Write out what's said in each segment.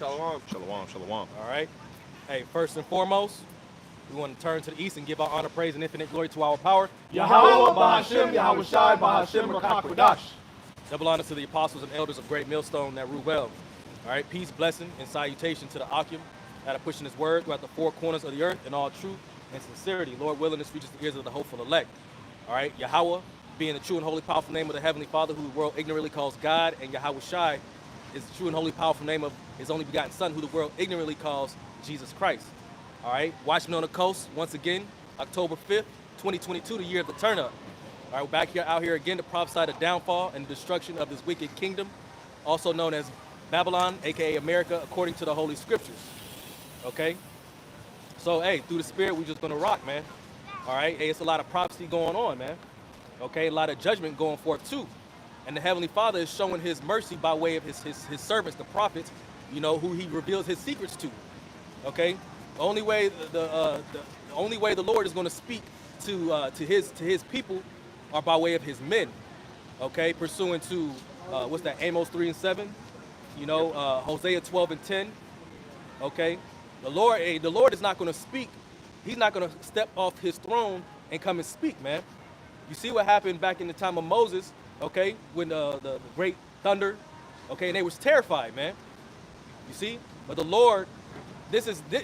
Shalom. Shalom, shalom. All right. Hey, first and foremost, we want to turn to the east and give our honor, praise, and infinite glory to our power. Yahweh Bahashem, Yahweh Shai, Bahashem, Rakakwadash. Double honor to the apostles and elders of Great Millstone that rule well. All right. Peace, blessing, and salutation to the Akim that are pushing his word throughout the four corners of the earth in all truth and sincerity. Lord willing, this reaches the ears of the hopeful elect. All right. Yahweh, being the true and holy, powerful name of the Heavenly Father, who the world ignorantly calls God, and Yahweh Shai is the true and holy, powerful name of his only begotten Son, who the world ignorantly calls Jesus Christ. All right, Watchmen on the coast, once again, October 5th, 2022, the year of the turn-up. All right, we're back here, out here again to prophesy the downfall and destruction of this wicked kingdom, also known as Babylon, aka America, according to the Holy Scriptures. Okay? So, hey, through the Spirit, we're just gonna rock, man. All right, hey, it's a lot of prophecy going on, man. Okay, a lot of judgment going forth, too. And the Heavenly Father is showing his mercy by way of his servants, the prophets, you know, who he reveals his secrets to. Okay? The only way the only way the Lord is going to speak to his people are by way of his men. Okay? Pursuant to what's that, Amos 3 and 7, you know, Hosea 12 and 10. Okay? The Lord is not going to speak. He's not going to step off his throne and come and speak, man. You see what happened back in the time of Moses, okay, when the great thunder, okay, and they was terrified, man. You see, but the Lord,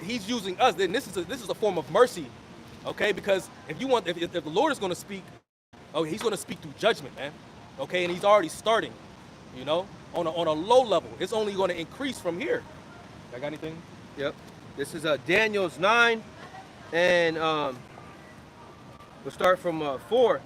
he's using us. Then this is a form of mercy, okay, because if the Lord is going to speak, oh, he's going to speak through judgment, man, okay, and he's already starting, you know, on a low level. It's only going to increase from here. I got anything? Yep. This is Daniel's 9, and we'll start from 4.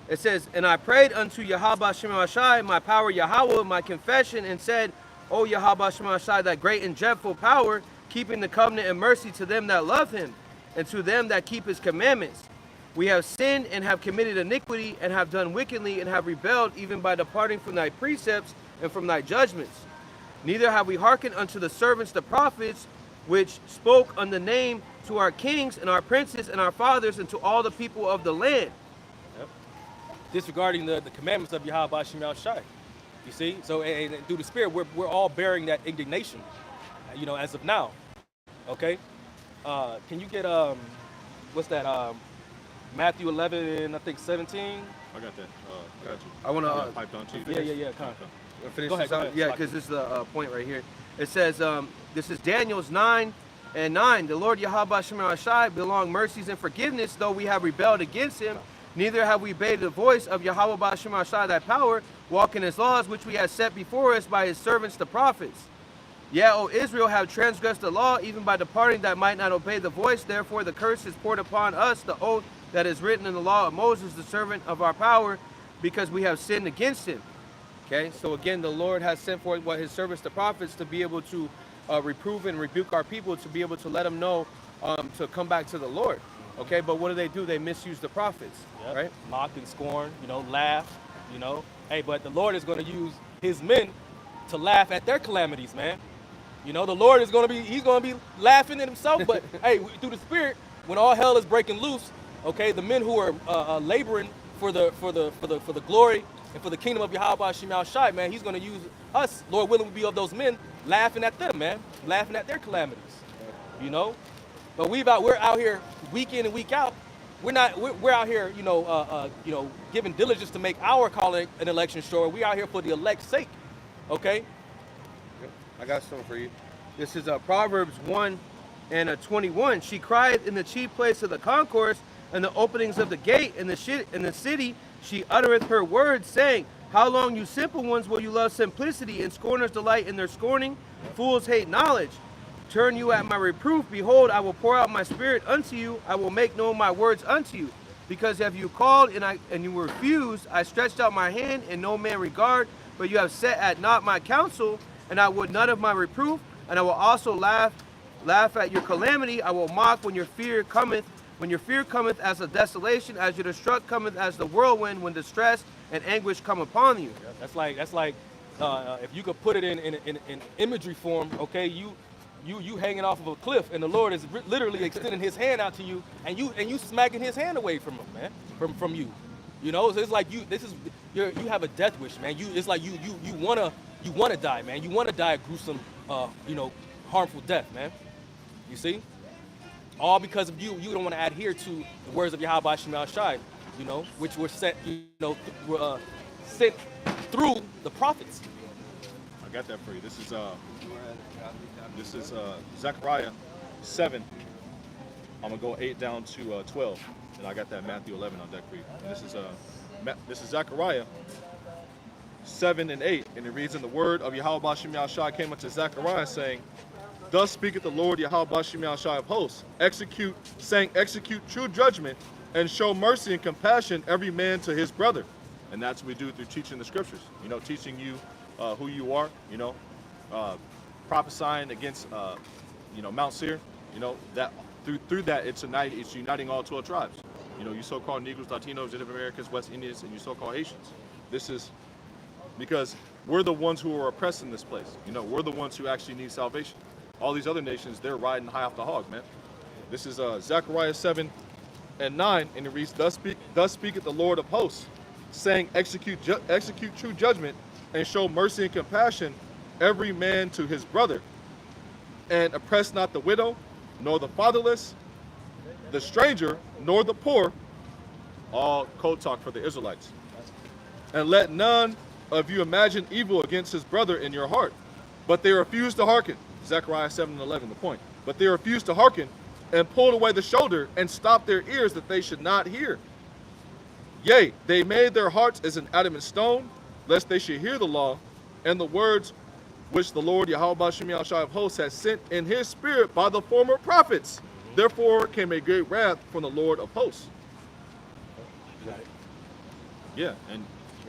It says, and I prayed unto Yahweh Shema Shai, my power Yahweh, my confession, and said, O Yahweh Shema Shai, that great and dreadful power, keeping the covenant and mercy to them that love him, and to them that keep his commandments. We have sinned and have committed iniquity, and have done wickedly, and have rebelled, even by departing from thy precepts and from thy judgments. Neither have we hearkened unto the servants the prophets, which spoke on the name to our kings and our princes and our fathers, and to all the people of the land. Disregarding the commandments of Yahweh Shema Shai. You see? So and through the Spirit, we're all bearing that indignation, you know, as of now. Okay? Can you get, what's that, Matthew 11 and I think 17? I got that. Got you. I want to piped on to you. Yeah, kind of. finish Go ahead, this out. go ahead. Yeah, because this is the point right here. It says, this is Daniel's 9 and 9. The Lord Yahweh Shema Shai belong mercies and forgiveness, though we have rebelled against him. Neither have we obeyed the voice of Yahweh Shema Shai, thy power, walk in his laws, which we have set before us by his servants the prophets. Yet, O Israel, have transgressed the law, even by departing that might not obey the voice. Therefore the curse is poured upon us, the oath that is written in the law of Moses, the servant of our power, because we have sinned against him. Okay, so again, the Lord has sent forth his servants the prophets to be able to reprove and rebuke our people, to be able to let them know to come back to the Lord. Okay, but what do? They misuse the prophets, Yep. right? Mock and scorn, you know, laugh, you know. Hey, but the Lord is going to use his men to laugh at their calamities, man. You know, the Lord is going to be laughing at himself, but hey, through the Spirit, when all hell is breaking loose, okay, the men who are laboring for the glory and for the kingdom of Yahweh Shema Shai, man, he's going to use us, Lord willing, to be of those men, laughing at them, man, laughing at their calamities, you know. But we're out here week in and week out. We're out here, you know, giving diligence to make our calling an election sure. We out here for the elect's sake, okay? I got something for you. This is Proverbs 1 and 21. She cried in the chief place of the concourse, and the openings of the gate in the city. She uttereth her words, saying, how long, you simple ones, will you love simplicity, and scorners delight in their scorning? Fools hate knowledge. Turn you at my reproof. Behold, I will pour out my spirit unto you. I will make known my words unto you. Because have you called and you refused, I stretched out my hand and no man regard. But you have set at naught my counsel, and I would none of my reproof. And I will also laugh at your calamity. I will mock when your fear cometh. When your fear cometh as a desolation, as your destruct cometh as the whirlwind, when distress and anguish come upon you. Yeah, that's like if you could put it in imagery form, okay, you hanging off of a cliff, and the Lord is literally extending his hand out to you, and you smacking his hand away from him, man, from you. You know, so it's like you have a death wish, man. It's like you wanna die, man. You wanna die a gruesome, you know, harmful death, man. You see? All because of you don't want to adhere to the words of Yahweh Shema Shai, you know, which were sent, sent through the prophets. I got that for you. This is Zechariah 7. I'm gonna go 8 down to 12, and I got that Matthew 11 on deck for you. And this is Zechariah 7 and 8, and it reads, "In the word of Yahweh Bashim Yahshai came unto Zechariah, saying, Thus speaketh the Lord Yahweh Bashim Yahshai of hosts, execute true judgment, and show mercy and compassion every man to his brother." And that's what we do through teaching the scriptures. You know, teaching you who you are. You know, prophesying against Mount Seir. You know that through that it's uniting all 12 tribes. You know, you so-called Negroes, Latinos, Native Americans, West Indians, and you so-called Haitians. This is because we're the ones who are oppressed in this place. You know, we're the ones who actually need salvation. All these other nations, they're riding high off the hog, man. This is Zechariah 7 and 9, and it reads, Thus speaketh the Lord of hosts, saying, execute true judgment, and show mercy and compassion every man to his brother, and oppress not the widow, nor the fatherless, the stranger, nor the poor. All code talk for the Israelites. And let none of you imagine evil against his brother in your heart. But they refused to hearken. Zechariah 7 and 11, the point. But they refused to hearken, and pulled away the shoulder, and stopped their ears that they should not hear. Yea, they made their hearts as an adamant stone, lest they should hear the law, and the words which the Lord Yahweh Bashim Yahshai of hosts has sent in his spirit by the former prophets. Therefore came a great wrath from the Lord of hosts. You got it. Yeah, and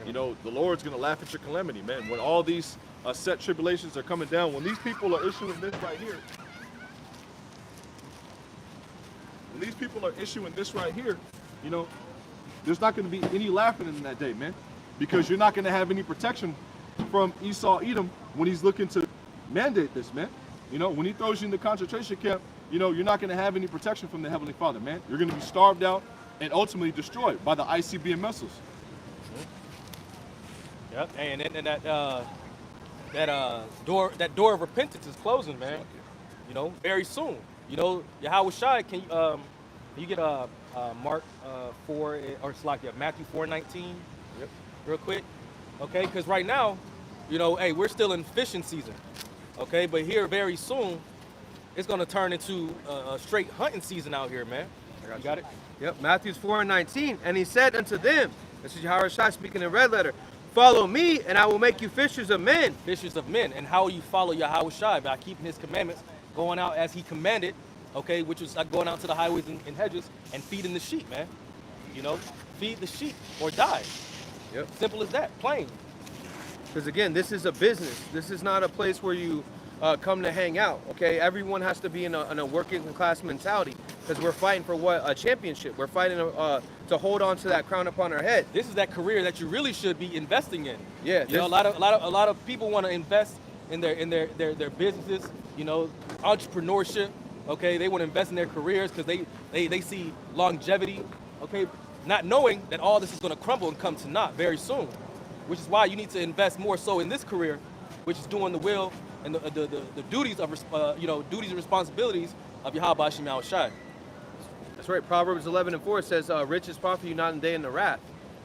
you know, the Lord's going to laugh at your calamity, man. When all these set tribulations are coming down, when these people are issuing this right here, you know, there's not going to be any laughing in that day, man, because you're not going to have any protection from Esau Edom when he's looking to mandate this, man. You know, when he throws you in the concentration camp, you know, you're not going to have any protection from the Heavenly Father, man. You're going to be starved out and ultimately destroyed by the ICBM missiles. Yep, and that door of repentance is closing, man. You know, very soon. You know, Yahweh Shai, can you get Mark 4 or Matthew 4:19? Yep. Real quick, okay? Because right now, you know, hey, we're still in fishing season, okay? But here very soon, it's gonna turn into a straight hunting season out here, man. You got it? Yep, Matthew 4:19. And he said unto them, this is Yahweh Shai speaking in red letter, follow me, and I will make you fishers of men. Fishers of men. And how will you follow Yahweh Shai? By keeping his commandments, going out as he commanded, okay, which was like going out to the highways and hedges and feeding the sheep, man. You know, feed the sheep or die. Yep. Simple as that, plain. Because again, this is a business. This is not a place where you come to hang out, okay? Everyone has to be in a working class mentality, because we're fighting for what? A championship. We're fighting to hold on to that crown upon our head. This is that career that you really should be investing in. Yeah. You know, a lot of people want to invest in their businesses, you know, entrepreneurship, okay? They want to invest in their careers because they see longevity, okay? Not knowing that all this is going to crumble and come to naught very soon, which is why you need to invest more so in this career, which is doing the will and the duties of duties and responsibilities of Yahweh Hashem Yahushai. That's right. Proverbs 11:4 says, riches profit you not in day in the wrath.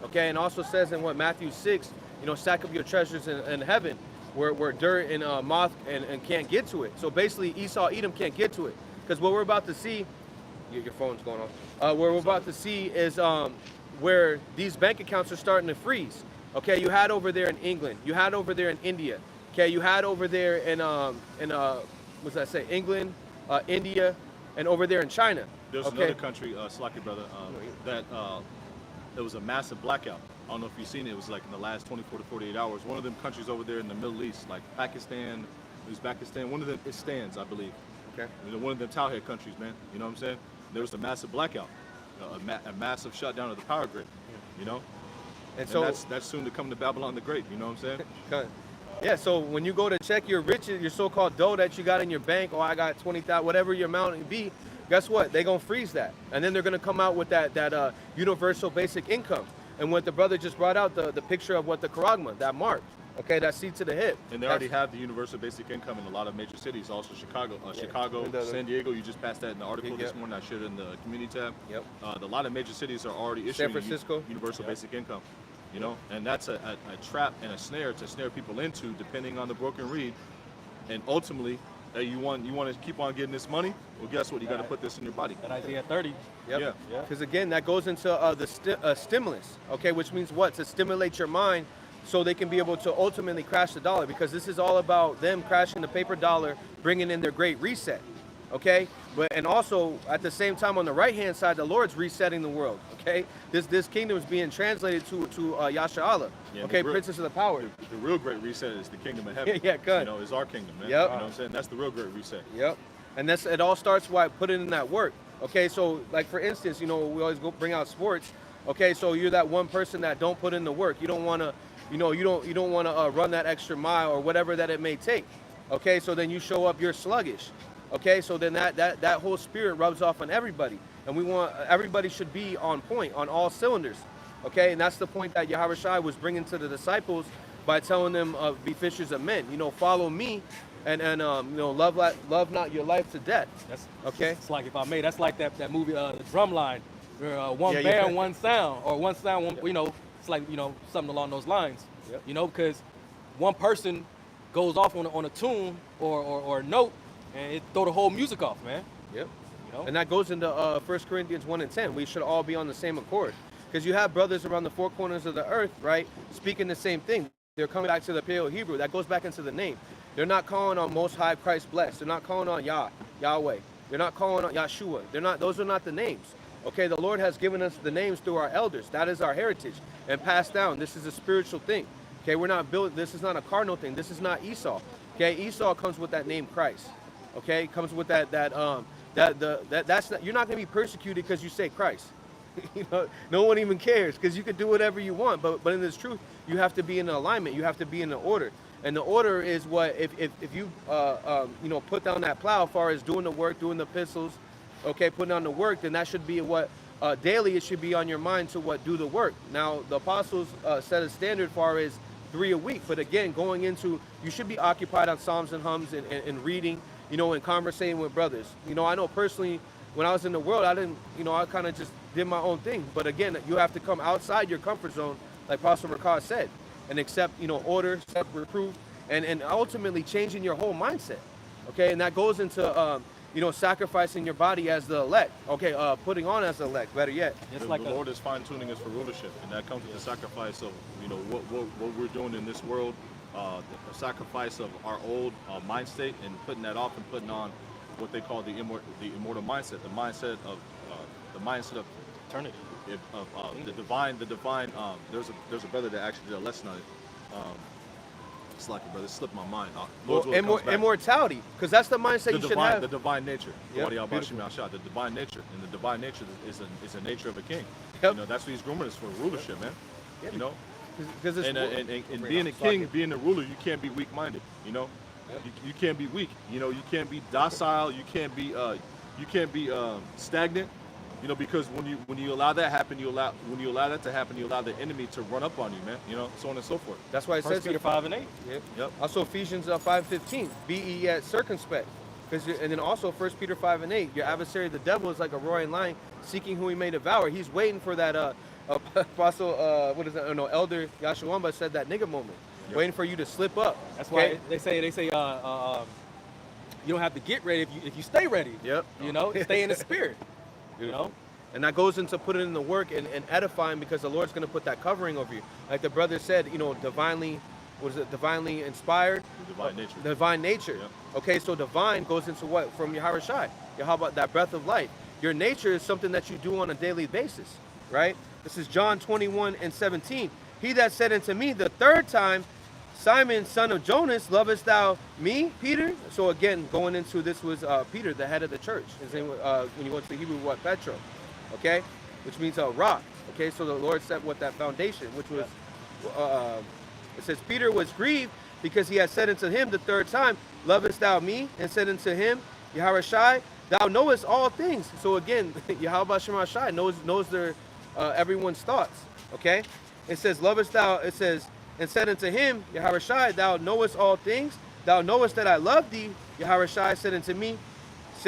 Okay, and also says in Matthew 6, you know, stack up your treasures in heaven, where dirt and moth and can't get to it. So basically, Esau Edom can't get to it, because what we're about to see, your phone's going on. What we're about to see is where these bank accounts are starting to freeze. Okay, you had over there in England, you had over there in India. Okay, you had over there in what's that say? England, India, and over there in China. There's another country, Slocky brother, that there was a massive blackout. I don't know if you've seen it. It was like in the last 24 to 48 hours. One of them countries over there in the Middle East, like Pakistan, Uzbekistan. One of them, it stands, I believe. Okay. You know, one of them towhead countries, man. You know what I'm saying? There was a massive blackout, a massive shutdown of the power grid. You know, and so that's soon to come to Babylon the Great. You know what I'm saying? Yeah, so when you go to check your riches, your so-called dough that you got in your bank, I got 20,000, whatever your amount it be, guess what? They're going to freeze that. And then they're going to come out with that universal basic income. And what the brother just brought out, the picture of what the charagma, that mark, Okay, that's seat to the hip. And they already have the universal basic income in a lot of major cities. Also Chicago, San Diego. You just passed that in the article this morning. I shared it in the community tab. Yep. A lot of major cities are already issuing San Francisco. universal basic income. You know, and that's a trap and a snare to snare people into, depending on the broken reed. And ultimately, you want to keep on getting this money. Well, guess what? You got to put this in your body. That Isaiah 30. Yep. Yeah. Because again, that goes into the stimulus. Okay, which means what? To stimulate your mind, so they can be able to ultimately crash the dollar. Because this is all about them crashing the paper dollar, bringing in their great reset. Okay, and also at the same time on the right hand side, the Lord's resetting the world. Okay, this kingdom is being translated to Yasha Allah. Yeah, okay, princess of the power. The real great reset is the kingdom of heaven. Yeah, good. You know, is our kingdom, man. Yep. You know what I'm saying? That's the real great reset. Yep. And it all starts by putting in that work. Okay, so like for instance, you know, we always bring out sports. Okay, so you're that one person that don't put in the work. You don't want to, you know, you don't want to run that extra mile or whatever that it may take. Okay, so then you show up, you're sluggish. Okay, so then that whole spirit rubs off on everybody, and we want everybody should be on point, on all cylinders. Okay, and that's the point that Yahweh Shai was bringing to the disciples by telling them, be fishers of men. You know, follow me, and you know, love not your life to death. That's okay. It's like, if I may, that's like that movie, the Drumline, where one Yeah, band, one sound, or one sound, one, you know, it's like, you know, something along those lines. Yep. You know, because one person goes off on a tune or a note, and it throw the whole music off, man. Yep. You know? And that goes into 1 Corinthians 1 and 10. We should all be on the same accord. Because you have brothers around the four corners of the earth, right, speaking the same thing. They're coming back to the Paleo Hebrew. That goes back into the name. They're not calling on Most High Christ blessed. They're not calling on Yahweh. They're not calling on Yahshua. Those are not the names. Okay, the Lord has given us the names through our elders. That is our heritage and passed down. This is a spiritual thing. Okay, we're not built. This is not a carnal thing. This is not Esau. Okay, Esau comes with that name Christ. Okay, comes with that's not, you're not going to be persecuted because you say Christ. You know, no one even cares, because you could do whatever you want. But in this truth, you have to be in alignment. You have to be in the order. And the order is what if you you know, put down that plow as far as doing the work, doing the epistles, okay, putting on the work, then that should be what daily it should be on your mind to do the work. Now the apostles set a standard as far as 3 a week, but again, going into, you should be occupied on psalms and hymns and reading, you know, and conversating with brothers. You know, I know personally, when I was in the world, I didn't, you know, I kind of just did my own thing. But again, you have to come outside your comfort zone, like Pastor Rakad said, and accept, you know, order, accept reproof, and ultimately changing your whole mindset. Okay, and that goes into, you know, sacrificing your body as the elect. Okay, putting on as the elect, better yet. The Lord is fine-tuning us for rulership, and that comes with the sacrifice of, you know, what we're doing in this world, the sacrifice of our old mind state, and putting that off and putting on what they call the immortal mindset, the mindset of Eternity. The divine. There's a brother that actually did a lesson on it. It's like, brother, it slipped my mind. Immortality, because that's the mindset you should have. The divine nature. Yep, The divine nature, and the divine nature is a nature of a king. Yep. You know, that's what he's grooming us for, rulership, man. Yep. You know, and being a king, being a ruler, you can't be weak-minded. You know, Yep. you can't be weak. You know, you can't be docile. You can't be stagnant. You know, because when you allow that to happen, you allow the enemy to run up on you, man. You know, so on and so forth. That's why it says Peter 5 and 8. Yep. Also Ephesians 5:15, be ye yet circumspect. And then also 1 Peter 5 and 8, your adversary the devil is like a roaring lion, seeking whom he may devour. He's waiting for that apostle, Elder Yashawamba said that nigga moment, Yep. waiting for you to slip up. That's why they say you don't have to get ready if you stay ready. Yep. You know, stay in the spirit. You know. And that goes into putting in the work and edifying, because the Lord's going to put that covering over you. Like the brother said, you know, divinely inspired? The divine nature. Divine nature. Yep. Okay, so divine goes into what? From Yahweh Shai. How about that breath of life? Your nature is something that you do on a daily basis, right? This is John 21 and 17. He that said unto me the third time, Simon, son of Jonas, lovest thou me, Peter? So again, going into this was Peter, the head of the church. His name, when you go to the Hebrew, what? Petro, okay? Which means a rock, okay? So the Lord set what that foundation, which was, it says, Peter was grieved because he had said unto him the third time, lovest thou me? And said unto him, Yahweh Shai, thou knowest all things. So again, Yahweh Shai knows their everyone's thoughts, okay? It says, lovest thou, it says, and said unto him, Yahushua, thou knowest all things. Thou knowest that I love thee. Yahushua said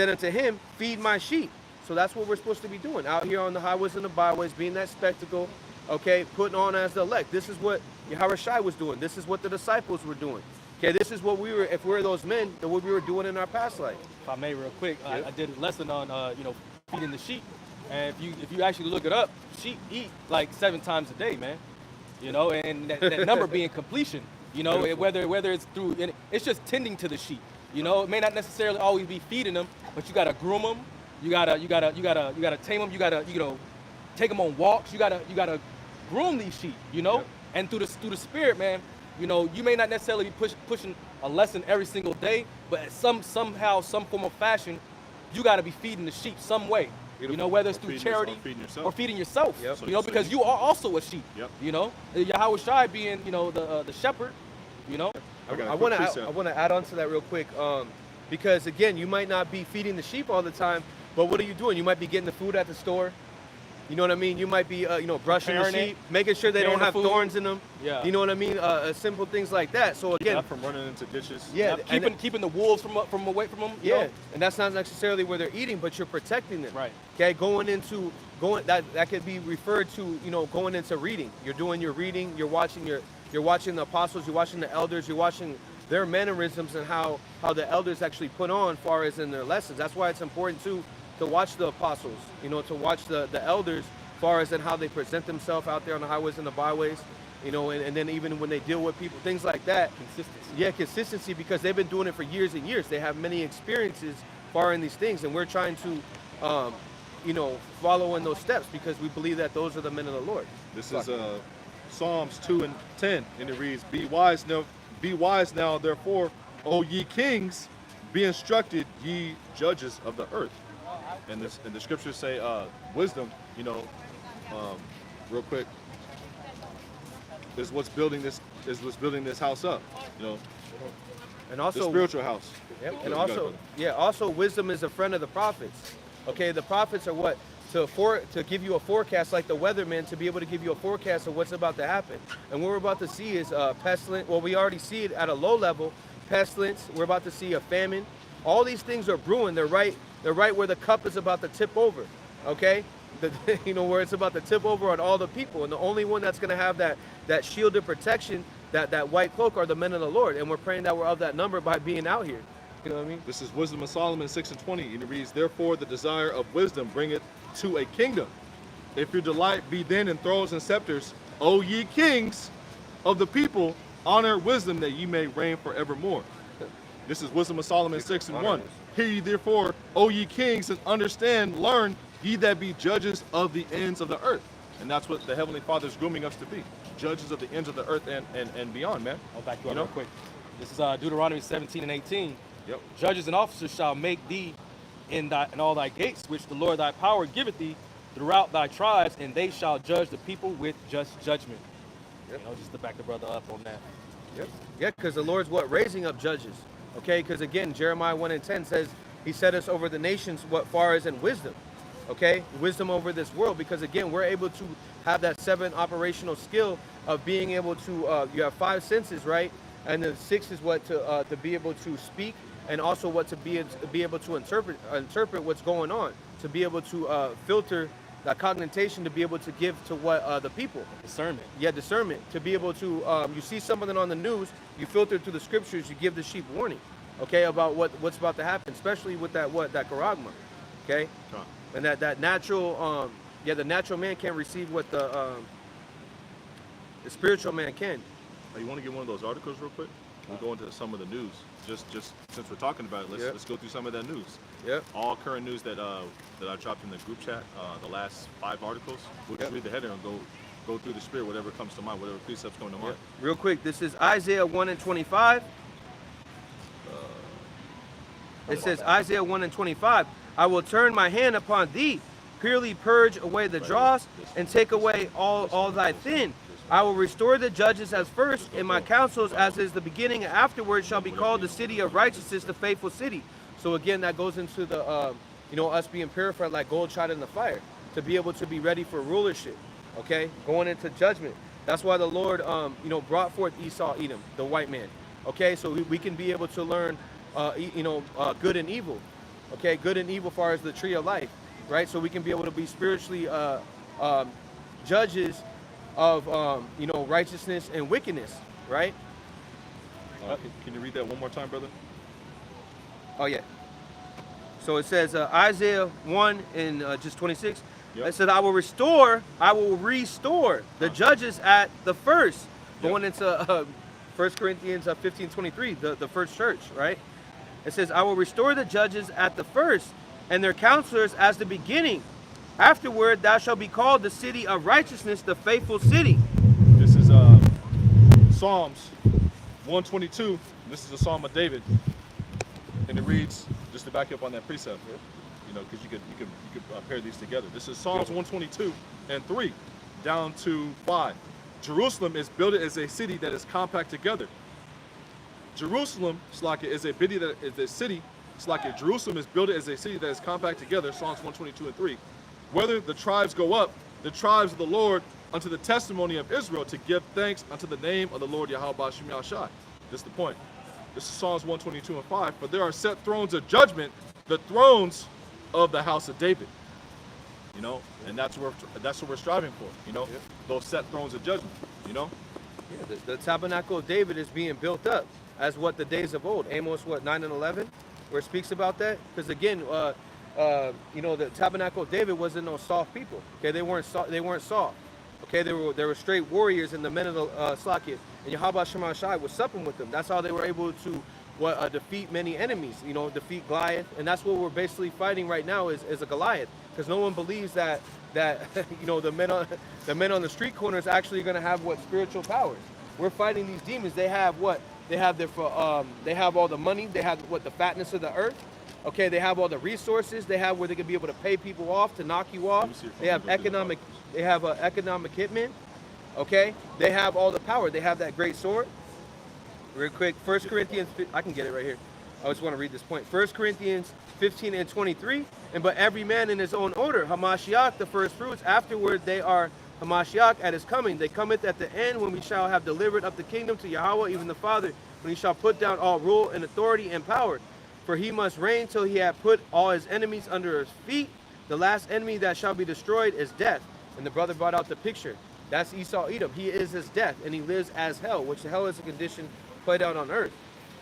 unto him, feed my sheep. So that's what we're supposed to be doing out here on the highways and the byways, being that spectacle, okay, putting on as the elect. This is what Yahushua was doing. This is what the disciples were doing. Okay, this is what we were, if we're those men, then what we were doing in our past life. If I may, real quick, I did a lesson on, feeding the sheep. And if you actually look it up, sheep eat like 7 times a day, man. And that number being completion. Whether it's through, it's just tending to the sheep. It may not necessarily always be feeding them, but you gotta groom them. You gotta tame them. You gotta take them on walks. You gotta groom these sheep. And through the spirit, man. You may not necessarily be pushing a lesson every single day, but somehow, some form of fashion, you gotta be feeding the sheep some way. Whether it's through charity or feeding yourself. Yep. Because you are also a sheep. Yep. Yahushua being, the shepherd. I want to add on to that real quick, because again, you might not be feeding the sheep all the time, but what are you doing? You might be getting the food at the store. You know what I mean? You might be, brushing the sheep, making sure they don't have thorns in them. Yeah. You know what I mean? Simple things like that. So again, from running into dishes. Yeah. Keeping the wolves from away from them. Yeah. And that's not necessarily where they're eating, but you're protecting them. Right. Okay. That could be referred to, going into reading. You're doing your reading. You're watching the apostles. You're watching the elders. You're watching their mannerisms and how the elders actually put on, far as in their lessons. That's why it's important to watch the apostles, to watch the elders, far as in how they present themselves out there on the highways and the byways, and then even when they deal with people, things like that. Consistency. Yeah, consistency, because they've been doing it for years and years. They have many experiences far in these things, and we're trying to, follow in those steps because we believe that those are the men of the Lord. This is Psalms 2:10, and it reads, Be wise now, therefore, O ye kings, be instructed, ye judges of the earth. And the scriptures say wisdom, real quick, is what's building this house up, And also the spiritual house. Yep. And also wisdom is a friend of the prophets. Okay, the prophets are what? To give you a forecast, like the weatherman, to be able to give you a forecast of what's about to happen. And what we're about to see is pestilence. Well, we already see it at a low level. Pestilence. We're about to see a famine. All these things are brewing. They're right where the cup is about to tip over. Okay, where it's about to tip over on all the people. And the only one that's going to have that shield of protection, that white cloak, are the men of the Lord. And we're praying that we're of that number by being out here. You know what I mean? This is Wisdom of Solomon 6:20, and it reads, Therefore the desire of wisdom bringeth to a kingdom. If your delight be then in thrones and scepters, O ye kings of the people, honor wisdom that ye may reign forevermore. This is Wisdom of Solomon 6:1. Hear ye therefore, O ye kings, and understand, learn, ye that be judges of the ends of the earth. And that's what the Heavenly Father is grooming us to be. Judges of the ends of the earth and beyond, man. I'll back you up real quick. This is Deuteronomy 17:18. Yep. Judges and officers shall make thee in all thy gates, which the Lord thy power giveth thee throughout thy tribes, and they shall judge the people with just judgment. Yep. Just to back the brother up on that. Yep. Yeah, because the Lord's raising up judges. Okay, because again, Jeremiah 1:10 says he set us over the nations what far as in wisdom. Okay, wisdom over this world, because again, we're able to have that 7 operational skill of being able to, you have 5 senses, right? And the 6 is what to be able to speak, and also what to be able to interpret what's going on, to be able to filter that cognition, to be able to give to what the people. Discernment. Yeah, discernment. To be able to, you see something on the news, you filter through the scriptures, you give the sheep warning, okay, about what's about to happen, especially with that charagma, okay? Huh. And that natural, the natural man can't receive what the spiritual man can. Hey, you want to get one of those articles real quick? We'll go into some of the news. Just since we're talking about it, let's go through some of that news. Yep. All current news that I dropped in the group chat, the last 5 articles. We'll just read the header and go through the spirit, whatever comes to mind, whatever precepts come to mind. Real quick, this is Isaiah 1:25. It says, Isaiah 1:25, I will turn my hand upon thee, purely purge away the dross, and take away all thy sin. I will restore the judges as first, and my counsels as is the beginning, and afterwards shall be called the city of righteousness, the faithful city. So again, that goes into the, us being purified like gold tried in the fire, to be able to be ready for rulership, okay? Going into judgment. That's why the Lord, brought forth Esau, Edom, the white man. Okay, so we can be able to learn, good and evil. Okay, good and evil, far as the tree of life, right? So we can be able to be spiritually judges of, righteousness and wickedness, right? Can you read that one more time, brother? Oh yeah. So it says Isaiah 1 and just 26. Yep. It said, I will restore the judges at the first. Yep. Going into 1 Corinthians 15:23, the first church, right? It says, I will restore the judges at the first, and their counselors as the beginning. Afterward, thou shalt be called the city of righteousness, the faithful city. This is Psalms 122. This is a Psalm of David, and it reads, just to back you up on that precept, because you could pair these together. This is Psalms 122 and 3 down to 5. Jerusalem is built as a city that is compact together. Jerusalem, Slaka, is a city that is a city. Slaka, Jerusalem is built as a city that is compact together. Psalms 122 and 3. Whether the tribes go up, the tribes of the Lord, unto the testimony of Israel, to give thanks unto the name of the Lord Yahweh Ba'Shem Yahshai. This is the point. This is Psalms 122 and 5. For there are set thrones of judgment, the thrones of the house of David. And that's what we're striving for. Those set thrones of judgment. Yeah, the tabernacle of David is being built up as what the days of old. Amos 9 and 11, where it speaks about that. Because again, the tabernacle of David wasn't no soft people. Okay, they weren't soft. Okay, they were straight warriors, and the men of the Slakia and Yahweh Shema Shai was supping with them. That's how they were able to defeat many enemies. Defeat Goliath, and that's what we're basically fighting right now is a Goliath. Because no one believes that the men on the street corner is actually going to have spiritual powers. We're fighting these demons. They have what? They have they have all the money. They have the fatness of the earth. Okay, they have all the resources. They have where they can be able to pay people off, to knock you off. They have economic. They have economic hitmen. Okay, they have all the power. They have that great sword. Real quick, 1 Corinthians. I can get it right here. I just want to read this point. 1 Corinthians 15 and 23. And but every man in his own order, Hamashiach the first fruits. Afterward, they are Hamashiach at his coming. They cometh at the end, when we shall have delivered up the kingdom to Yahweh, even the Father, when he shall put down all rule and authority and power. For he must reign till he hath put all his enemies under his feet. The last enemy that shall be destroyed is death. And the brother brought out the picture. That's Esau Edom. He is his death, and he lives as hell, which hell is a condition played out on earth.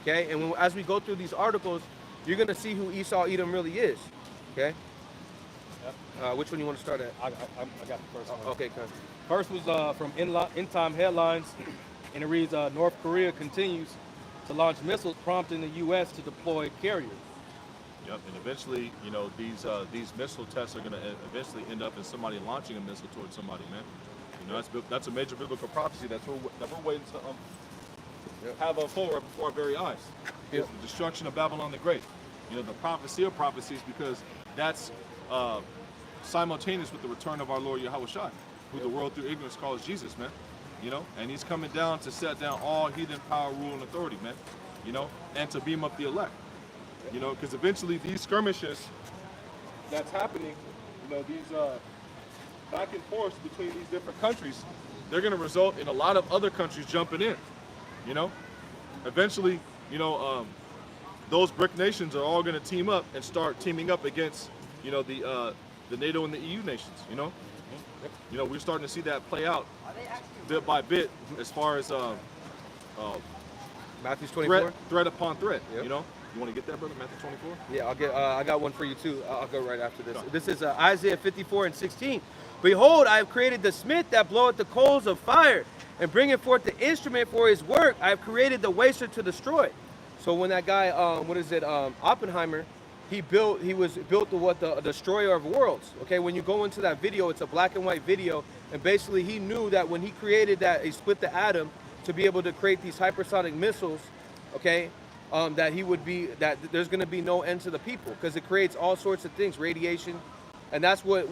Okay, and as we go through these articles, you're going to see who Esau Edom really is. Okay. Yep. Which one you want to start at? I got the first one. Okay, come. First was from End Time Headlines, and it reads, North Korea continues to launch missiles, prompting the U.S. to deploy carriers. Yep, and eventually, these missile tests are going to eventually end up in somebody launching a missile towards somebody, man. That's a major biblical prophecy that we're waiting to have unfold right before our very eyes. It's the destruction of Babylon the Great. The prophecy of prophecies, because that's simultaneous with the return of our Lord Yahweh Shai, who the world through ignorance calls Jesus, man. And he's coming down to set down all heathen power, rule, and authority, man. And to beam up the elect. Because eventually these skirmishes that's happening, these back and forth between these different countries, they're going to result in a lot of other countries jumping in. Eventually, those BRIC nations are all going to team up and start teaming up against, the NATO and the EU nations. We're starting to see that play out bit by bit as far as Matthew 24. Threat upon threat. Yep. You want to get that, brother? Matthew 24. Yeah, I'll get. I got one for you too. I'll go right after this. This is Isaiah 54 and 16. Behold, I have created the smith that bloweth the coals of fire, and bringeth forth the instrument for his work. I have created the waster to destroy. So when that guy, Oppenheimer, he was built the destroyer of worlds. Okay, when you go into that video, it's a black and white video, and basically he knew that when he created that, he split the atom to be able to create these hypersonic missiles. Okay, that there's going to be no end to the people, because it creates all sorts of things, radiation, and that's what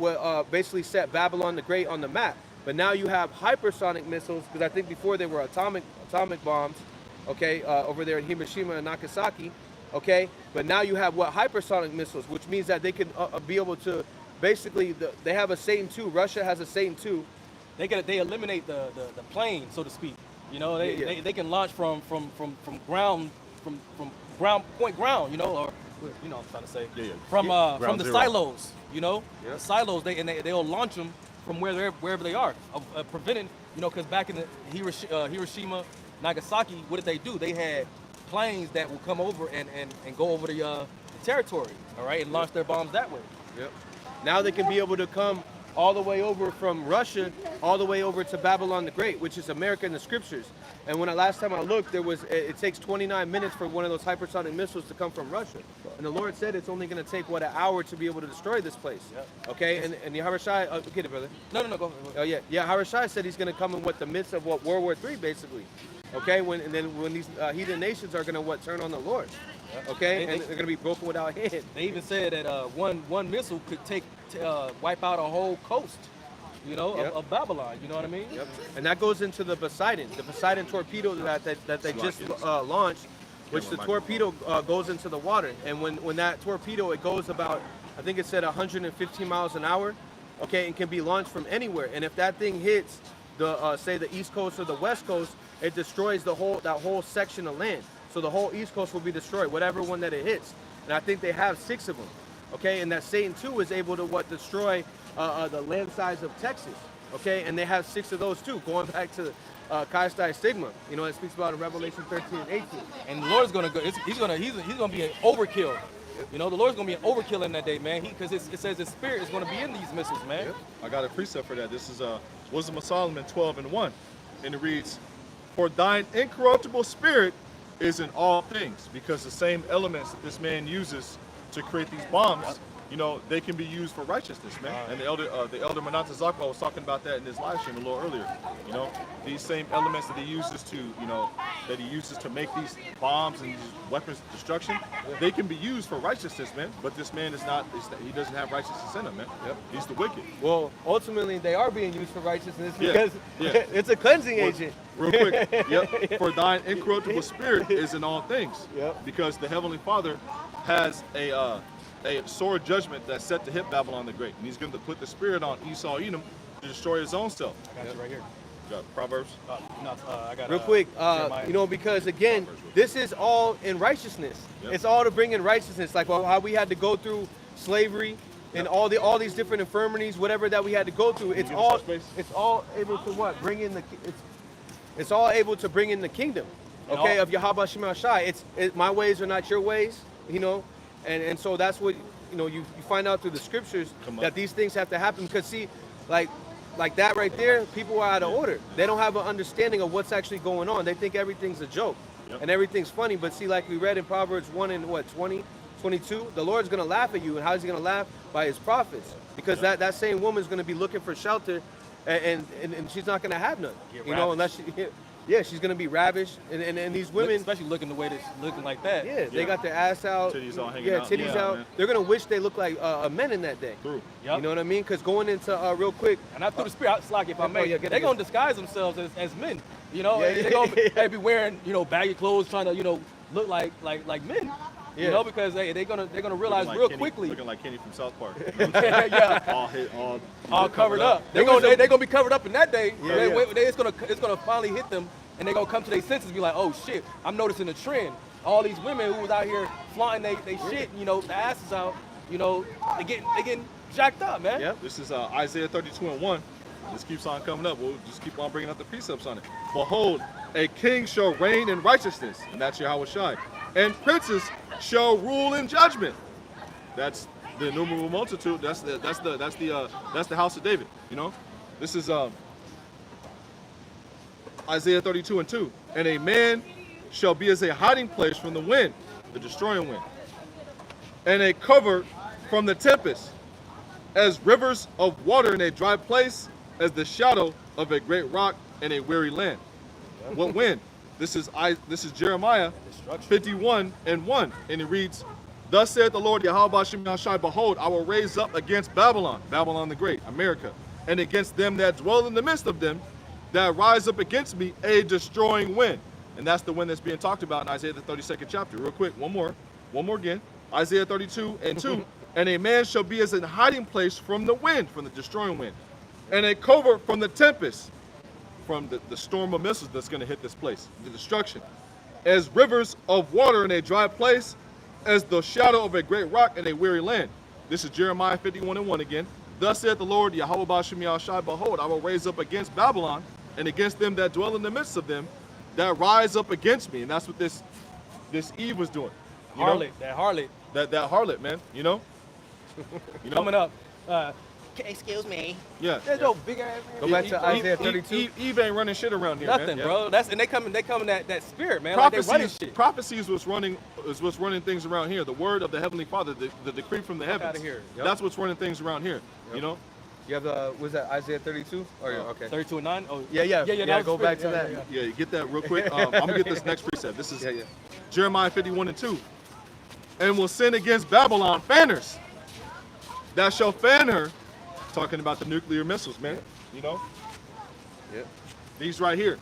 basically set Babylon the Great on the map. But now you have hypersonic missiles, because I think before they were atomic bombs. Okay, over there in Hiroshima and Nagasaki. Okay, but now you have hypersonic missiles, which means that they can be able to basically, they have a Satan II. Russia has a Satan II, they eliminate the plane, so to speak. You know, they can launch from ground point ground. You know, or you know what I'm trying to say. From the zero. silos. You know, the silos. They'll launch them from wherever they are, preventing. You know, because back in the Hiroshima, Nagasaki, what did they do? They had planes that will come over and go over the territory, all right, and launch their bombs that way. Yep. Now they can be able to come all the way over from Russia, all the way over to Babylon the Great, which is America in the scriptures. And when last time I looked, it takes 29 minutes for one of those hypersonic missiles to come from Russia. And the Lord said it's only going to take, an hour to be able to destroy this place. Yep. Okay, and Yahuwah Shai, get it, brother. No, go ahead. Oh, yeah, Yahuwah Shai said he's going to come in the midst of World War III, basically. Okay, when these heathen nations are going to turn on the Lord. Okay, and they're going to be broken without hand. They even said that one missile could wipe out a whole coast, you know, of Babylon. You know what I mean? Yep. And that goes into the Poseidon torpedo that they just launched, which the torpedo goes into the water. And when that torpedo, it goes about, I think it said 115 miles an hour, okay, and can be launched from anywhere. And if that thing hits say the East Coast or the West Coast, it destroys that whole section of land. So the whole East Coast will be destroyed, whatever one that it hits. And I think they have 6 of them. Okay, and that Satan too is able to destroy the land size of Texas. Okay, and they have 6 of those too, going back to Chi Stai Stigma. You know, it speaks about in Revelation 13 and 18. And the Lord's gonna go. He's gonna be an overkill. You know, the Lord's gonna be an overkill in that day, man. Because it says His Spirit is gonna be in these missiles, man. Yep. I got a precept for that. This is Wisdom of Solomon 12:1, and it reads, "For thine incorruptible spirit is in all things," because the same elements that this man uses to create these bombs, you know, they can be used for righteousness, man. And the elder Manata Zakwa was talking about that in his live stream a little earlier. You know, these same elements that he uses to make these bombs and these weapons of destruction, they can be used for righteousness, man. But this man he doesn't have righteousness in him, man. Yep. He's the wicked. Well, ultimately, they are being used for righteousness because it's a cleansing agent. Real quick, yep. For thine incorruptible spirit is in all things. Yep. Because the Heavenly Father has a sore judgment that's set to hit Babylon the Great. And he's going to put the spirit on Esau Edom to destroy his own self. I got you right here. You got Proverbs? I got real quick, you know, because again, this is all in righteousness. Yep. It's all to bring in righteousness, like how we had to go through slavery and all these different infirmities, whatever that we had to go through. It's all able to bring in it's all able to bring in the kingdom, okay, of Yahweh Shema Shai. My ways are not your ways, you know, and so that's what, you know, you find out through the scriptures that these things have to happen. Because see, like that right there, people are out of order. They don't have an understanding of what's actually going on. They think everything's a joke and everything's funny. But see, like we read in Proverbs 1 and 22, the Lord's going to laugh at you. And how's he going to laugh? By his prophets. Because that same woman's going to be looking for shelter, and she's not going to have none. You know, unless she's going to be ravished. And these women, especially looking the way they're looking like that. Yeah, they got their ass out. Titties all hanging out. Titties out. Man. They're going to wish they look like men in that day. True. Yep. You know what I mean? Because going into real quick. And after the spirit, Slack, if I may, they're going to disguise themselves as men. You know, they're going to be wearing, you know, baggy clothes, trying to, you know, look like men. You know, because they're gonna realize real quickly. Looking like Kenny from South Park. All covered up. They're gonna be covered up in that day. It's gonna finally hit them, and they're gonna come to their senses and be like, oh shit, I'm noticing a trend. All these women who was out here flaunting they shit, you know, the asses out, you know, they getting jacked up, man. Yep. This is Isaiah 32:1. This keeps on coming up. We'll just keep on bringing up the precepts on it. Behold, a king shall reign in righteousness, and that's Yahweh Shai, and princes shall rule in judgment. That's the innumerable multitude. That's the house of David. You know, this is Isaiah 32:2. And a man shall be as a hiding place from the wind, the destroying wind, and a cover from the tempest, as rivers of water in a dry place, as the shadow of a great rock in a weary land. What wind? This is Jeremiah 51:1, and it reads, "Thus saith the Lord Yahweh Shem Yahshai, behold, I will raise up against Babylon, Babylon the Great, America, and against them that dwell in the midst of them, that rise up against me, a destroying wind." And that's the wind that's being talked about in Isaiah the 32nd chapter. Real quick, one more again. Isaiah 32:2, "And a man shall be as a hiding place from the wind, from the destroying wind, and a covert from the tempest, from the storm of missiles that's going to hit this place, the destruction, as rivers of water in a dry place, as the shadow of a great rock in a weary land. This is Jeremiah 51:1 again. Thus saith the Lord, Yahweh Ba'Shem Yahushai, behold, I will raise up against Babylon and against them that dwell in the midst of them, that rise up against me. And that's what this Eve was doing. Harlot, that harlot. That harlot, man, you know? Coming up. Excuse me. Yeah. There's no big ass. Go back to Isaiah 32. Eve ain't running shit around here, Nothing, man. bro. That's and they coming that spirit, man. Like they running shit. Prophecy is what's running things around here. The word of the Heavenly Father, the decree from the heavens. Outta here. Yep. That's what's running things around here. Yep. You know? You have the, was that Isaiah 32? Or okay. 32:9. Oh, Yeah. that Go was back spirit. to that. Yeah, you get that real quick. I'm gonna get this next precept. This is Yeah. Jeremiah 51:2. And will sin against Babylon fanners. Thou shalt fan her. Talking about the nuclear missiles, man. You know? Yeah. These right here.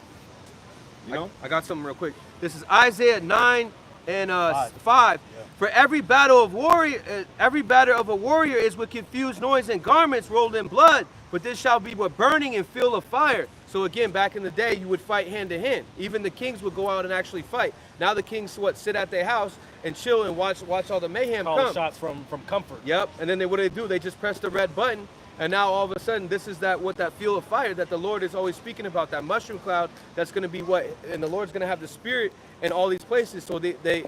You know? I got something real quick. This is Isaiah 9 and 5. Yeah. For every battle of a warrior is with confused noise and garments rolled in blood, but this shall be with burning and fuel of fire. So again, back in the day, you would fight hand to hand. Even the kings would go out and actually fight. Now the kings sit at their house and chill and watch all the mayhem Call come. shots from comfort. Yep. And then what do? They just press the red button. And now all of a sudden, this is that fuel of fire that the Lord is always speaking about, that mushroom cloud that's going to be and the Lord's going to have the spirit in all these places. So they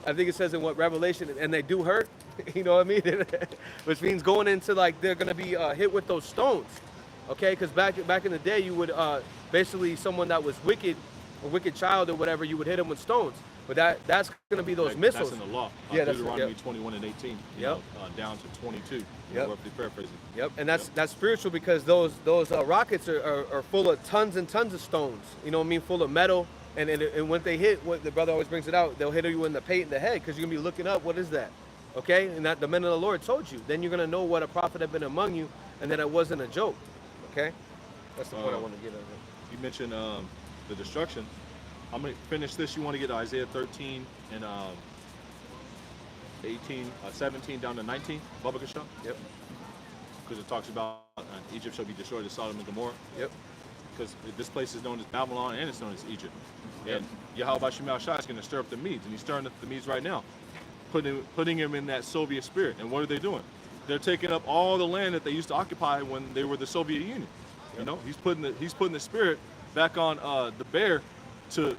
I think it says in Revelation, and they do hurt, you know what I mean? Which means going into they're going to be hit with those stones, okay? Because back in the day, you would basically someone that was wicked, a wicked child or whatever, you would hit them with stones. But that's going to be those missiles. That's in the law. Yeah, that's Deuteronomy 21 and 18. You know, down to 22. Yep. Roughly paraphrasing. Yep, and that's spiritual because those rockets are full of tons and tons of stones. You know what I mean? Full of metal, and when they hit, what the brother always brings it out, they'll hit you in the pate in the head because you're gonna be looking up. What is that? Okay, and that the men of the Lord told you. Then you're gonna know what a prophet had been among you, and that it wasn't a joke. Okay, that's the point I want to get at. You mentioned the destruction. I'm gonna finish this. You want to get to Isaiah 13 and 17 down to 19, Baba Kasha? Yep. Because it talks about Egypt shall be destroyed as Sodom and Gomorrah. Yep. Because this place is known as Babylon and it's known as Egypt. Yep. And Yahweh Ba'Shem Yahushai is going to stir up the Medes, and he's stirring up the Medes right now, putting him in that Soviet spirit. And what are they doing? They're taking up all the land that they used to occupy when they were the Soviet Union. Yep. You know, he's putting the spirit back on the bear to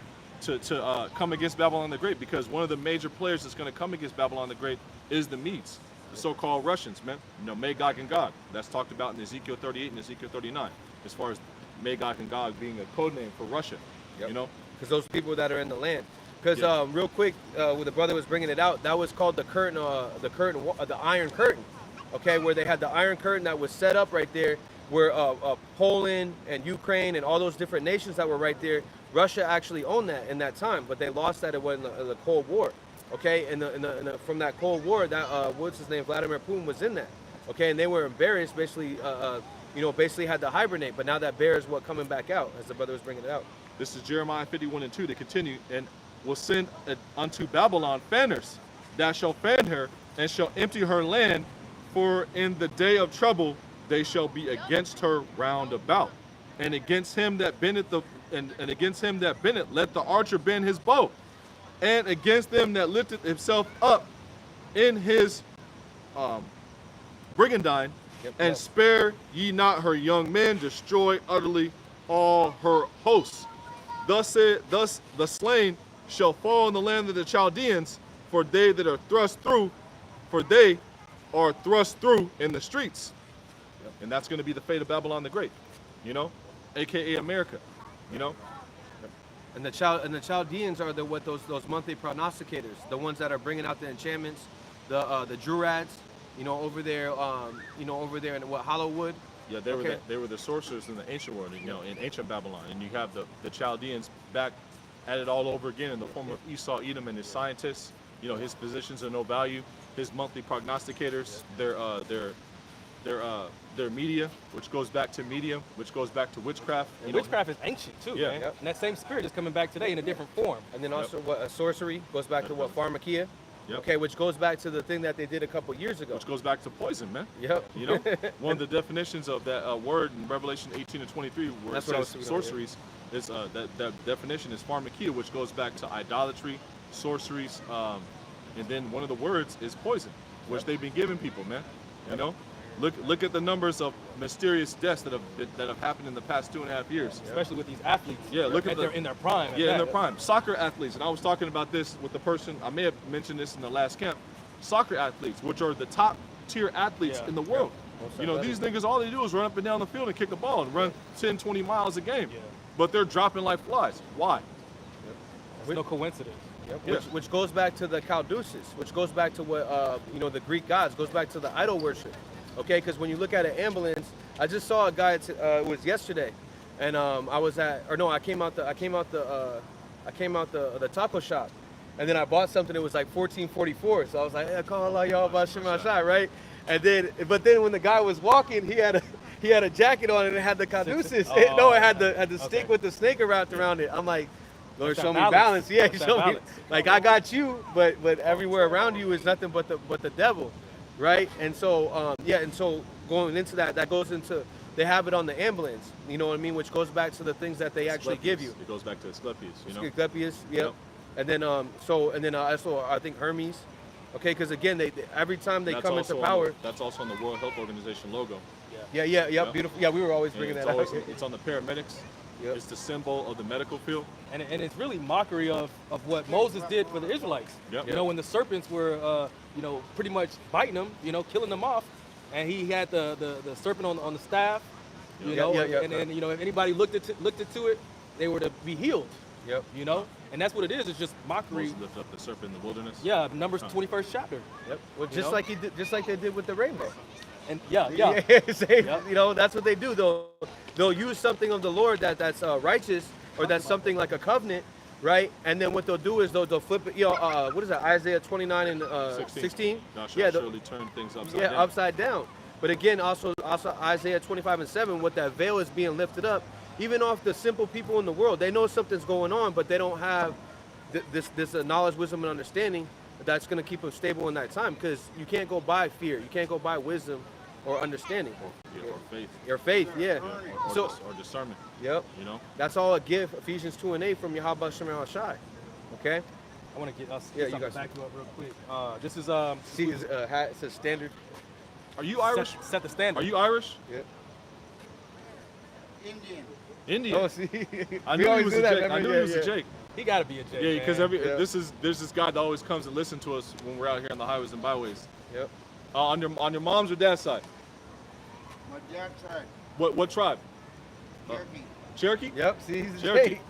come against Babylon the Great, because one of the major players that's going to come against Babylon the Great is the Medes, the so-called Russians, man. You know, Magog and Gog. That's talked about in Ezekiel 38 and Ezekiel 39, as far as Magog and Gog being a code name for Russia. Yep. You know, because those people that are in the land. Because Yeah. real quick, when the brother was bringing it out, that was called the Iron Curtain. Okay, where they had the Iron Curtain that was set up right there, where Poland and Ukraine and all those different nations that were right there, Russia actually owned that in that time, but they lost that in the Cold War. Okay, and from that Cold War, that what's his name, Vladimir Putin was in that. Okay, and they were embarrassed, basically, basically had to hibernate. But now that bear is coming back out, as the brother was bringing it out. this is Jeremiah 51 and 2 to continue. And will send unto Babylon fanners, that shall fan her, and shall empty her land, for in the day of trouble they shall be against her round about. And against him that bendeth and against him that bendeth, let the archer bend his bow. And against them that lifted himself up in his brigandine, and spare ye not her young men, destroy utterly all her hosts. Thus the slain shall fall in the land of the Chaldeans, for they that are thrust through, for they are thrust through in the streets. And that's going to be the fate of Babylon the Great, you know, aka America, you know. And the Chaldeans are those monthly prognosticators, the ones that are bringing out the enchantments, the Druids, over there, over there in Hollowwood. Yeah, they were the sorcerers in the ancient world, in ancient Babylon, and you have the Chaldeans back at it all over again in the form of Esau, Edom, and his scientists. You know, his positions are no value. His monthly prognosticators, their media, which goes back to medium, which goes back to witchcraft. And witchcraft is ancient too, Yeah. man. Yep. And that same spirit is coming back today in a different form. And then also sorcery goes back to pharmakia. Yep. Okay, which goes back to the thing that they did a couple years ago. Which goes back to poison, man. Yep. You know, one of the definitions of that word in Revelation 18 and 23, where That's it what I was says thinking of, sorceries, is that definition is pharmakia, which goes back to idolatry, sorceries, and then one of the words is poison, which they've been giving people, man. You know, look at the numbers of mysterious deaths that have happened in the past 2.5 years. Especially with these athletes. Yeah, look at they're in their prime. Yeah, in their prime. Soccer athletes, and I was talking about this with the person, I may have mentioned this in the last camp. Soccer athletes, which are the top tier athletes in the world. You know, these niggas, all they do is run up and down the field and kick the ball and run 10, 20 miles a game. Yeah. But they're dropping like flies. Why? It's no coincidence. Yep. Yeah. Which goes back to the Caduceus, which goes back to what you know, the Greek gods, goes back to the idol worship. Okay, because when you look at an ambulance, I just saw a guy. It was yesterday, and I came out the taco shop, and then I bought something that was like $14.44. So I was like, hey, call Allah y'all about Shema Shai, right? And then, but then when the guy was walking, he had a jacket on and it had the Caduceus. No, it had the stick with the snake wrapped around it. I'm like, Lord, show me balance. Yeah, show me. Like I got you, but everywhere around you is nothing but the devil, right? And so and so going into that goes into, they have it on the ambulance. You know what I mean? Which goes back to the things that they actually give you. It goes back to Asclepius, you know. Asclepius, yep. And then also I think Hermes. Okay, because again, they every time they come into power. That's also on the World Health Organization logo. Yeah, beautiful. Yeah, we were always bringing that up. It's on the paramedics. Yep. It's the symbol of the medical field. And it's really mockery of what Moses did for the Israelites. Yep. You know, when the serpents were, pretty much biting them, killing them off, and he had the serpent on the staff, and then, if anybody looked into it, they were to be healed. Yep. And that's what it is. It's just mockery. Moses lifted up the serpent in the wilderness. Yeah, Numbers 21st chapter. Yep. Well, just like they did with the rainbow. And that's what they do. They'll use something of the Lord that's righteous, or that's something like a covenant, right? And then what they'll do is they'll flip it. What is that? Isaiah 29 and 16. Thou shalt surely turn things upside down. Upside down. But again, also Isaiah 25 and 7, with that veil is being lifted up, even off the simple people in the world. They know something's going on, but they don't have this knowledge, wisdom, and understanding that's going to keep them stable in that time. Because you can't go by fear. You can't go by wisdom or understanding. Or faith. Your faith, yeah. Or discernment. Yep. That's all a gift. Ephesians 2 and 8 from Yahweh Shema Shai. Okay. I want to get us. Yeah, you guys. Back you up real quick. This is See his hat. It says standard. Are you Irish? Set the standard. Are you Irish? Yeah. Indian. Oh, see. I knew he was a Jake. I knew he was a Jake. He got to be a Jake. Yeah, because there's this guy that always comes and listens to us when we're out here on the highways and byways. Yep. On your mom's or dad's side? My dad's side. What tribe? Cherokee. Cherokee? Yep. See, he's a Cherokee. Jake.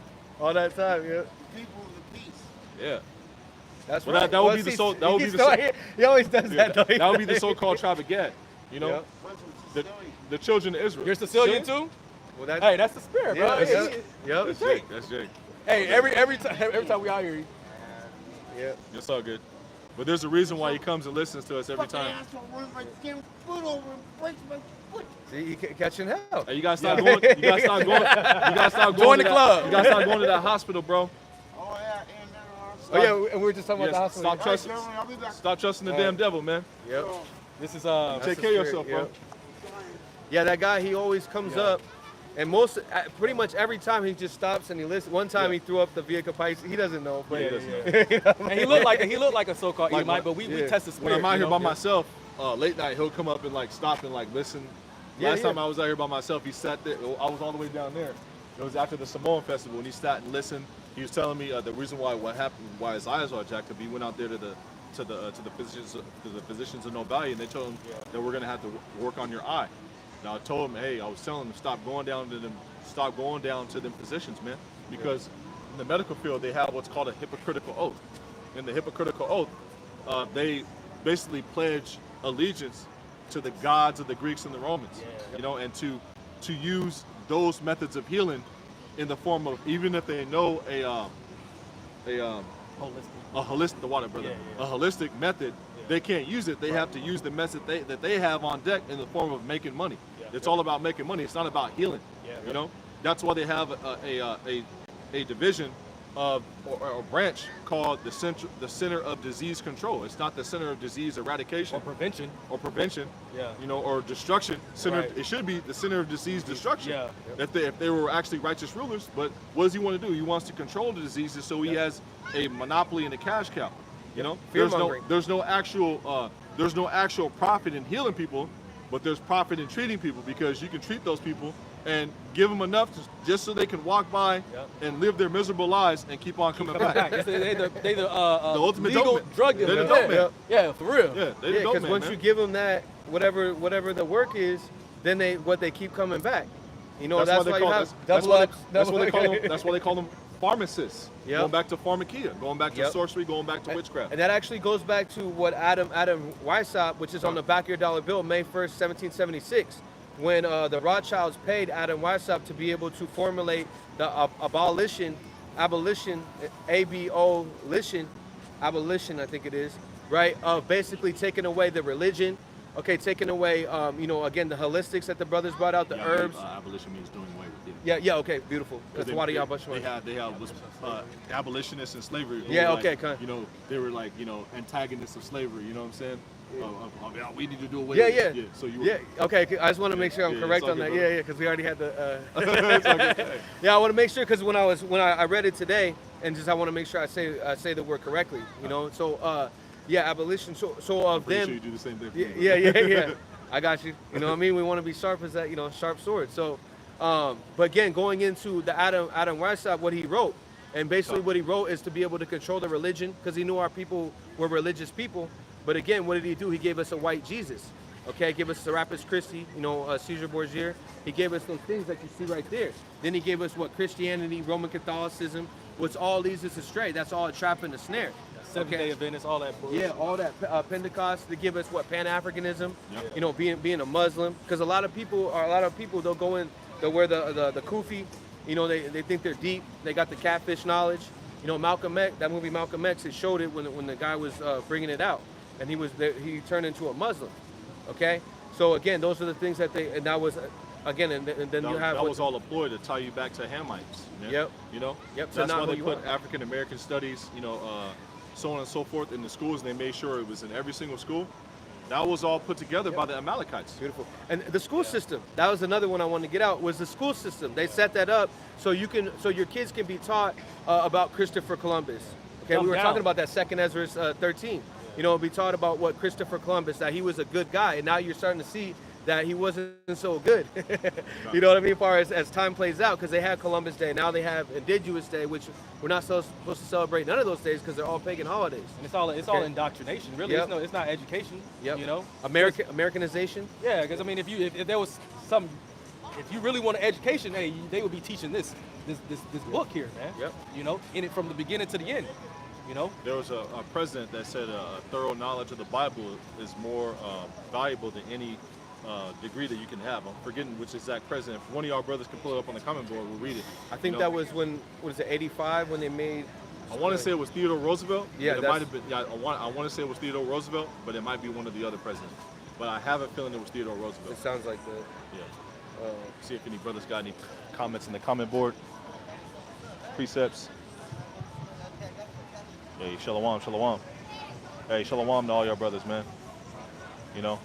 All that time. Yeah. People of the peace. Yeah. That's Well, right. that would be the soul. That would be the soul. He always does that. Though. That would be the so-called tribe of Gad. Yep. The children of Israel. You're Sicilian too? Well, that's, Hey, that's the spirit, bro. Yeah, yep. That's Jake. That's Jake. Hey, every time we out here, Yeah. It's all good. But there's a reason why he comes and listens to us every time. Asshole runs my damn foot over and breaks my foot. See, he catching hell. Hey, you gotta stop going. You gotta stop going. You gotta stop going Join to the that- club. You gotta stop going to that hospital, bro. Oh, yeah, and Oh yeah, and we were just talking about the hospital. Stop trusting. I'll be back. Stop trusting the damn devil, man. Yep. this is Take care of yourself, bro. Yep. Yeah, that guy, he always comes up, and pretty much every time he just stops and he listens. One time he threw up the vehicle pipes. He doesn't know, but Yeah, he doesn't know. and he looked like a so-called Like Edomite, when- but we yeah. test the When spirit. I'm out here you by know? myself, late night, he'll come up and like stop and like listen. Last time I was out here by myself, he sat there. I was all the way down there. It was after the Samoan festival, and he sat and listened. He was telling me the reason why his eyes are jacked up. He went out there to the physicians of no value, and they told him that we're gonna have to work on your eye. Now I told him, hey, I was telling him stop going down to them physicians, man, because in the medical field they have what's called a hypocritical oath. In the hypocritical oath, they basically pledge allegiance to the gods of the Greeks and the Romans, and to use those methods of healing in the form of, even if they know a holistic, the water brother, a holistic method, they can't use it. They have to use the method that they have on deck in the form of making money. It's all about making money. It's not about healing. That's why they have a division or branch called the Center of Disease Control. It's not the Center of Disease Eradication Or prevention. Yeah. You know, or destruction. Center. Right. It should be the Center of Disease Destruction. Yeah. If they were actually righteous rulers. But what does he want to do? He wants to control the diseases, so he has a monopoly in the cash cow. You know, Fear-mongering. there's no actual profit in healing people, but there's profit in treating people, because you can treat those people and give them enough just so they can walk by and live their miserable lives and keep on coming back. They the ultimate legal dope man. drug They're dealer. the dope man. Yeah, for real. Yeah, they Yeah, the dope because man, once man. you give them that, whatever the work is, then they keep coming back. You know, that's why you have double ups. That's what they call them. That's why they call them pharmacists. Yep. Going back to pharmakia, going back to Yep. sorcery, going back to witchcraft. And that actually goes back to what Adam Weishaupt, which is on the back of your dollar bill, May 1st, 1776, when the Rothschilds paid Adam Weishaupt to be able to formulate the abolition, abolition, I think it is, right, of basically taking away the religion, okay, taking away, you know, again, the holistics that the brothers brought out, the herbs. Abolition means doing away with it. Yeah, okay, beautiful. That's why they had abolitionists in slavery. who Yeah, were okay, like, kind of. you know, they were like, you know, antagonists of slavery. You know what I'm saying? Yeah, we need to do away Yeah, with yeah. it. So you Yeah, okay, I just want to make sure I'm Yeah, correct it's all on that. good, Yeah, brother. because we already had the. It's all good. Yeah, I want to make sure because when I read it today, and just I want to make sure I say the word correctly. You know, so yeah, abolition. So of Pretty them. sure you do the same thing. For Yeah, me, yeah. I got you. You know what I mean? We want to be sharp as that, you know, sharp sword. So, but again, going into the Adam Weishaupt, what he wrote, and basically what he wrote is to be able to control the religion, because he knew our people were religious people. But again, what did he do? He gave us a white Jesus. Okay, give us Serapis Christi, you know, Caesar Borgia. He gave us those things that you see right there. Then he gave us what? Christianity, Roman Catholicism, which all leads us astray. That's all a trap and a snare. Seventh Day Adventist, all that bullshit. Yeah, all that Pentecost. They give us what? Pan-Africanism. Yep. You know, being a Muslim, because a lot of people they'll go in, they'll wear the kufi. You know, they think they're deep. They got the catfish knowledge. You know, Malcolm X. That movie Malcolm X. It showed it when the guy was bringing it out, and he turned into a Muslim. Okay, so again, those are the things that they, and that was again, and then you have that was all a ploy to tie you back to Hamites. Man. Yep. You know. Yep, so That's not why who they you put are. African American studies, you know, so on and so forth in the schools, and they made sure it was in every single school. That was all put together by the Amalekites. Beautiful. And the school system, that was another one I wanted to get out, was the school system. They set that up so your kids can be taught about Christopher Columbus. Okay, we were talking about that 2nd Ezra 13. You know, be taught about what Christopher Columbus, that he was a good guy, and now you're starting to see that he wasn't so good. You know what I mean? As far as time plays out, because they had Columbus Day, now they have Indigenous Day, which we're not supposed to celebrate none of those days because they're all pagan holidays. And it's all indoctrination, really. Yep. It's not education. Yep. You know. Americanization. Yeah, because I mean, if there was some, if you really want an education, hey, they would be teaching this book here, man. Yep. You know, in it from the beginning to the end. You know. There was a president that said a thorough knowledge of the Bible is more valuable than any degree that you can have. I'm forgetting which exact president. If one of y'all brothers can pull it up on the comment board, we'll read it. I think that was when, what is it, 85 when they made. I want to say it was Theodore Roosevelt. Yeah, but it might have been. Yeah, I want to say it was Theodore Roosevelt, but it might be one of the other presidents. But I have a feeling it was Theodore Roosevelt. It sounds like that. Yeah. See if any brothers got any comments in the comment board. Precepts. Hey, shalom, shalom. Hey, shalom to all y'all brothers, man. You know,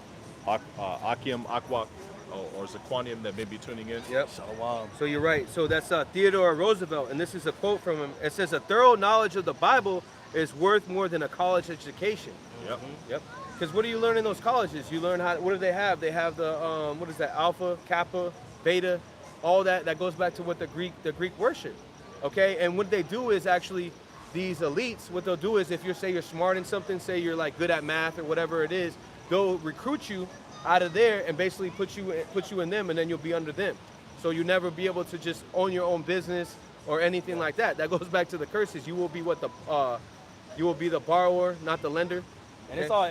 Akim, Akwak, or Zaquanium that may be tuning in. Yep. Shalom. So you're right. So that's Theodore Roosevelt, and this is a quote from him. It says, "A thorough knowledge of the Bible is worth more than a college education." Yep. Yep. Because what do you learn in those colleges? You learn what do they have? They have the what is that? Alpha, Kappa, Beta, all that. That goes back to what the Greek worship. Okay. And what they do is actually these elites. What they'll do is if you're smart in something, say you're like good at math or whatever it is, they'll recruit you out of there and basically put you in them, and then you'll be under them. So you'll never be able to just own your own business or anything like that. That goes back to the curses. You will be you will be the borrower, not the lender. And it's all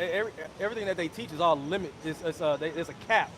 everything that they teach is all limit. It's a cap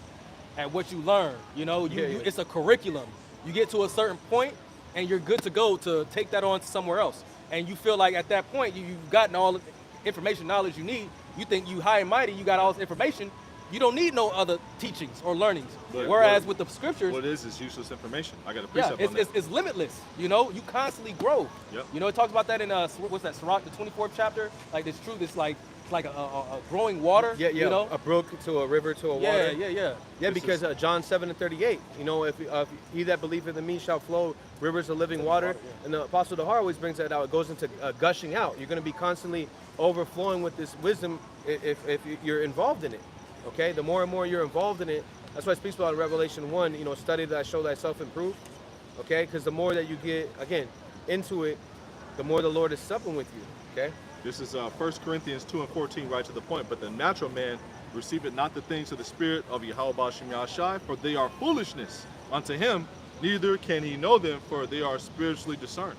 at what you learn. You know, it's a curriculum. You get to a certain point, and you're good to go to take that on to somewhere else. And you feel like at that point you've gotten all the information, knowledge you need. You think you high and mighty, you got all this information. You don't need no other teachings or learnings. But Whereas what- with the scriptures, What is useless information? I got a yeah, precept on that. it's limitless. You know, you constantly grow. Yep. You know, it talks about that in what's that, Sirach, the 24th chapter. Like this truth is like it's like a growing water. Yeah, yeah. You know. A brook to a river to a Yeah, water. yeah. Yeah, This because John 7:38, you know, if he that believeth in me shall flow rivers of living water, and the Apostle Dahar always brings that out. It goes into gushing out. You're going to be constantly overflowing with this wisdom if you're involved in it. Okay, the more and more you're involved in it, that's why it speaks about in Revelation 1. You know, study that show thyself improve. Okay, because the more that you get again into it, the more the Lord is supping with you. Okay. This is 1 Corinthians 2:14, right to the point. But the natural man receiveth not the things of the Spirit of Yahweh Ba'ashem Yahshai, for they are foolishness unto him, neither can he know them, for they are spiritually discerned.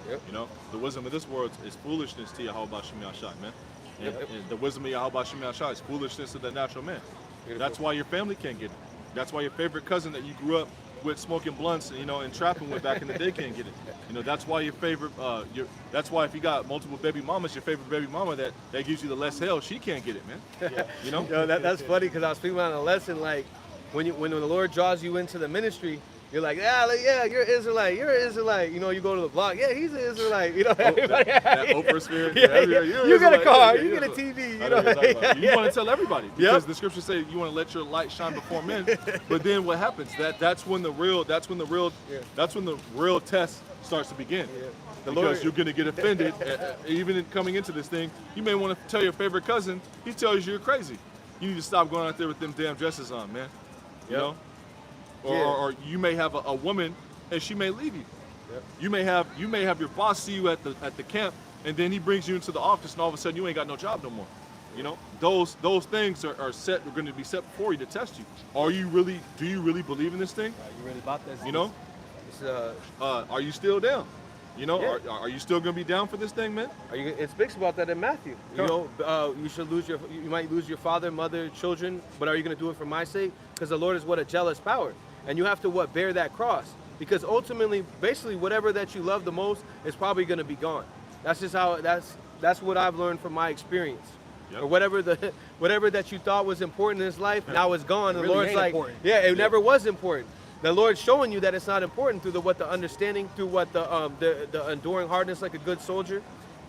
Yep. You know, the wisdom of this world is foolishness to Yahweh Ba'ashem Yahshai, man. And, Yep. and the wisdom of Yahweh Ba'ashem Yahshai is foolishness to the natural man. Beautiful. That's why your family can't get it. That's why your favorite cousin that you grew up with smoking blunts, you know, and trapping with back in the day can't get it. You know, that's why your favorite, that's why if you got multiple baby mamas, your favorite baby mama that gives you the less hell, she can't get it, man. You know? Yo, that's funny because I was speaking on a lesson like when the Lord draws you into the ministry, you're like, yeah, you're Israelite, You know, you go to the block, yeah, he's an Israelite. You know, everybody, that Oprah spirit. Yeah, you're you get a Israelite. car, Yeah, you yeah, get a yeah. TV. I You know what you're talking about. know, You want to tell everybody because Yep. the scriptures say you want to let your light shine before men. But then what happens? That's when the real test starts to begin. Yeah. The Because Lord- you're going to get offended, even coming into this thing. You may want to tell your favorite cousin. He tells you you're crazy. You need to stop going out there with them damn dresses on, man. You Yep. know, Yeah. or you may have a woman and she may leave you. Yep. You may have your boss see you at the camp, and then he brings you into the office, and all of a sudden you ain't got no job no more. You know, those things are going to be set before you to test you. Do you really believe in this thing? You really about this? You know, It's, are you still down? You know, Yeah. are you still gonna be down for this thing, man? it speaks about that in Matthew. You know, you might lose your father, mother, children, but are you going to do it for my sake? Because the Lord is a jealous power, and you have to bear that cross. Because ultimately, basically, whatever that you love the most is probably going to be gone. That's just how that's what I've learned from my experience. Yep. Or whatever that you thought was important in his life, now it's gone. The really Lord's ain't like, important. yeah, it never was important. The Lord's showing you that it's not important through the understanding, through what the enduring hardness like a good soldier,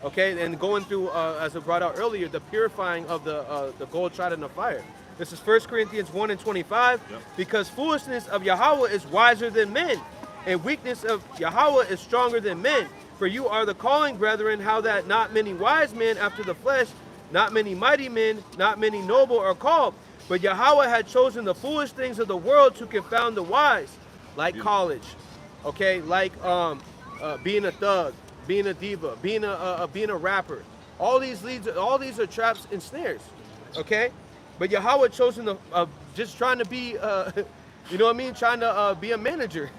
okay, and going through as I brought out earlier, the purifying of the gold tried in the fire. This is 1 Corinthians 1:25. Yep. Because foolishness of Yahweh is wiser than men, and weakness of Yahweh is stronger than men. For you are the calling, brethren, how that not many wise men after the flesh, not many mighty men, not many noble are called. But Yahweh had chosen the foolish things of the world to confound the wise, like college, okay, like being a thug, being a diva, being a rapper. All these are traps and snares, okay. But Yahweh chosen just trying to be, you know what I mean, trying to be a manager,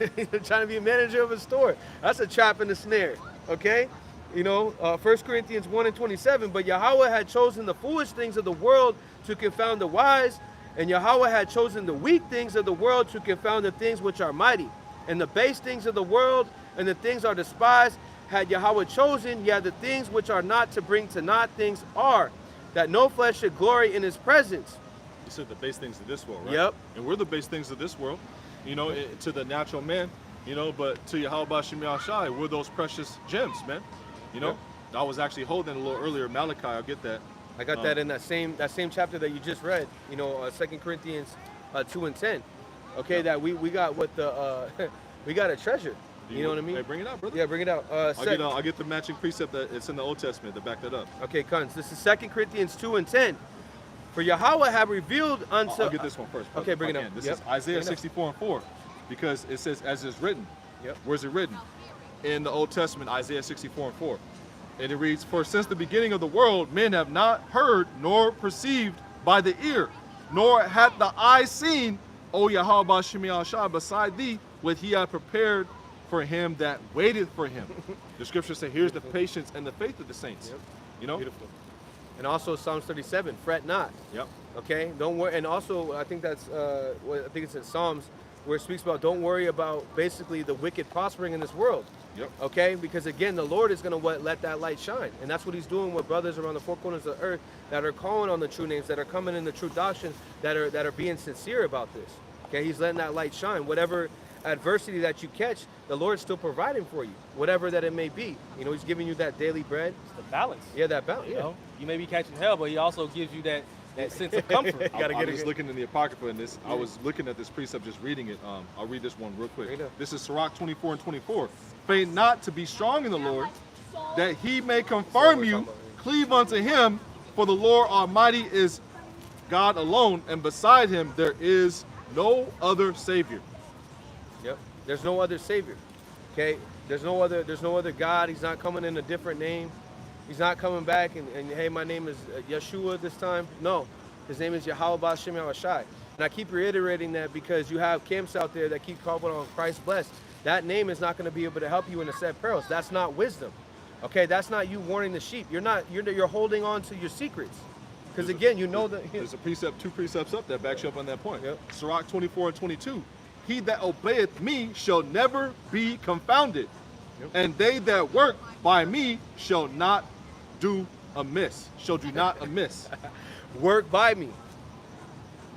trying to be a manager of a store. That's a trap and a snare, okay. You know, 1 Corinthians 1:27, but Yahweh had chosen the foolish things of the world to confound the wise, and Yahweh had chosen the weak things of the world to confound the things which are mighty. And the base things of the world and the things are despised had Yahweh chosen, the things which are not to bring to naught things are, that no flesh should glory in his presence. You said the base things of this world, right? Yep. And we're the base things of this world, you know, to the natural man, you know, but to Yahweh Ba'ashem Yahshai, we're those precious gems, man. You know, Yep. I was actually holding a little earlier, Malachi, I'll get that. I got that in that same chapter that you just read, you know, 2 Corinthians 2:10. Okay, that we got what the we got a treasure. You know what I mean? Hey, bring it out, brother. Yeah, bring it out. I'll get the matching precept that it's in the Old Testament to back that up. Okay, Cons. This is 2 Corinthians 2:10. For Yahweh have revealed unto. I'll get this one first. brother, Okay, bring if I it can. up. This Yep. is Isaiah Bring it up. 64:4, because it says, as is written. Yep. Where's it written? In the Old Testament, Isaiah 64:4. And it reads, for since the beginning of the world, men have not heard nor perceived by the ear, nor hath the eye seen, O Yahweh Ba'ashem Yahshai, beside thee, what he hath prepared for him that waiteth for him. The scripture says, here's the patience and the faith of the saints. Yep. You know? Beautiful. And also Psalms 37, fret not. Yep. Okay, don't worry. And also, I think that's, I think it's in Psalms where it speaks about don't worry about basically the wicked prospering in this world. Yep. Okay, because again, the Lord is going to let that light shine, and that's what He's doing with brothers around the four corners of the earth that are calling on the true names, that are coming in the true doctrine, that are being sincere about this. Okay, He's letting that light shine. Whatever adversity that you catch, the Lord's still providing for you, whatever that it may be. You know, He's giving you that daily bread. It's the balance. Yeah, that balance. You Yeah. know, you may be catching hell, but He also gives you that sense of comfort. Gotta I get was it. looking in the Apocrypha and this. I was looking at this precept, just reading it. I'll read this one real quick. Read it. This is Sirach 24 and 24. Faint not to be strong in the Lord, that He may confirm you. Cleave unto Him, for the Lord Almighty is God alone, and beside Him there is no other Savior. Yep. There's no other Savior. Okay. There's no other God. He's not coming in a different name. He's not coming back and hey, my name is Yeshua this time. No, His name is Yahweh B'Shem Yahushai. And I keep reiterating that because you have camps out there that keep calling on Christ blessed. That name is not going to be able to help you in the set perils. That's not wisdom. Okay, that's not you warning the sheep. You're holding on to your secrets. Because again, you know that There's a precept, 2 precepts up that backs you up on that point. Yep. Sirach 24 and 22. He that obeyeth me shall never be confounded, and they that work by me shall not do amiss. Shall do not amiss. work by me.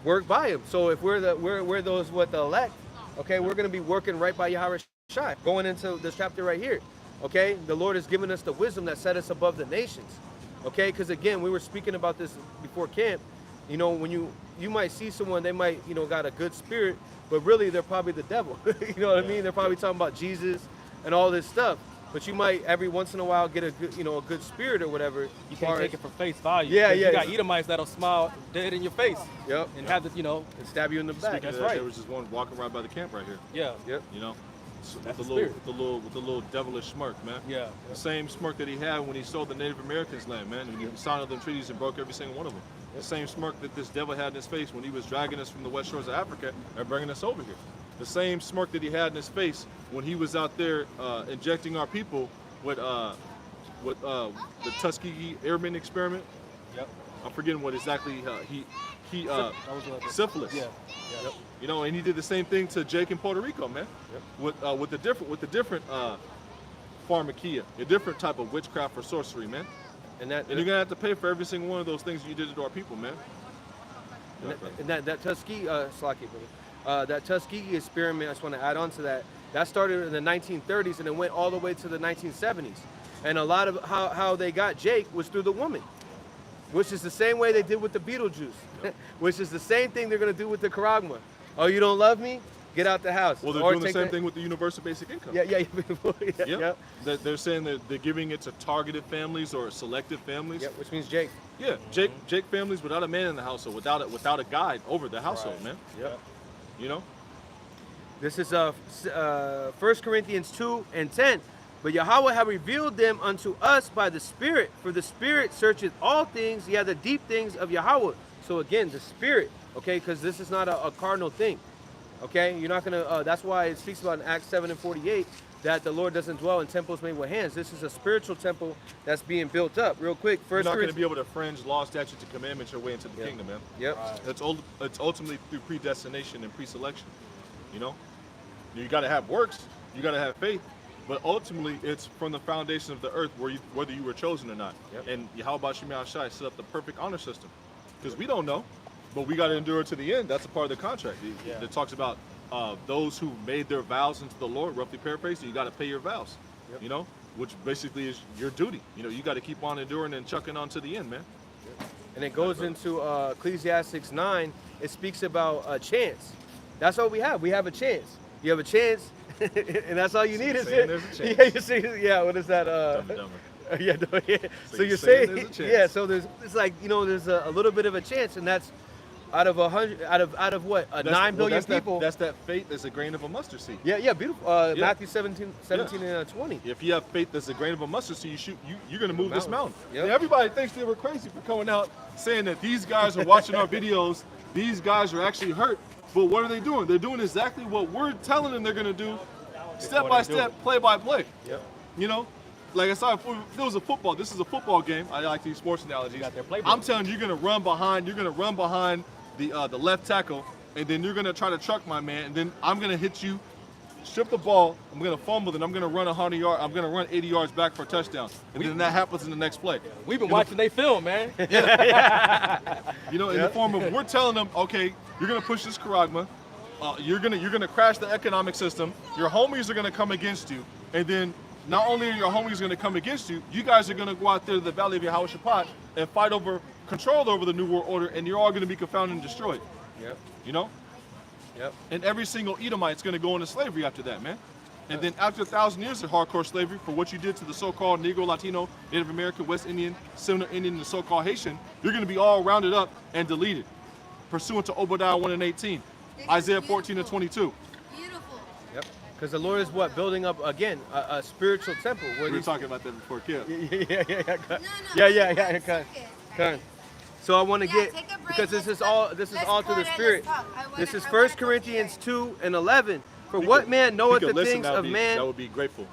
Work by Him. So if we're those what the elect, okay, we're going to be working right by Yahweh Shai. Going into this chapter right here, okay, the Lord has given us the wisdom that set us above the nations, okay, because again, we were speaking about this before camp. You know, when you might see someone, they might, you know, got a good spirit, but really they're probably the devil. You know what I mean? They're probably talking about Jesus and all this stuff. But you might every once in a while get a good, you know, a good spirit or whatever. You can't take it for face value. Yeah, 'Cause yeah. You got Edomites that'll smile dead in your face. Yep. And have the, you know, And stab you in the back. Speaking That's of that, right. there was just one walking right by the camp right here. yeah. Yep. You know, with That's the the little, spirit. with the little devilish smirk, man. Yeah. The same smirk that he had when he sold the Native Americans land, man. When he signed all them treaties and broke every single one of them. The same smirk that this devil had in his face when he was dragging us from the west shores of Africa and bringing us over here. The same smirk that he had in his face when he was out there injecting our people with the Tuskegee Airmen experiment. Yep. I'm forgetting what exactly he That was what syphilis. Yeah. Yep. You know, and he did the same thing to Jake in Puerto Rico, man. Yep. With the different pharmakia, a different type of witchcraft or sorcery, man. And that And you're gonna have to pay for every single one of those things you did to our people, man. And that Tuskegee, that Tuskegee experiment, I just want to add on to that. That started in the 1930s and it went all the way to the 1970s. And a lot of how they got Jake was through the woman, which is the same way they did with the Beetlejuice, which is the same thing they're going to do with the Karagma. Oh, you don't love me? Get out the house. Well, they're Or doing the take same thing with the universal basic income. Yeah, yeah, yeah. Yep. They're saying that they're giving it to targeted families or selective families. Yeah, which means Jake. Yeah, Jake families without a man in the household, without a guide over the household, Right. man. Yep. You know. This is 1 Corinthians 2:10. But Yahweh have revealed them unto us by the Spirit, for the Spirit searcheth all things, yeah, the deep things of Yahweh. So again, the Spirit, okay, because this is not a cardinal thing, okay? You're not gonna. That's why it speaks about in Acts 7:48 that the Lord doesn't dwell in temples made with hands. This is a spiritual temple that's being built up. Real quick, You're First not going to Corinthians. be able to fringe law, statutes, and commandments your way into the Yep. kingdom, man. Yep. Right. It's ultimately through predestination and pre-selection. You know, you got to have works, you got to have faith, but ultimately it's from the foundation of the earth whether you were chosen or not. Yep. And Yahweh Shai set up the perfect honor system, because we don't know, but we got to endure to the end. That's a part of the contract. Yeah. It talks about those who made their vows unto the Lord, roughly paraphrasing, you got to pay your vows. Yep. You know, which basically is your duty. You know, you got to keep on enduring and chucking on to the end, man. And it goes into Ecclesiastes 9. It speaks about a chance. That's all we have. We have a chance. You have a chance, and that's all you need is saying it. there's a chance. Yeah, you see, yeah. What is that? Dumb and dumber. Yeah, no, yeah. So you're you're saying saying, there's a chance. yeah. So it's like, you know, there's a little bit of a chance, and that's out of 100, out of what, 9 billion that's people. That's that faith that's a grain of a mustard seed. Yeah, yeah, beautiful. Yeah. Matthew 17 and 20. If you have faith that's a grain of a mustard seed, you're going to move this mountain. Yep. And everybody thinks they were crazy for coming out saying that these guys are watching our videos, these guys are actually hurt. But what are they doing? They're doing exactly what we're telling them they're going to do, step by step, play by play. Yep. You know? Like I saw, if there was a football, this is a football game. I like these sports analogies. got their playbook. I'm telling you, you're going to run behind the left tackle, and then you're gonna try to truck my man, and then I'm gonna hit you, strip the ball, I'm gonna fumble, and I'm gonna run 100 yards, I'm gonna run 80 yards back for a touchdown, and then that happens in the next play. We've been watching they film, man. You know, in the form of we're telling them, okay, you're gonna push this charagma, you're gonna crash the economic system, your homies are gonna come against you, and then not only are your homies gonna come against you, you guys are gonna go out there to the valley of Yehoshaphat and fight over control over the New World Order, and you're all gonna be confounded and destroyed. Yep. You know? Yep. And every single Edomite's gonna go into slavery after that, man. And then after 1,000 years of hardcore slavery for what you did to the so-called Negro, Latino, Native American, West Indian, Seminole Indian, and the so-called Haitian, you're gonna be all rounded up and deleted, pursuant to Obadiah 1 and 18, Isaiah 14 and 22. Beautiful. Yep. Because the Lord is what? Building up, again, a spiritual temple. Where We were these- talking about that before, Kip. Yeah. No, Yeah. it's okay. Come. So I want to Yeah, get, take a break. because this Let's is all talk. this is Let's all through the go there, Spirit. let's talk. I wanna- This is I 1 wanna Corinthians hear 2 and 11. For We what could- man we knoweth could the listen, things that would of be- man? That would be grateful.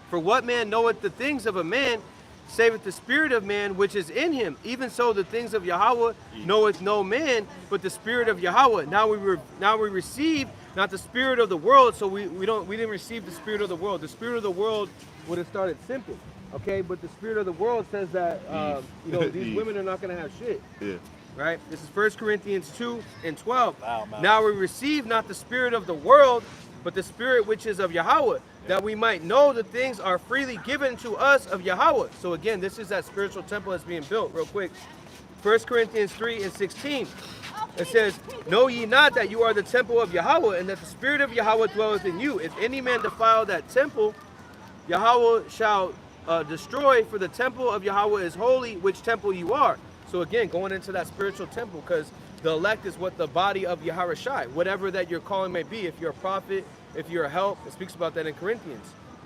For what man knoweth the things of a man, saveth the spirit of man which is in him. Even so, the things of Yahweh knoweth no man, but the spirit of Yahweh. Now we receive not the spirit of the world, so we didn't receive the spirit of the world. The spirit of the world would have started simple, okay? But the spirit of the world says that these women are not going to have shit. Yeah. Right? This is 1 Corinthians 2 and 12. Wow, man. Now we receive not the spirit of the world, but the spirit which is of Yahweh, that we might know the things are freely given to us of Yahweh. So again, this is that spiritual temple that's being built. Real quick, 1 Corinthians 3 and 16. It says, know ye not that you are the temple of Yahweh, and that the spirit of Yahweh dwelleth in you? If any man defile that temple, Yahweh shall destroy, for the temple of Yahweh is holy, which temple you are. So again, going into that spiritual temple, because the elect is what the body of Yahawashi, whatever that your calling may be. If you're a prophet, if you're a help, it speaks about that in Corinthians.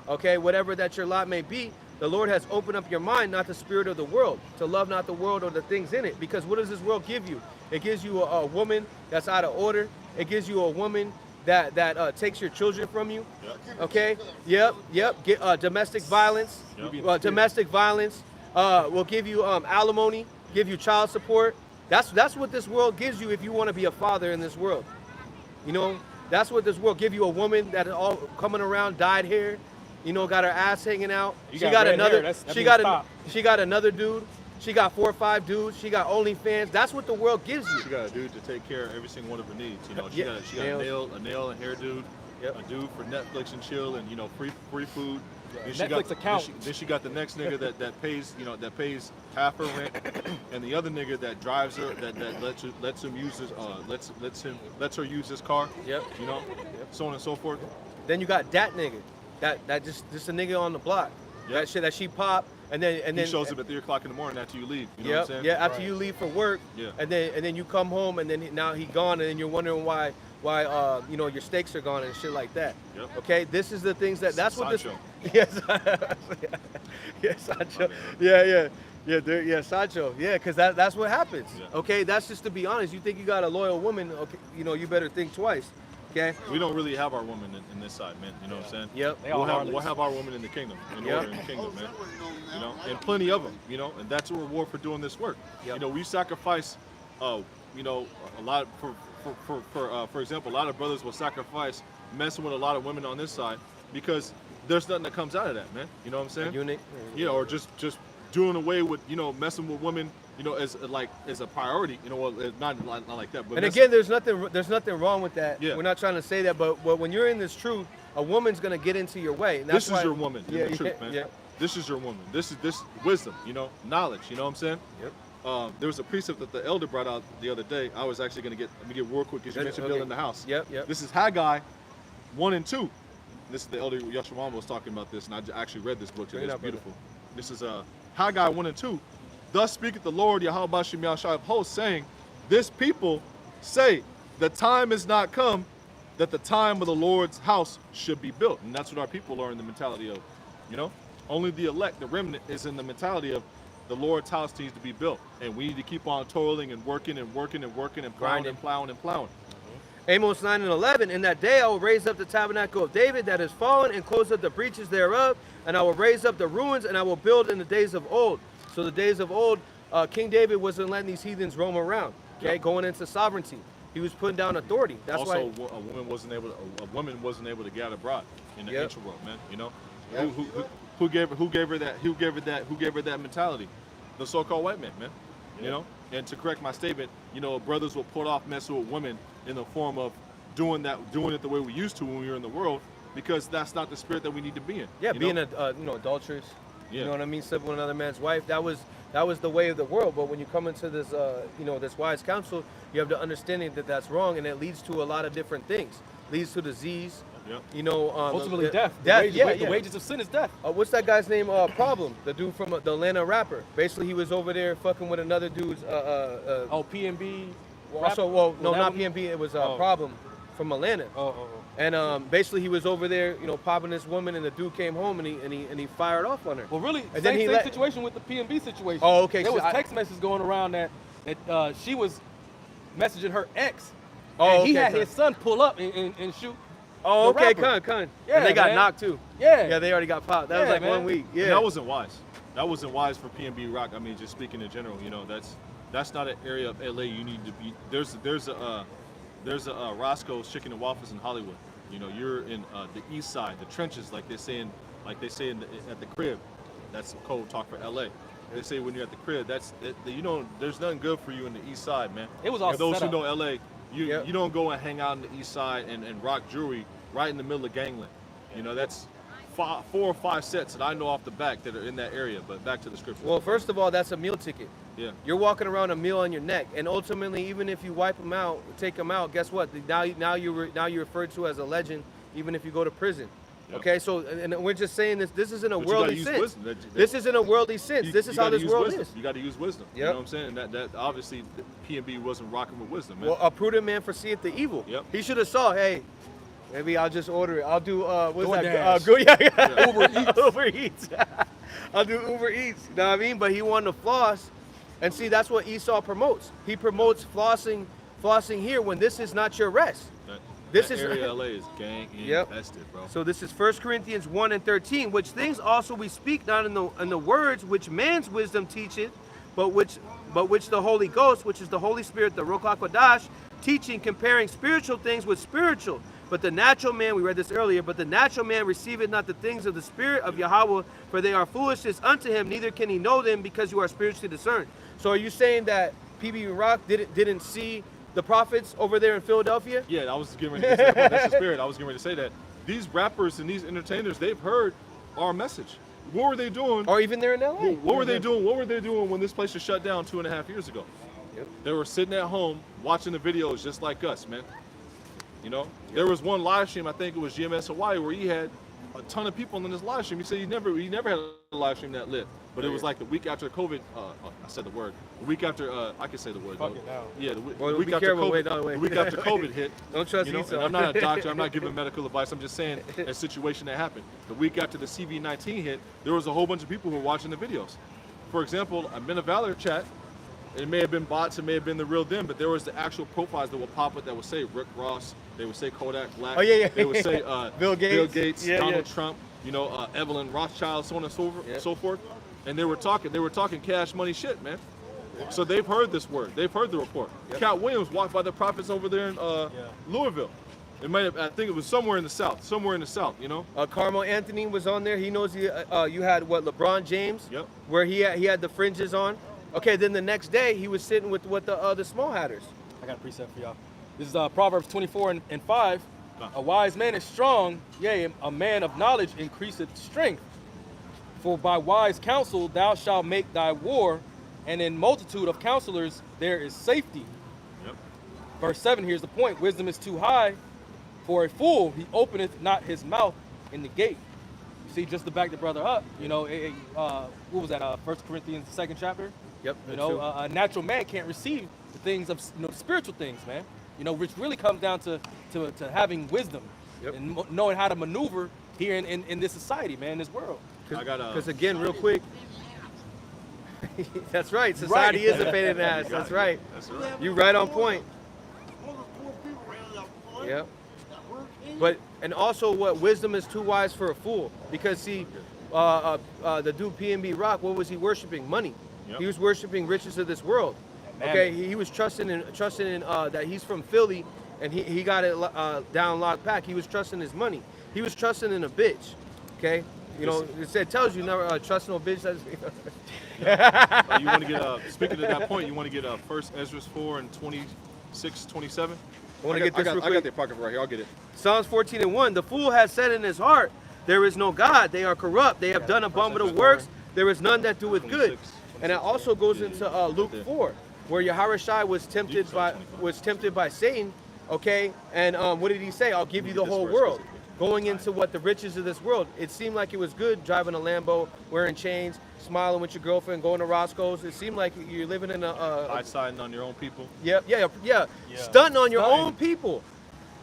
Okay, whatever that your lot may be, the Lord has opened up your mind, not the spirit of the world, to love not the world or the things in it. Because what does this world give you? It gives you a woman that's out of order. It gives you a woman that takes your children from you. Okay. Yep. Get domestic violence. Yep. Domestic violence will give you alimony, give you child support. That's what this world gives you if you want to be a father in this world. You know, that's what this world give you. A woman that is all coming around, dyed hair, you know, got her ass hanging out. You She got got red another. hair, that She means got stop. she got another dude. She got 4 or 5 dudes. She got OnlyFans. That's what the world gives you. She got a dude to take care of every single one of her needs. You know, she Yeah. got a nail and hair dude, Yep. a dude for Netflix and chill, and free food. Then Netflix account. Then she got the next nigga that pays half her rent, and the other nigga that drives her that lets her use his car. Yep. You know, so on and so forth. Then you got that nigga. That just a nigga on the block. Yep. That shit that she pop and then He shows up at 3 o'clock in the morning after you leave. You know Yep, what I'm saying? yeah, after you leave for work, Yeah. and then you come home, and then now he gone, and then you're wondering why your steaks are gone and shit like that. Yep. Okay, this is the things that's what Sancho. this. Yes, Sancho. Yeah, Sancho. Yeah, because that's what happens. Yeah. Okay, that's just to be honest. You think you got a loyal woman? Okay, you better think twice. Okay. We don't really have our woman in this side, man. You know what I'm saying? Yep. They all We'll have our woman in the kingdom, in Yep. order in the kingdom, man. You know, and plenty of them. You know, and that's a reward for doing this work. Yep. You know, we sacrifice, a lot for example, a lot of brothers will sacrifice messing with a lot of women on this side because there's nothing that comes out of that, man. You know what I'm saying? A eunuch. You know, or just doing away with messing with women. You know, as a priority. You know, well, not like that. But And again, there's nothing wrong with that. Yeah. We're not trying to say that, but when you're in this truth, a woman's gonna get into your way. And that's this is why- your woman in the truth, man. Yeah. This is your woman. This wisdom, knowledge. You know what I'm saying? Yep. There was a precept that the elder brought out the other day. I was actually going to let me get real quick because you mentioned building the house. Yep. This is Haggai 1 and 2. This is the elder Yeshua was talking about this, and I actually read this book today. Bring it It's up, brother. beautiful. This is Haggai 1 and 2. Thus speaketh the Lord Yahweh Bashem Yahshua of hosts, saying, this people say, the time is not come that the time of the Lord's house should be built. And that's what our people are in the mentality of. Only the elect, the remnant, is in the mentality of the Lord's house needs to be built. And we need to keep on toiling and working and working and working and plowing Grinding. and plowing and plowing. Amos 9 and 11, in that day I will raise up the tabernacle of David that is fallen and close up the breaches thereof, and I will raise up the ruins, and I will build in the days of old. So the days of old, King David wasn't letting these heathens roam around, okay, Yep. going into sovereignty. He was putting down authority. That's also, why. a woman wasn't able to get abroad in the Yep. ancient world, man. You know, Yep. who gave her that mentality? The so-called white man, man. You know, and to correct my statement, you know, brothers will put off messing with women in the form of doing it the way we used to when we were in the world, because that's not the spirit that we need to be in. Yeah, you being know? adulterous. Yeah. You know what I mean? Sleeping with another man's wife. That was the way of the world. But when you come into this, this wise counsel, you have the understanding that that's wrong, and it leads to a lot of different things. Leads to disease. Yep. You know, Ultimately, death. Death. The wages of sin is death. What's that guy's name? Problem. The dude from the Atlanta rapper. Basically, he was over there fucking with another dude's. PNB. Also, well, no, not PNB. It was Problem from Atlanta. And basically, he was over there, popping this woman, and the dude came home and he fired off on her. Well, really, And then same he situation with the PNB situation. Oh, okay, There so was text messages going around that she was messaging her ex. Oh, and he okay, had his son pull up and shoot. Oh, the okay, rapper. Con. Yeah, And they got man. knocked too. Yeah. Yeah, they already got popped. That was Yeah, like man. 1 week. Yeah. And that wasn't wise. That wasn't wise for PNB Rock. I mean, just speaking in general, that's not an area of LA you need to be. There's a Roscoe's Chicken and Waffles in Hollywood. You're in the East Side, the trenches, like they say at the crib. That's code talk for LA. They say when you're at the crib, there's nothing good for you in the East Side, man. It was all For those set who up. know LA, you Yep. you don't go and hang out in the East Side and rock jewelry right in the middle of gangland. That's 4 or 5 sets that I know off the back that are in that area. But back to the scripture. Well, first of all, that's a meal ticket. Yeah. You're walking around a meal on your neck, and ultimately, even if you wipe them out, take them out, guess what? Now you're referred to as a legend, even if you go to prison. Yep. Okay, so and we're just saying this. This isn't a But you gotta worldly use sense. wisdom. This isn't a worldly sense. This is how gotta this use world wisdom. is. You got to use wisdom. You Yep. know what I'm saying? And that obviously PNB wasn't rocking with wisdom, man. Well, a prudent man foreseeth the evil. Yep. He should have saw, hey, maybe I'll just order it. I'll do what's DoorDash. that? Good, yeah. Yeah. Uber Eats. Uber Eats. I'll do Uber Eats. You know what I mean? But he wanted to floss, and see, that's what Esau promotes. He promotes flossing here when this is not your rest. This that is area of LA is gang Yep. infested, bro. So this is 1 Corinthians 1:13, which things also we speak not in the words which man's wisdom teacheth, but which the Holy Ghost, which is the Holy Spirit, the Ruach HaKodesh, teaching, comparing spiritual things with spiritual. But the natural man, we read this earlier, but the natural man receiveth not the things of the Spirit of Yahweh, for they are foolishness unto him, neither can he know them, because you are spiritually discerned. So are you saying that PB Rock didn't see the prophets over there in Philadelphia? Yeah, I was getting ready to say that. That's the spirit. I was getting ready to say that. These rappers and these entertainers, they've heard our message. What were they doing? Or even there in LA? What were they doing? What were they doing when this place was shut down 2.5 years ago? Yep. They were sitting at home watching the videos just like us, man. There was one live stream, I think it was GMS Hawaii, where he had a ton of people in this live stream. He said he never had a live stream that lit. But it was like the week after COVID. I said the word. The week after I can say the word. Fuck though. it now. Yeah, Well, week be after careful. COVID. Wait, no, wait. The week after COVID hit. Don't trust And Esau. I'm not a doctor. I'm not giving medical advice. I'm just saying a situation that happened. The week after the CV-19 hit, there was a whole bunch of people who were watching the videos. For example, a Men of Valor chat. It may have been bots, it may have been the real them, but there was the actual profiles that would pop up that would say Rick Ross, they would say Kodak Black, Oh, yeah. they would say Bill Gates. Yeah, Donald yeah. Trump, Evelyn Rothschild, so on and Yeah. so forth. And they were talking cash money shit, man. So they've heard this word, they've heard the report. Yep. Cat Williams walked by the prophets over there in Louisville. It might have, I think it was somewhere in the South, Carmel Anthony was on there. He knows you had LeBron James, Yep. where he had the fringes on. Okay, then the next day he was sitting with the small hatters. I got a precept for y'all. This is Proverbs 24:5. Huh. A wise man is strong, yea, a man of knowledge increaseth strength. For by wise counsel thou shalt make thy war, and in multitude of counselors there is safety. Yep. Verse 7, here's the point. Wisdom is too high for a fool. He openeth not his mouth in the gate. You see, just to back the brother up, what was that, 1 Corinthians, 2nd chapter? Yep. A natural man can't receive the things of spiritual things, man. Which really comes down to having wisdom. Yep. And knowing how to maneuver here in this society, man, in this world. Because again, real quick, that's right. Society is a pain in the ass. That's right. That's right. You right on point. All the poor people ran out of money. Yep. That work. But and also, what wisdom is too wise for a fool. Because see, the dude PNB Rock, what was he worshiping? Money. Yep. He was worshiping riches of this world. Okay, he was trusting in that he's from Philly, and he got it down locked pack. He was trusting his money. He was trusting in a bitch. Okay, you know, it tells you never trust no bitch. You want to get speaking to that point, you want to get First Ezra 4 and 26, 27. I want to get this real I quick. got the apocrypha right here. I'll get it. Psalms 14:1. The fool has said in his heart, there is no God. They are corrupt. They have done abominable works. There is none that doeth good. And it also goes into Luke 4, where Yahawashi was tempted by Satan. Okay, and what did he say? I'll give you the whole world. Going into what the riches of this world. It seemed like it was good driving a Lambo, wearing chains, smiling with your girlfriend, going to Roscoe's. It seemed like you're living in Siding on your own people. Yeah. Stunting on your own people.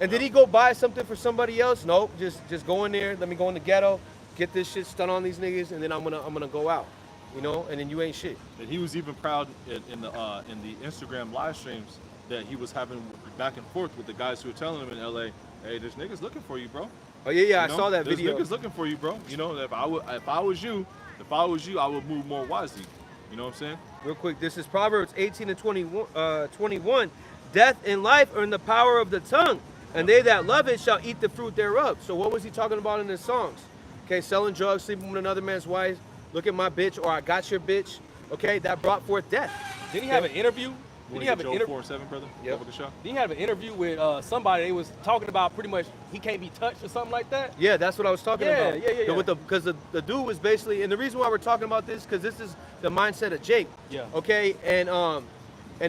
And did he go buy something for somebody else? Nope. Just go in there. Let me go in the ghetto, get this shit, stun on these niggas, and then I'm gonna go out. You know, and then you ain't shit. And he was even proud in the Instagram live streams that he was having back and forth with the guys who were telling him in LA, hey, there's niggas looking for you, bro. Oh yeah, I saw that video. There's niggas looking for you, bro. You know, if I was you, I would move more wisely. You know what I'm saying? Real quick, this is Proverbs 18 and 21. Death and life are in the power of the tongue, and they that love it shall eat the fruit thereof. So what was he talking about in his songs? Okay, selling drugs, sleeping with another man's wife, look at my bitch, or I got your bitch. Okay, that brought forth death. Did he have an interview? Did he have an interview? 4 and 7, brother? Yep. Did he have an interview with somebody? They was talking about pretty much he can't be touched or something like that. Yeah, that's what I was talking about. Yeah. Because the dude was basically, and the reason why we're talking about this, because this is the mindset of Jake. Yeah. Okay, and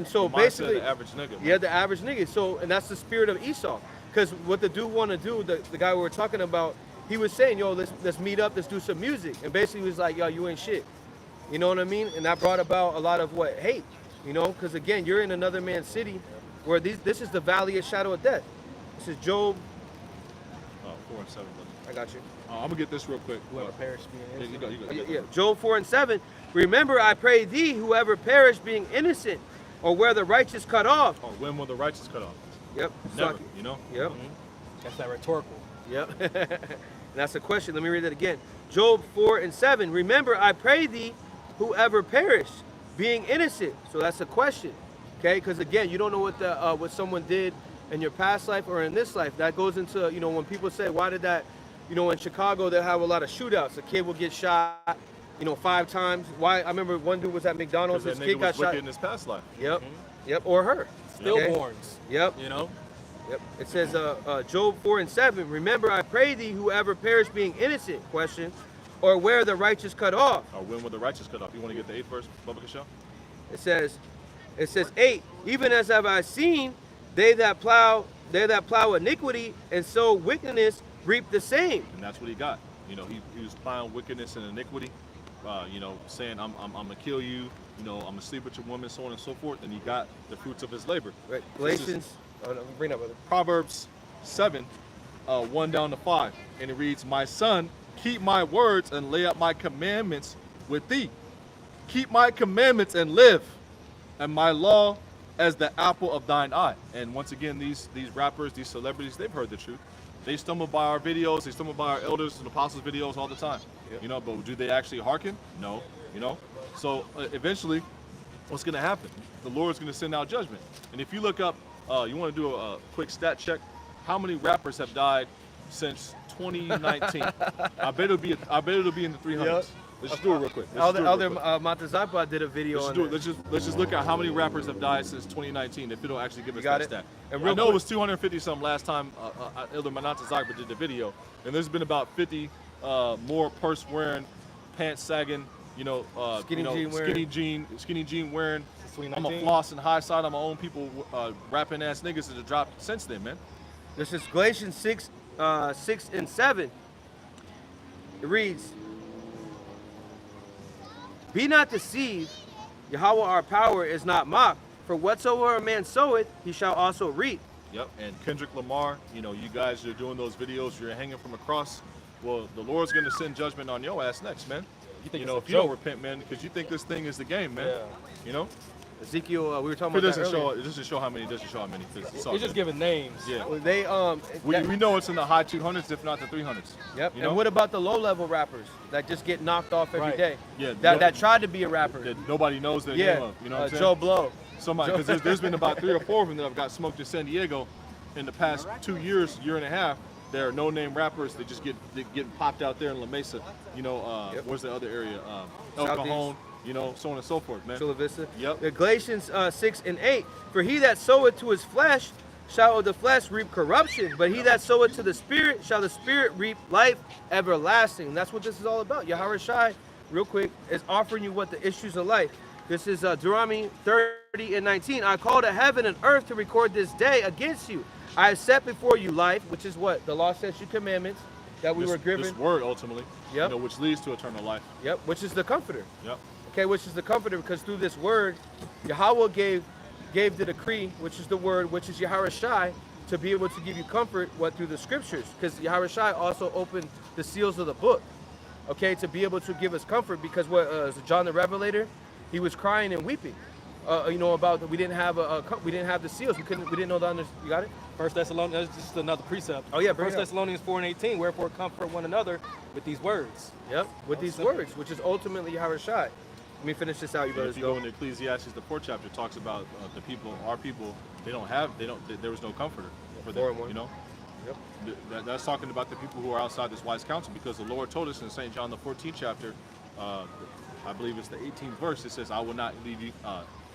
so The mindset basically, of the average nigga. Man. yeah, the average nigga. So, and that's the spirit of Esau. Because what the dude want to do, the guy we were talking about, he was saying, yo, let's meet up, let's do some music, and basically he was like, yo, you ain't shit. You know what I mean? And that brought about a lot of hate. You know, because again, you're in another man's city, where this is the valley of shadow of death. This is Job. 4 and 7, brother. I got you. I'm gonna get this real quick. Whoever perished being innocent. You go. Yeah, Job 4 and 7. Remember, I pray thee, whoever perished being innocent, or where the righteous cut off. Oh, when will the righteous cut off? Yep. Never. You know. Yep. That's that rhetorical. Yep. And that's a question. Let me read that again. Job 4 and 7. Remember, I pray thee, whoever perished, being innocent. So that's a question. Okay? Because again, you don't know what someone did in your past life or in this life. That goes into, when people say, why did that, in Chicago, they have a lot of shootouts. A kid will get shot, 5 times. Why? I remember one dude was at McDonald's. His kid got shot in his past life. Yep. Yep. Or her. Stillborns. Yep. Yep. It says, Job 4 and 7. Remember, I pray thee, whoever perished being innocent. Question. Or where the righteous cut off. Or when will the righteous cut off? You want to get the 8th verse, Bubba Show? It says 8. Even as have I seen, they that plow iniquity and sow wickedness reap the same. And that's what he got. He was plowing wickedness and iniquity. Saying I'm gonna kill you. I'm gonna sleep with your woman, so on and so forth. And he got the fruits of his labor. Right. Galatians. Bring that, brother. Proverbs 7, 1 down to 5, and it reads, "My son, keep my words and lay up my commandments with thee. Keep my commandments and live, and my law as the apple of thine eye." And once again, these rappers, these celebrities, they've heard the truth. They stumble by our videos, they stumble by our elders and apostles videos all the time. Yep. But do they actually hearken? No. So eventually, what's going to happen? The Lord's going to send out judgment. And if you look up, you want to do a quick stat check, how many rappers have died since 2019? I bet it'll be in the 300s. Yep. Let's just do it real quick. Elder Matazapa did a video on that. Let's just look at how many rappers have died since 2019 if it'll actually give us that stat. And I know it was 250 something last time Elder Matazapa did the video, and there's been about 50 more purse wearing, pants sagging, skinny jean wearing. I'm a floss and high side on my own people rapping ass niggas that have dropped since then, man. This is Galatians 6 and 7. It reads, "Be not deceived, Yahweh our power is not mocked, for whatsoever a man soweth, he shall also reap." Yep, and Kendrick Lamar, you guys are doing those videos, you're hanging from a cross. Well, the Lord's going to send judgment on your ass next, man. If you don't repent, man, because you think this thing is the game, man. Yeah. Ezekiel, we were talking about that earlier. It doesn't show how many. It's just giving names. Yeah. Well, they we know it's in the high 200s, if not the 300s. Yep. And what about the low-level rappers that just get knocked off every day? Yeah. That tried to be a rapper. That nobody knows their yeah. name of. You know what I'm saying? Joe Blow. Somebody, because there's been about 3 or 4 of them that have got smoked in San Diego in the past 2 years, year and a half. They're no-name rappers. They just get popped out there in La Mesa. You know, where's the other area? El Southeast. Cajon. You know, so on and so forth, man. Chula Vista. Yep. Galatians 6 and 8. For he that soweth to his flesh shall of the flesh reap corruption, but he that soweth to the Spirit shall the Spirit reap life everlasting. That's what this is all about. Yahweh Shai, real quick, is offering you what the issues of life. This is Deuteronomy 30 and 19. I call to heaven and earth to record this day against you. I have set before you life, which is what? The law, statutes, commandments that we were given. This word, ultimately, Yep. you know, which leads to eternal life. Yep, which is the comforter. Yep. Okay, which is the comforter, because through this word, Yahweh gave the decree, which is the word, which is Yahweh Shai, to be able to give you comfort through the scriptures, because Yahweh Shai also opened the seals of the book, okay, to be able to give us comfort, because John the Revelator, he was crying and weeping, you know, about we didn't have we didn't have the seals, we didn't know the you got it. First Thessalonians, that's just another precept. Oh yeah, bring First it up. Thessalonians 4 and 18. Wherefore comfort one another with these words. Yep, with these words, which is ultimately Yahweh Shai. Let me finish this out, you And brothers. if you go into Ecclesiastes, the 4th chapter talks about the people, our people. There was no comforter for them. 4:1. You know. Yep. That's talking about the people who are outside this wise counsel, because the Lord told us in St. John the 14th chapter, I believe it's the 18th verse. It says, "I will not leave you."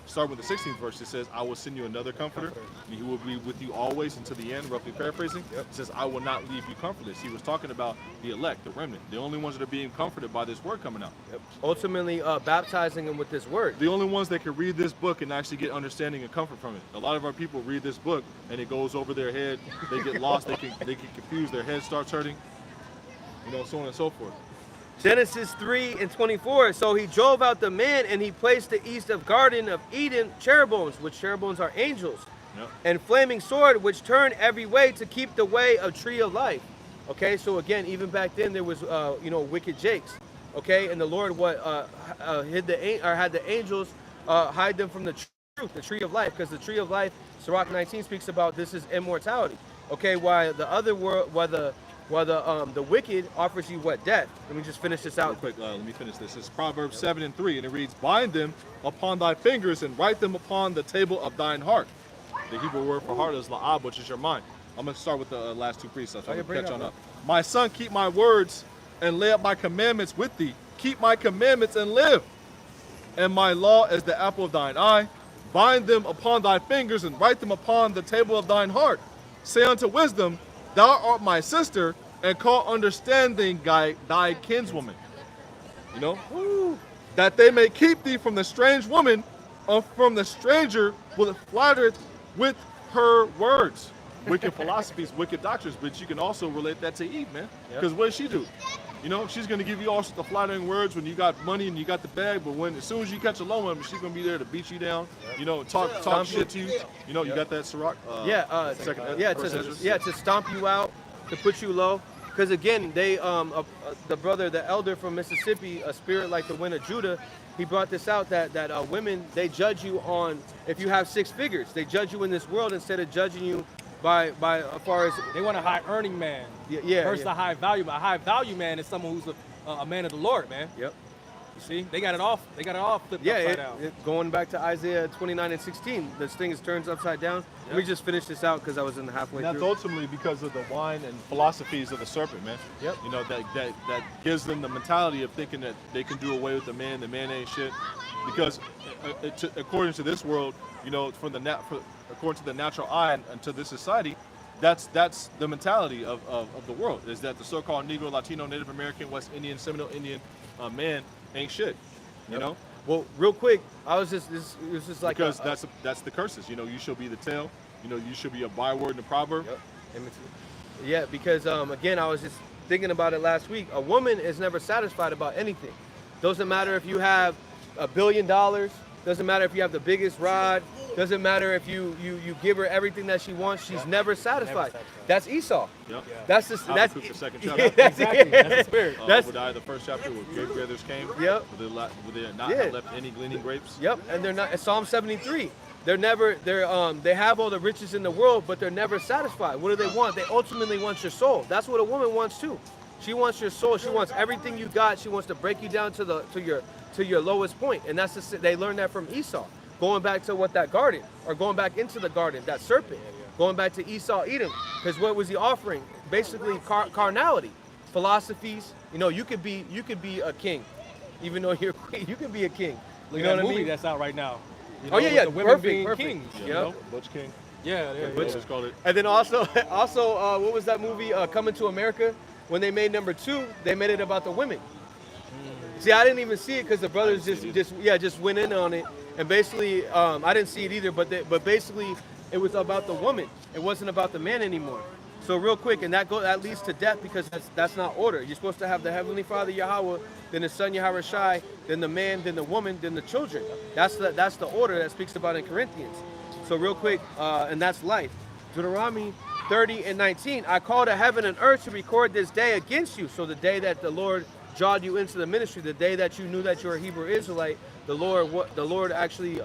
Start with the 16th verse. It says, "I will send you another comforter, and he will be with you always until the end." Roughly paraphrasing. Yep. It says, "I will not leave you comfortless." He was talking about the elect, the remnant, the only ones that are being comforted by this word coming out. Yep. Ultimately, baptizing them with this word. The only ones that can read this book and actually get understanding and comfort from it. A lot of our people read this book and it goes over their head. They get lost. They get confused. Their head starts hurting. You know, so on and so forth. Genesis 3 and 24. So he drove out the man, and he placed the east of Garden of Eden cherubims, which cherubims are angels, Yep. and flaming sword, which turned every way to keep the way of tree of life. Okay, so again, even back then there was, you know, wicked jakes. Okay, and the Lord had the angels hide them from the truth, the tree of life, because the tree of life, Sirach 19 speaks about this is immortality. Okay, while the other world, the wicked offers you what? Death. Let me just finish this Real out. quick, let me finish this. It's Proverbs 7 and 3, and it reads, "Bind them upon thy fingers and write them upon the table of thine heart." The Hebrew word for heart is la'ab, which is your mind. I'm going to start with the last 2 precepts. I'm yeah, going bring to it catch up, on up. "My son, keep my words and lay up my commandments with thee. Keep my commandments and live. And my law is the apple of thine eye. Bind them upon thy fingers and write them upon the table of thine heart. Say unto wisdom, thou art my sister, and call understanding thy kinswoman." You know? "That they may keep thee from the strange woman, or from the stranger will flatter with her words." Wicked philosophies, wicked doctrines, but you can also relate that to Eve, man. Because what does she do? You know, she's going to give you all sorts of flattering words when you got money and you got the bag, but as soon as you catch a low one, she's going to be there to beat you down, you know, talk shit to you. You know, you got that Sirach? To stomp you out, to put you low. Because again, the brother, the elder from Mississippi, a spirit like the wind of Judah, he brought this out that women, they judge you on if you have 6 figures. They judge you in this world instead of judging you by as far as They want a high earning man versus yeah. a high value. A high value man is someone who's a man of the Lord, man. Yep. You see, they got it all flipped upside down. Going back to Isaiah 29 and 16, this thing is turned upside down. Let me just finish this out because I was in the halfway That's through. ultimately because of the wine and philosophies of the serpent, man. Yep. You know, that gives them the mentality of thinking that they can do away with the man ain't shit. Because according to this world, you know, according to the natural eye and to this society, that's the mentality of the world, is that the so-called Negro, Latino, Native American, West Indian, Seminole Indian man ain't shit. You know? Well, real quick, it was just like Because that's the curses. You know, you shall be the tail. You know, you should be a byword in the proverb. Yep. Yeah, because again, I was just thinking about it last week. A woman is never satisfied about anything. Doesn't matter if you have $1 billion. Doesn't matter if you have the biggest rod. Doesn't matter if you give her everything that she wants. She's never satisfied. That's Esau. Yep. That's the Habakkuk, the second chapter. Exactly. That's the spirit. Obadiah, the first chapter, where grape gatherers came. Yep. Would they not have left any gleaning grapes? Yep, and they're not. Psalm 73. They have all the riches in the world, but they're never satisfied. What do they want? They ultimately want your soul. That's what a woman wants too. She wants your soul. She wants everything you got. She wants to break you down to your lowest point, and they learned that from Esau. going back to what that garden, or going back into the garden, that serpent, going back to Esau, Edom, because what was he offering? Basically carnality, philosophies. You know, you could be a king, even though you're a queen. You can be a king. Look You know at what that I movie mean? that's out right now. You Oh, yeah, with yeah, the women perfect, being perfect. kings. Yeah. You know? Butch King. Yeah, yeah, Butch yeah. just called it. And then also, what was that movie, Coming to America? When they made number 2, they made it about the women. See, I didn't even see it because the brothers just went in on it, and basically, I didn't see it either. But basically, it was about the woman. It wasn't about the man anymore. So real quick, and that leads to death because that's not order. You're supposed to have the Heavenly Father Yahweh, then the Son Yahweh Shai, then the man, then the woman, then the children. That's the order that speaks about in Corinthians. So real quick, and that's life. Deuteronomy 30 and 19. I call to heaven and earth to record this day against you. So the day that the Lord drawed you into the ministry, the day that you knew that you're a Hebrew Israelite, the Lord actually,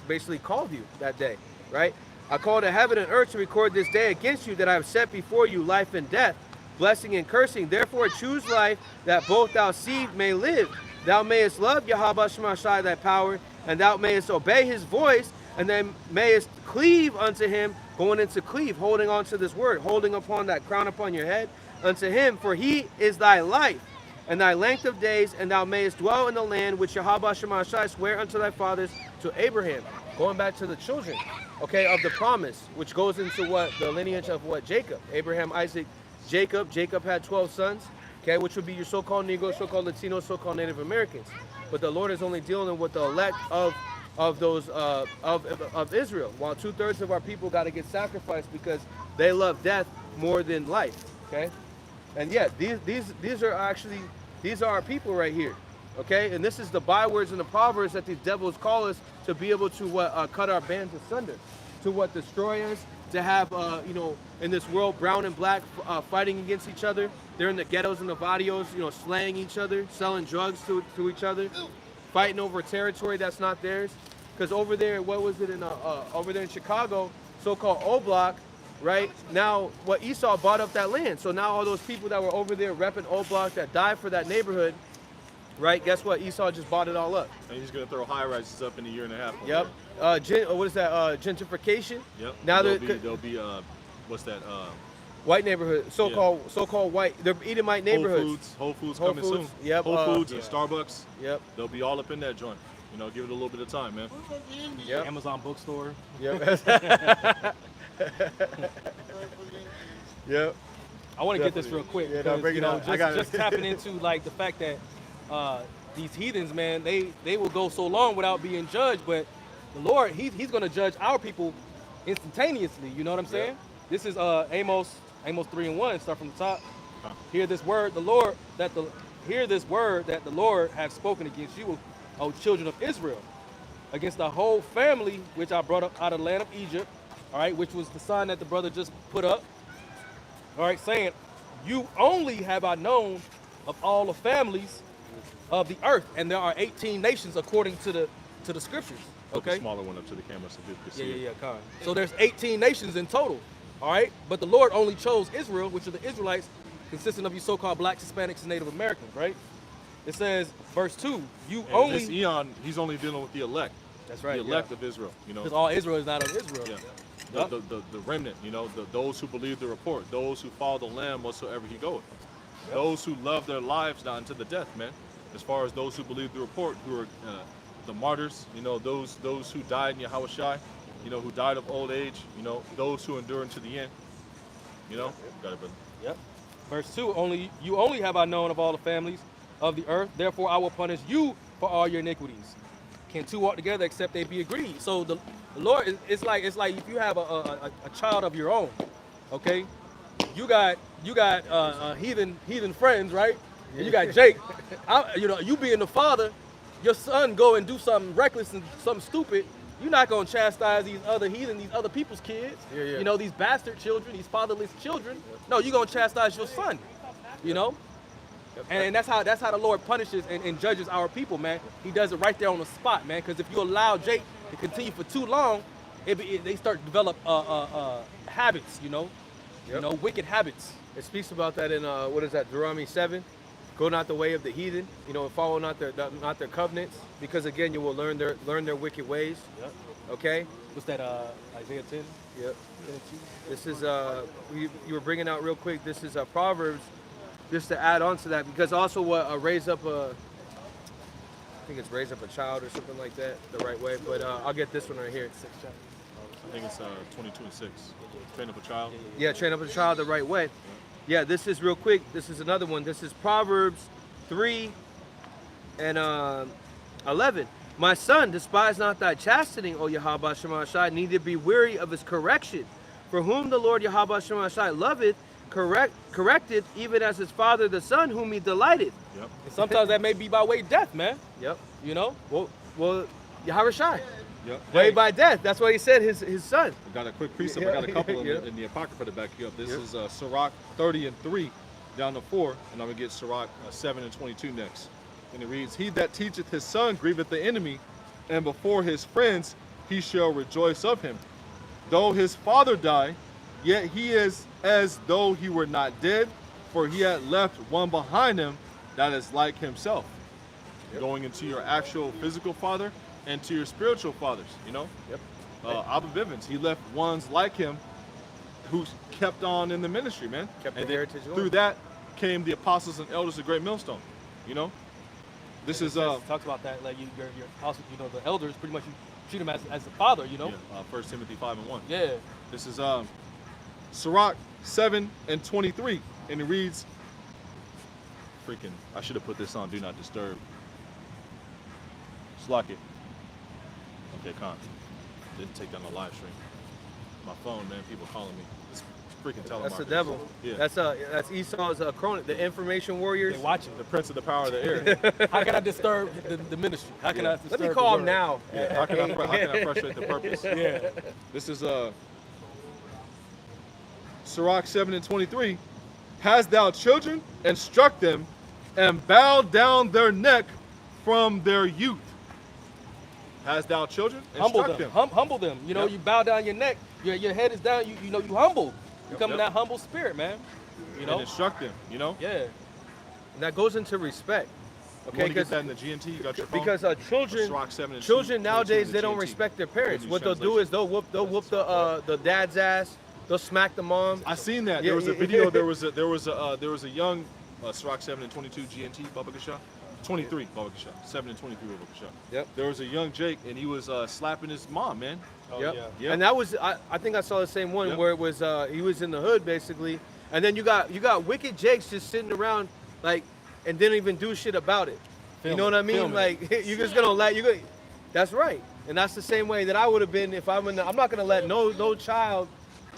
basically called you that day, right? I call to heaven and earth to record this day against you, that I have set before you life and death, blessing and cursing. Therefore choose life, that both thou seed may live. Thou mayest love Yahweh Shema Shai, thy power, and thou mayest obey his voice, and then mayest cleave unto him, going into cleave, holding on to this word, holding upon that crown upon your head, unto him, for he is thy life, and thy length of days, and thou mayest dwell in the land which Yahweh Shema Shai sware unto thy fathers, to Abraham. Going back to the children, okay, of the promise, which goes into what the lineage of what Jacob, Abraham, Isaac, Jacob. Jacob had 12 sons, okay, which would be your so-called Negro, so-called Latino, so-called Native Americans. But the Lord is only dealing with the elect of those of Israel, while 2/3 of our people got to get sacrificed because they love death more than life. Okay, and yeah, these are our people right here. Okay, and this is the bywords and the proverbs that these devils call us to be able to cut our bands asunder, to destroy us, to have in this world brown and black fighting against each other. They're in the ghettos and the barrios, slaying each other, selling drugs to each other, fighting over territory that's not theirs. Because over there, what was it over there in Chicago, so-called O Block, right? Now, what Esau bought up that land. So now all those people that were over there repping O Block that died for that neighborhood, right? Guess what? Esau just bought it all up. And he's gonna throw high rises up in a year and a half. Yep. What is that? Gentrification. Yep. Now there'll be what's that? White neighborhood, so-called white. They're Edomite neighborhoods. Whole Foods coming soon. Yep. Whole Foods and Starbucks. Yep. They'll be all up in that joint. Give it a little bit of time, man. Yep. Amazon bookstore. Yep. Yep. I want to get this real quick. Yeah, no, because, break it down. I got it. just tapping into like the fact that these heathens, man, they will go so long without being judged, but the Lord, he's going to judge our people instantaneously. You know what I'm saying? This is Amos 3:1. Start from the top. Hear this word, hear this word that the Lord hath spoken against you, O children of Israel, against the whole family which I brought up out of the land of Egypt. All right, which was the sign that the brother just put up. All right, saying, you only have I known of all the families of the earth, and there are 18 nations according to the scriptures. Put the Okay. smaller one up to the camera so people can see it. Con. So there's 18 nations in total. All right, but the Lord only chose Israel, which are the Israelites, consisting of you so-called blacks, Hispanics, and Native Americans. Right? It says, verse 2, you And only. this eon, he's only dealing with the elect. That's right. The elect of Israel. Because all Israel is not of Israel. Yeah. Yep. The remnant, those who believe the report, those who follow the Lamb whatsoever he goeth. Those who love their lives not unto the death, man. As far as those who believe the report, who are the martyrs, those who died in Yahweh Shai, who died of old age, those who endure unto the end. Got it, brother. Yep. Verse 2, you only have I known of all the families of the earth, therefore I will punish you for all your iniquities. Can two walk together except they be agreed? So the Lord, it's like if you have a child of your own, okay? You got heathen friends, right? And you got Jake. You being the father, your son go and do something reckless and something stupid. You're not gonna chastise these other heathen, these other people's kids. Yeah. These bastard children, these fatherless children. No, you're gonna chastise your son. And that's how the Lord punishes and judges our people, man. He does it right there on the spot, man. Because if you allow Jake to continue for too long, they start to develop habits, wicked habits. It speaks about that in Deuteronomy 7. go not the way of the heathen, and follow not their covenants, because again you will learn their wicked ways. Yep. Okay. What's that? Isaiah 10. Yep. This is you were bringing out real quick. This is Proverbs, just to add on to that, because also what raise up a. I think it's raise up a child or something like that the right way, but I'll get this one right here. I think it's 22 and 6. Train up a child. Yeah, train up a child the right way. Yeah, this is real quick. This is another one. This is Proverbs 3 and 11. My son, despise not thy chastening, O Yahweh Shema Shai, neither be weary of his correction. For whom the Lord Yahweh Shema Shai loveth, corrected, even as his father the son, whom he delighted. Yep. And sometimes that may be by way of death, man. Yep. Well, Yahweh Shai. Yep. Way by death. That's why he said his son. I got a quick precept. I got a couple in the Apocrypha to back you up. This is Sirach 30 and 3 down to 4, and I'm going to get Sirach 7 and 22 next. And it reads, he that teacheth his son grieveth the enemy, and before his friends he shall rejoice of him. Though his father die, yet he is as though he were not dead, for he had left one behind him that is like himself. Yep. Going into your actual physical father and to your spiritual fathers, Yep. Abba Bivens, he left ones like him who kept on in the ministry, man. Kept the and heritage going. through that came the apostles and elders of Great Millstone, This is talks about that, like your apostle, the elders, pretty much you treat them as a father, 1 Timothy 5 and 1. Yeah. This is Sirach 7 and 23, and it reads, I should have put this on Do Not Disturb. Slack it. Okay, Con. Didn't take down the live stream. My phone, man, people calling me. It's freaking telemarketing. That's the devil. Yeah. That's Esau's crony, the information warriors. They're watching. The prince of the power of the air. How can I disturb the ministry? How can I disturb Let me call the him word? now. Yeah, how can I frustrate the purpose? Yeah. This is Sirach 7 and 23. Hast thou children, instruct them, and bow down their neck from their youth. Hast thou children, Humble instruct them. them. Humble them. Yep. You bow down your neck. Your head is down. You humble. You come in Yep. that humble spirit, man. And instruct them, Yeah. And that goes into respect. You Okay, want to get that in the GNT? You got your phone? because children Sirach 7 and 22 nowadays in they the don't GNT. respect their parents. Good What News they'll do is they'll whoop the dad's ass. They'll smack the mom. I seen that. Yeah, There was a yeah, video. yeah. There was a young Sirach 7 and 22 GNT Baba Kasha. 23 Baba Kasha. 7 and 23 Baba Kasha. Yep. There was a young Jake, and he was slapping his mom, man. Oh, Yep. yeah. Yep. And that was I think I saw the same one Yep. where it was he was in the hood basically, and then you got wicked Jakes just sitting around like and didn't even do shit about it. You know what I mean? Film it. Like you're just gonna let you go. That's right, and that's the same way that I would have been if I'm not gonna let no child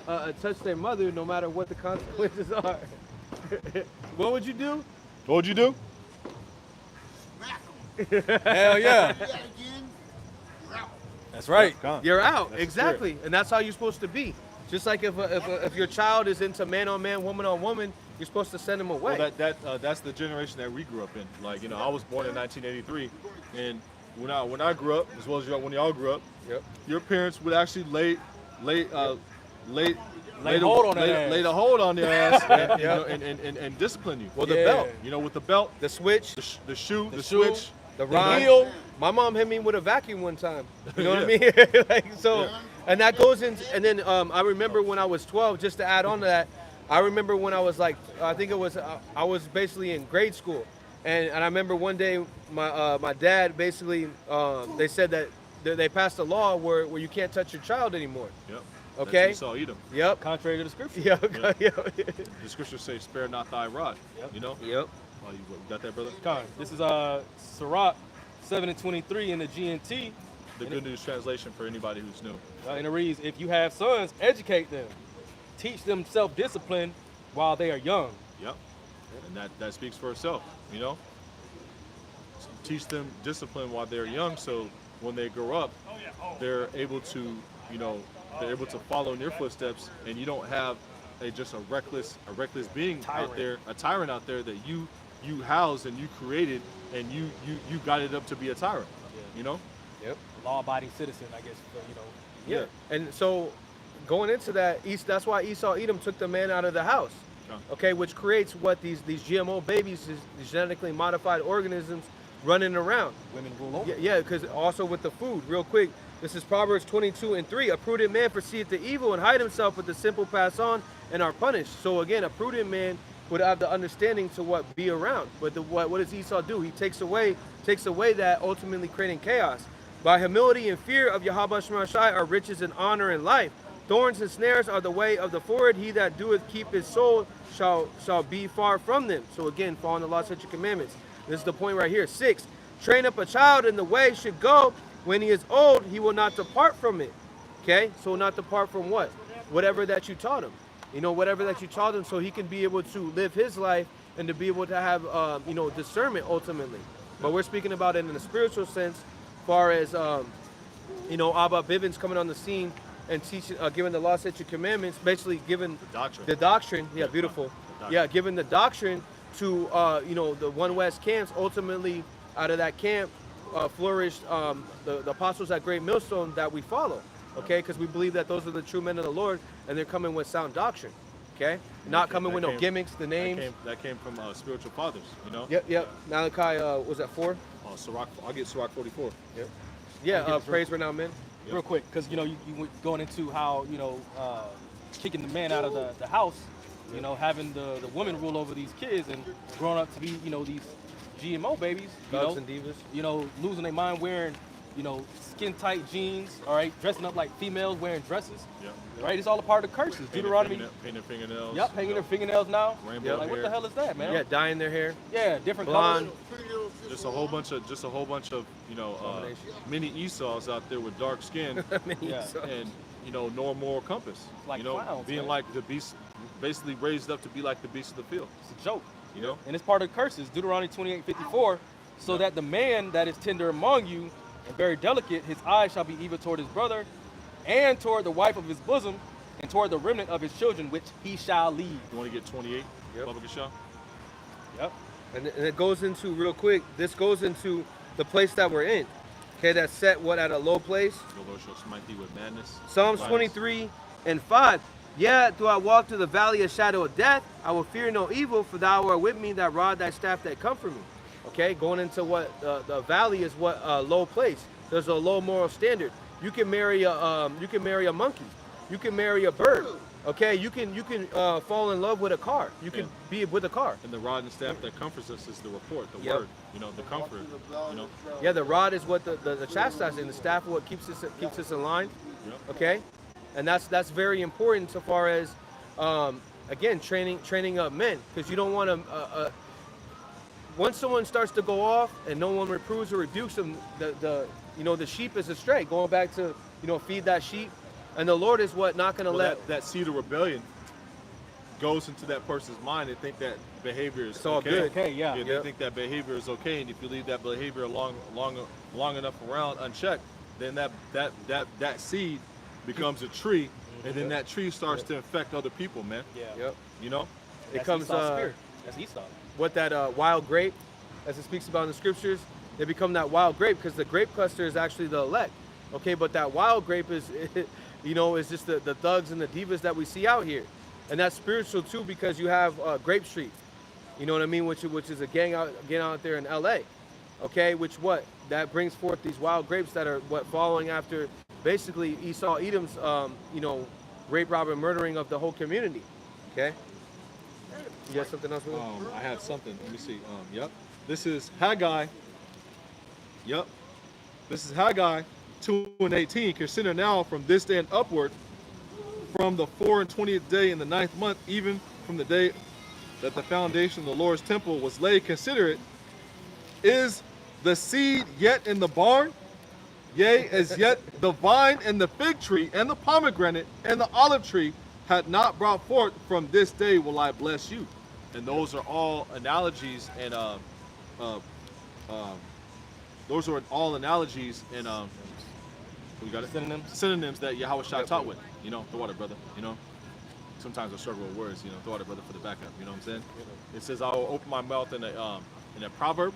touch their mother no matter what the consequences are. What would you do? What would you do? Smack 'em. Hell yeah. Do that again, you're out. That's right. You're out. That's the Exactly, and that's how you're supposed to be. Just like if your child is into man on man, woman on woman, you're supposed to send them away. Well, that's the generation that we grew up in. Like, I was born in 1983, and when I grew up, as well as when y'all grew up, Yep. your parents would actually lay hold on their ass. lay the hold on their ass and, Yep. and discipline you. Well, the Yeah. belt, With the belt, the switch, the shoe, The the shoe, switch, the The rod. wheel. My mom hit me with a vacuum one time. You know what I Yeah. mean? Like so, Yeah. and that goes in. And then I remember when I was 12. Just to add on to that, I remember when I was like, I think it was I was basically in grade school, and I remember one day my dad basically they said that they passed a law where you can't touch your child anymore. Yep. Okay. That's Esau, Edom. Yep. Contrary to the scripture. Yep. Yep. The scriptures say, "Spare not thy rod." Yep. Yep. Oh, you got that, brother? Con. This is Sirach 7 and 23 in the GNT. The Good News translation for anybody who's new. And it reads, if you have sons, educate them. Teach them self-discipline while they are young. Yep. And that speaks for itself, Teach them discipline while they're young, so when they grow up, they're able to, follow in your footsteps, and you don't have just a reckless being out Tyrant. there, a tyrant out there that you housed and you created, and you got it up to be a tyrant, Yep. Law-abiding citizen, I guess, Yeah. And so going into that, that's why Esau Edom took the man out of the house. Okay, which creates what these GMO babies, these genetically modified organisms running around. Women rule over. Yeah, because also with the food, real quick, this is Proverbs 22:3. A prudent man foreseeth the evil and hide himself, but the simple pass on and are punished. So again, a prudent man would have the understanding to what be around. But what does Esau do? He takes away that, ultimately creating chaos. By humility and fear of Yahweh Shema Shai are riches and honor and life. Thorns and snares are the way of the forward. He that doeth keep his soul shall be far from them. So again, following the law, statutes, and commandments. This is the point right here. 6, train up a child in the way should go. When he is old, he will not depart from it. Okay, so not depart from what? Whatever that you taught him. Whatever that you taught him, so he can be able to live his life and to be able to have, discernment ultimately. But we're speaking about it in a spiritual sense, far as, Abba Bivens coming on the scene and teaching, giving the law, statutes, and commandments, basically giving the doctrine. Yeah, beautiful. Yeah, giving the doctrine to, the One West camps. Ultimately, out of that camp, flourished the apostles at Great Millstone that we follow. Okay, because we believe that those are the true men of the Lord, and they're coming with sound doctrine. Okay, not coming with no gimmicks, the names. That came from spiritual fathers, Yep. Malachi, was that 4? Sirach, I'll get Sirach 44. Yep. Yeah, praise renowned men. Yep. Real quick, because you were going into how kicking the man out of the house, having the woman rule over these kids and growing up to be these GMO babies, Thugs and divas. Losing their mind wearing skin tight jeans, all right, dressing up like females wearing dresses. Yep. Right, it's all a part of the curses. Deuteronomy. Painting fingernails. Yep, hanging their fingernails now. Rainbow Like, what hair. the hell is that, man? Yeah, dyeing their hair. Yeah, different Blonde. colors. Just a whole bunch of mini Esau's out there with dark skin Yeah. and no moral compass. Like clowns, being man. like the beast, basically raised up to be like the beast of the field. It's a joke. You know. And it's part of the curses. Deuteronomy 28:54. So that the man that is tender among you and very delicate, his eyes shall be evil toward his brother, and toward the wife of his bosom, and toward the remnant of his children, which he shall leave. You want to get 28? Yep. Public Shah? Yep. And it goes into, real quick, this goes into the place that we're in. Okay, that's set at a low place. The Lord shall smite thee with madness. Psalms Violence. 23:5. Yeah, do I walk through the valley of shadow of death, I will fear no evil, for thou art with me, thy rod, thy staff, that comfort me. Okay, going into what the valley is, what a low place. There's a low moral standard. You can marry a monkey. You can marry a bird. Okay, you can fall in love with a car. You can be with a car. And the rod and staff that comforts us is the report, the Yep. word, the comfort. Yeah, the rod is what the chastising, the staff is what keeps us in line. Yep. Okay, and that's very important so far as again training up men, because you don't want to once someone starts to go off and no one reproves or rebukes them, the sheep is astray, going back to feed that sheep, and the Lord is what not going to let that seed of rebellion goes into that person's mind. They think that behavior is all okay. good. Okay, yeah. They think that behavior is okay, and if you leave that behavior long enough around unchecked, then that seed becomes a tree, and then that tree starts to infect other people, man. Yeah. Yep. That's It comes Esau's spirit. That's Esau. what that wild grape, as it speaks about in the scriptures, they become that wild grape because the grape cluster is actually the elect. Okay, but that wild grape is, is just the thugs and the divas that we see out here, and that's spiritual too, because you have Grape Street, you know what I mean, which is a gang out there in L.A. Okay, that brings forth these wild grapes that are following after basically Esau Edom's rape, robbing, murdering of the whole community. Okay. You got something else? I had something. Let me see. Yep. This is Haggai. Yep. This is Haggai 2:18. Consider now from this day and upward, from the 24th day in the 9th month, even from the day that the foundation of the Lord's temple was laid, consider it. Is the seed yet in the barn? Yea, as yet the vine and the fig tree and the pomegranate and the olive tree had not brought forth, from this day will I bless you. And those are all analogies, and those are all analogies and we got it? Synonyms that Yahweh Shai taught with. The water, brother. Sometimes I struggle with words. The water, brother, for the backup. You know what I'm saying? It says, I will open my mouth in a proverb.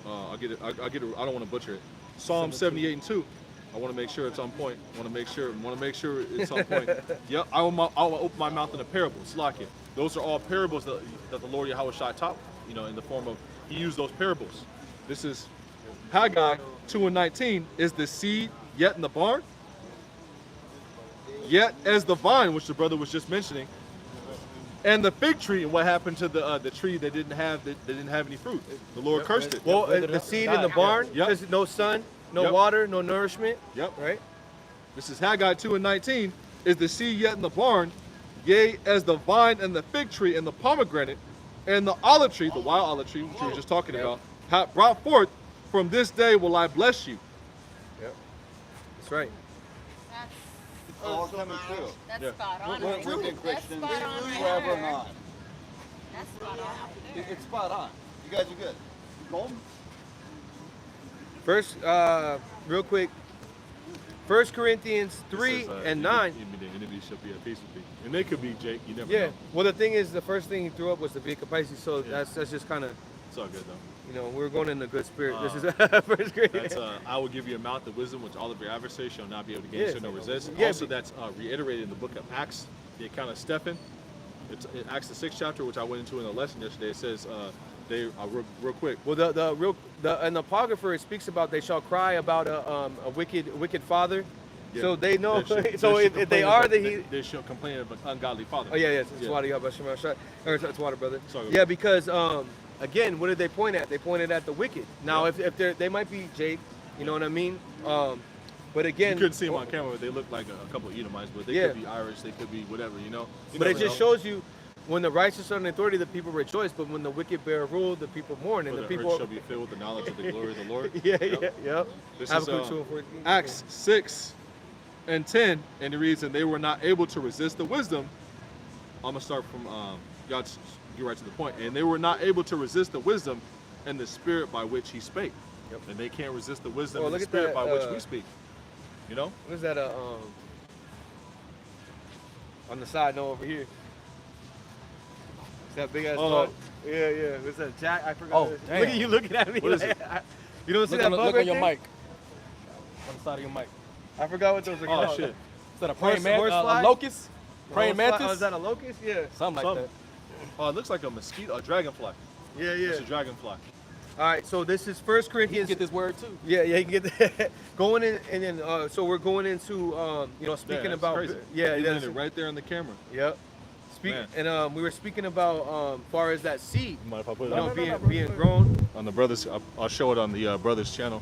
I'll get it. I don't want to butcher it. Psalm 78:2. I want to make sure it's on point. Want to make sure it's on point. Yep. I will open my mouth in a parable. Slack it. Those are all parables that the Lord Yahweh Shai taught. In the form of he used those parables. This is Haggai 2:19. Is the seed yet in the barn? Yet as the vine, which the brother was just mentioning, and the fig tree, and what happened to the tree that didn't have any fruit? The Lord cursed it. Well, the seed in the barn, Yep. there's no sun, no Yep. water, no nourishment. Yep. Right? This is Haggai 2:19. Is the seed yet in the barn? Yea, as the vine and the fig tree and the pomegranate and the olive tree, the wild olive tree, which we were just talking about, have brought forth. From this day will I bless you. Yep. That's right. It's all coming true. That's Yeah. spot on. We're right good there. Christians. That's spot on right Forever there. not. That's spot on right there. It's spot on. You guys are good. Golden? First, real quick, 1 Corinthians 3 It says, and 9. The enemy shall be at peace with thee. And they could be, Jake. You never Yeah. know. Well, the thing is, the first thing he threw up was the Vika Pisces, so Yeah. that's just kind of, It's all good though. we're going in a good spirit. This is 1 Corinthians. That's I will give you a mouth of wisdom which all of your adversaries shall not be able to Yeah. gain, shall no resist. Yeah, Also, but- that's reiterated in the book of Acts, the account of Stephen. It's in Acts the 6th chapter, which I went into in a lesson yesterday. It says they real quick. Well, an apocrypher it speaks about they shall cry about a wicked father. Yeah, So they know. they So should if they complain are of- the they shall complain of an ungodly father. Oh yeah, it's Yeah. water. It's water, brother. Sorry. Yeah, because again, what did they point at? They pointed at the wicked. Now, Yeah. if they might be Jake, you know what I mean. But again, You couldn't see them on camera, but they look like a couple of Edomites, but they Yeah. could be Irish, they could be whatever, You But it never just know. shows you when the righteous are in authority, the people rejoice. But when the wicked bear rule, the people mourn, and For the the earth people. shall be filled with the knowledge of the glory of the Lord. Yeah. This Have is a quick 2:14. Acts 6 and 10, and the reason they were not able to resist the wisdom. I'm gonna start from y'all just get right to the point. And they were not able to resist the wisdom and the spirit by which he spake. Yep. And they can't resist the wisdom Well, and the look at spirit that, by which we speak. What is that? On the side, no, over here. Is that big ass Oh. bug? Yeah. What's that? Jack? I forgot. Oh, Look damn. at you looking at me. What is like, it? You don't see Look that on, bug look right on your there? mic. On the side of your mic. I forgot what those are Oh called. shit. Is that a praying Horsefly? a locust? Praying Horsefly- mantis? Oh, is that a locust? Yeah. Something like Something. that. Oh, it looks like a mosquito, a dragonfly. Yeah. It's a dragonfly. All right, so this is 1 You can Corinthians. get this word too. Yeah, you can get that. Going in, and then so we're going into speaking that's about crazy. yeah, Even that's, it right there on the camera. yep. Speak Man. and we were speaking about far as that seed, You mind if I put you it know, on? being grown. On the brothers, I'll show it on the brothers channel.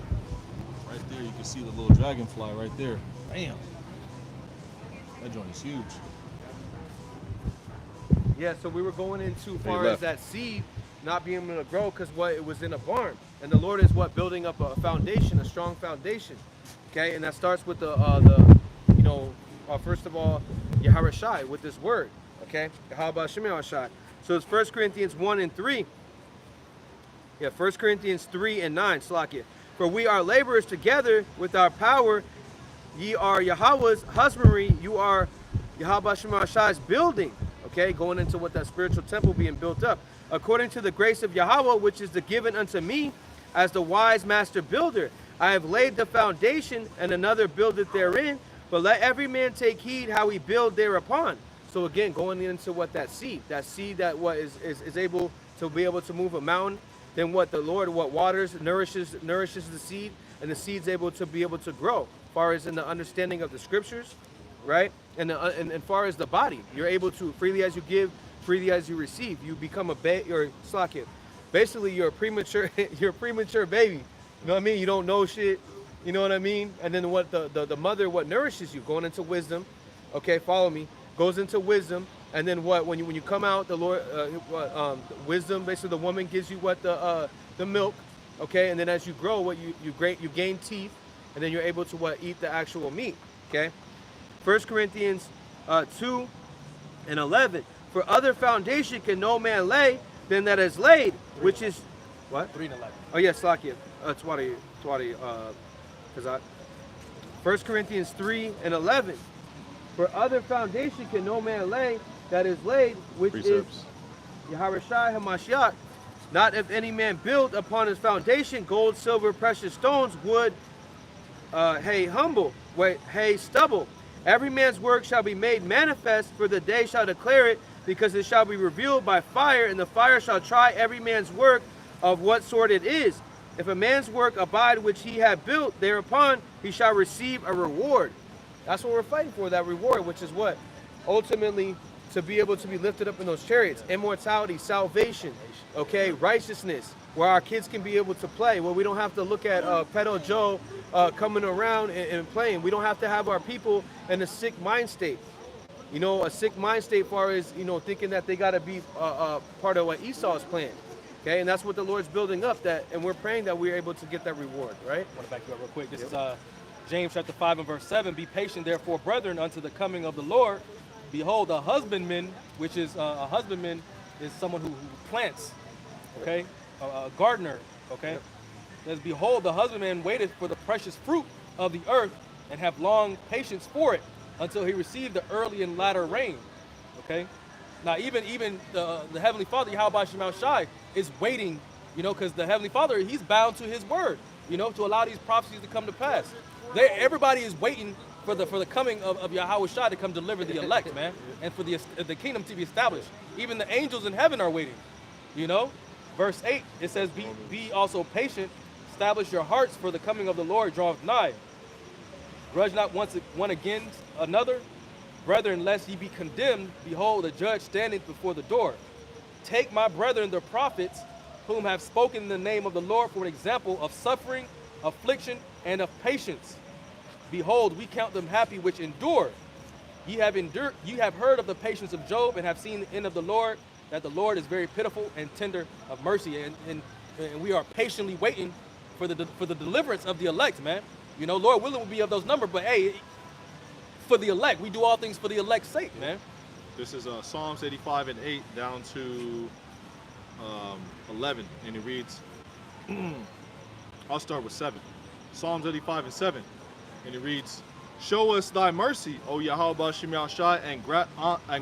Right there, you can see the little dragonfly right there. Bam. That joint is huge. Yeah, so we were going into far left. as that seed not being able to grow because what it was in a barn, and the Lord is what building up a foundation, a strong foundation. Okay, and that starts with the first of all, Yahawashi with this word. Okay, how about Shemyahawashi? So it's 1 Corinthians 1 and 3. Yeah, 1 Corinthians 3 and 9. Slakia. For we are laborers together with our power. Ye are Yahweh's husbandry. You are Yahweh Shemashai's building. Okay, going into what that spiritual temple being built up. According to the grace of Yahweh, which is the given unto me as the wise master builder. I have laid the foundation, and another buildeth therein. But let every man take heed how he build thereupon. So again, going into what that seed that what is able to be able to move a mountain. Then what the Lord, what waters nourishes the seed, and the seed's able to grow. As far as in the understanding of the scriptures, right? And far as the body, you're able to freely as you give, freely as you receive. You become you're slakia. Basically, you're a premature baby. You know what I mean? You don't know shit. You know what I mean? And then what the mother what nourishes you, going into wisdom. Okay, follow me. Goes into wisdom. And then what? When you come out, the Lord, wisdom. Basically, the woman gives you what the milk, okay. And then as you grow, what you gain teeth, and then you're able to what eat the actual meat, okay. 1 Corinthians 2 and 11. For other foundation can no man lay than that is laid, which is what? 3 and 11. Oh yes, Slakia. Twadi, Kazak. 1 Corinthians 3 and 11. For other foundation can no man lay that is laid, which Precepts. is Yahawashi Hamashiach. Not if any man build upon his foundation gold, silver, precious stones, wood, hey, humble, wait, hey, stubble. Every man's work shall be made manifest, for the day shall declare it, because it shall be revealed by fire, and the fire shall try every man's work of what sort it is. If a man's work abide which he had built, thereupon he shall receive a reward. That's what we're fighting for, that reward, which is what? Ultimately, to be able to be lifted up in those chariots. Immortality, salvation, okay, righteousness, where our kids can be able to play, where we don't have to look at Pedo Joe coming around and playing. We don't have to have our people in a sick mind state. You know, a sick mind state far as, you know, thinking that they got to be part of what Esau's plan. Okay, and that's what the Lord's building up, that, and we're praying that we're able to get that reward, right? I want to back you up real quick. This is James chapter 5 and verse 7. Be patient, therefore, brethren, unto the coming of the Lord. Behold, a husbandman, which is a husbandman is someone who plants, okay? A gardener, okay? Yep. It says, behold, the husbandman waiteth for the precious fruit of the earth, and have long patience for it, until he receive the early and latter rain, okay? Now, even the Heavenly Father, Yahweh Shemel Shai, is waiting, you know, because the Heavenly Father, he's bound to his word, you know, to allow these prophecies to come to pass. Everybody is waiting for the coming of Yahweh Shai to come deliver the elect, man, and for the kingdom to be established. Even the angels in heaven are waiting, you know. Verse 8, it says, be also patient, establish your hearts, for the coming of the Lord draweth nigh. Grudge not one against another, brethren, lest ye be condemned. Behold, the judge standeth before the door. Take my brethren, the prophets, whom have spoken in the name of the Lord, for an example of suffering, affliction, and of patience. Behold, we count them happy which endure. Ye have heard of the patience of Job, and have seen the end of the Lord, that the Lord is very pitiful and tender of mercy, and we are patiently waiting for the deliverance of the elect, man. You know, Lord willing will be of those numbers, but hey, for the elect, we do all things for the elect's sake, man. This is Psalms 85 and 8 down to 11, and it reads, I'll start with 7. Psalms 85 and 7, and it reads, show us thy mercy, O Yahweh Shemel Shai, and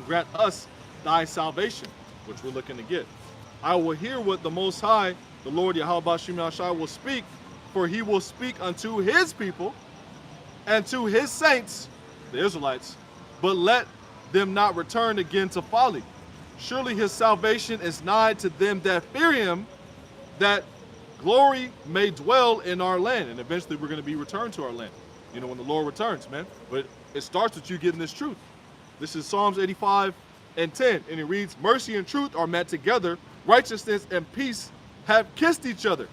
grant us thy salvation, which we're looking to get. I will hear what the Most High, the Lord Yahweh Shemel Shai, will speak, for he will speak unto his people and to his saints, the Israelites, but let them not return again to folly. Surely his salvation is nigh to them that fear him, that glory may dwell in our land. And eventually we're going to be returned to our land, you know, when the Lord returns, man. But it starts with you getting this truth. This is Psalms 85 and 10, and it reads, mercy and truth are met together, righteousness and peace have kissed each other.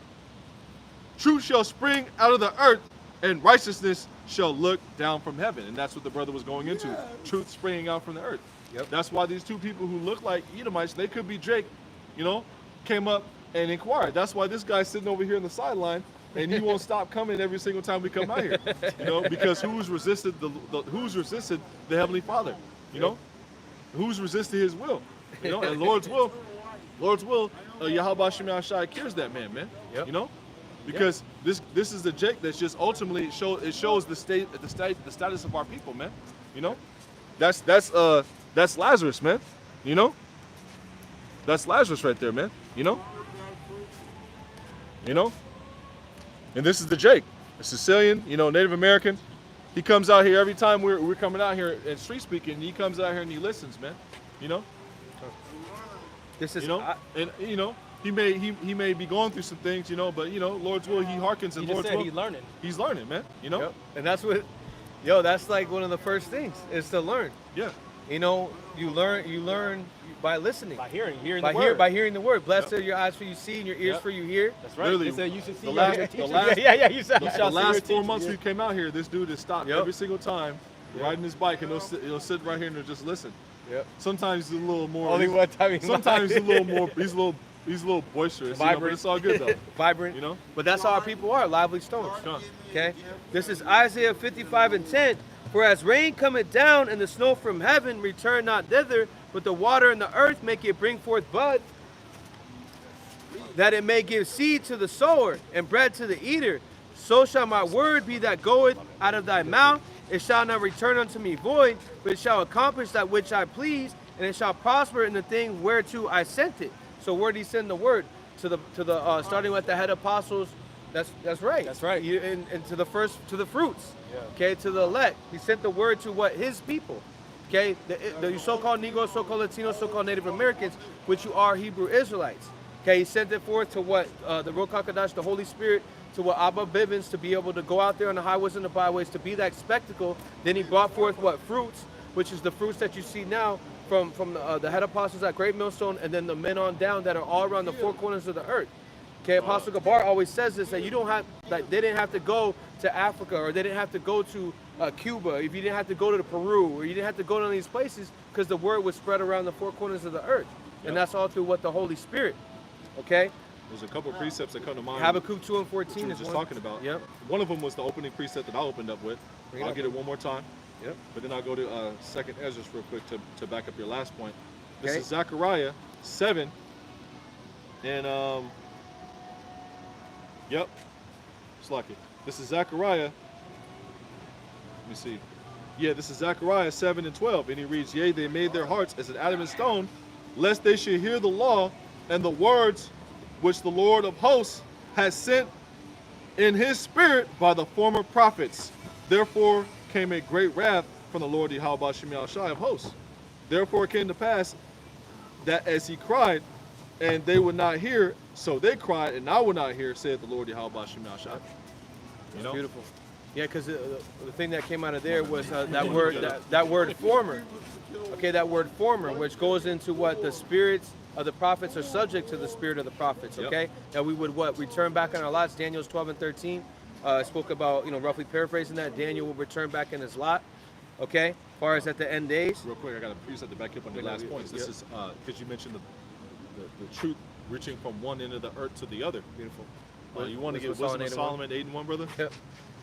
Truth shall spring out of the earth, and righteousness shall look down from heaven. And that's what the brother was going into. Truth springing out from the earth. Yep. That's why these two people who look like Edomites, they could be Jake, you know, came up and inquired. That's why this guy's sitting over here on the sideline, and he won't stop coming every single time we come out here. You know, because who's resisted the Heavenly Father? You know, who's resisted his will? You know, and Lord's will, Yahweh Shemel Shai cures that man, Yep. You know? Because this is the Jake that's just ultimately shows the status of our people, man. You know, that's Lazarus, man. You know, that's Lazarus right there, man. You know, and this is the Jake, a Sicilian, you know, Native American. He comes out here every time we're coming out here and street speaking. He comes out here and he listens, man. You know, this is, you know, and you know. He may be going through some things, you know, but you know, Lord's will, he hearkens, and Lord's will, he's learning. He's learning, man. You know, yep. And that's what, that's like one of the first things is to learn. Yeah. You know, you learn by listening, by hearing the word. By hearing the word. Blessed are your eyes for you see and your ears for you hear. That's right. Literally, they say you should see the last the last 4 months we came out here, this dude has stopped every single time riding his bike, and he'll sit right here and just listen. Yep. Sometimes he's a little more. Only one time. Sometimes he's a little more. He's a little boisterous, you know, but it's all good though. Vibrant, you know. But that's how our people are, lively stones. Okay. This is Isaiah 55 and 10. For as rain cometh down and the snow from heaven, return not thither, but the water and the earth make it bring forth bud, that it may give seed to the sower and bread to the eater. So shall my word be that goeth out of thy mouth. It shall not return unto me void, but it shall accomplish that which I please, and it shall prosper in the thing whereto I sent it. So where did he send the word? To the starting with the head apostles, That's right. That's right. And to the fruits. Yeah. Okay, to the elect. He sent the word to what? His people. Okay, the so-called Negroes, so-called Latinos, so-called Native Americans, which you are Hebrew Israelites. Okay, he sent it forth to what? The Ruach HaKodesh, the Holy Spirit, to what? Abba Bivens, to be able to go out there on the highways and the byways, to be that spectacle. Then he brought forth what? Fruits, which is the fruits that you see now from the head apostles at Great Millstone, and then the men on down that are all around the four corners of the earth. Okay, Apostle Gabar always says this, that you don't have, like, they didn't have to go to Africa, or they didn't have to go to Cuba, if you didn't have to go to Peru, or you didn't have to go to these places, because the word was spread around the four corners of the earth. And that's all through what? The Holy Spirit. Okay? There's a couple of precepts that come to mind. Habakkuk 2 and 14 we is were just one. talking about. Yep. One of them was the opening precept that I opened up with. Bring it I'll up. get it one more time. Yep. But then I'll go to Second Ezra real quick to back up your last point. This Okay. is Zechariah 7. And, yep. It's like it. This is Zechariah. Let me see. Yeah, this is Zechariah 7 and 12. And he reads, Yea, they made their hearts as an adamant stone, lest they should hear the law and the words which the Lord of hosts has sent in his spirit by the former prophets. Therefore came a great wrath from the Lord Yahweh Shemi Shai of hosts. Therefore it came to pass that as he cried, and they would not hear, so they cried, and I would not hear, said the Lord Yahweh Shemi Shai. You know? Beautiful. Yeah, because the thing that came out of there was that word, that word former. Okay, that word former, which goes into what? The spirits of the prophets are subject to the spirit of the prophets. Okay, that we would what? Return back on our lots. Daniel's 12 and 13 spoke about, roughly paraphrasing that. Daniel will return back in his lot. Okay, as far as at the end days. Real quick, I got a precept to back up on the last points. This is because you mentioned the truth reaching from one end of the earth to the other. Beautiful. You want to get Wisdom Wisdom of Solomon 8 and 1, brother? Yep.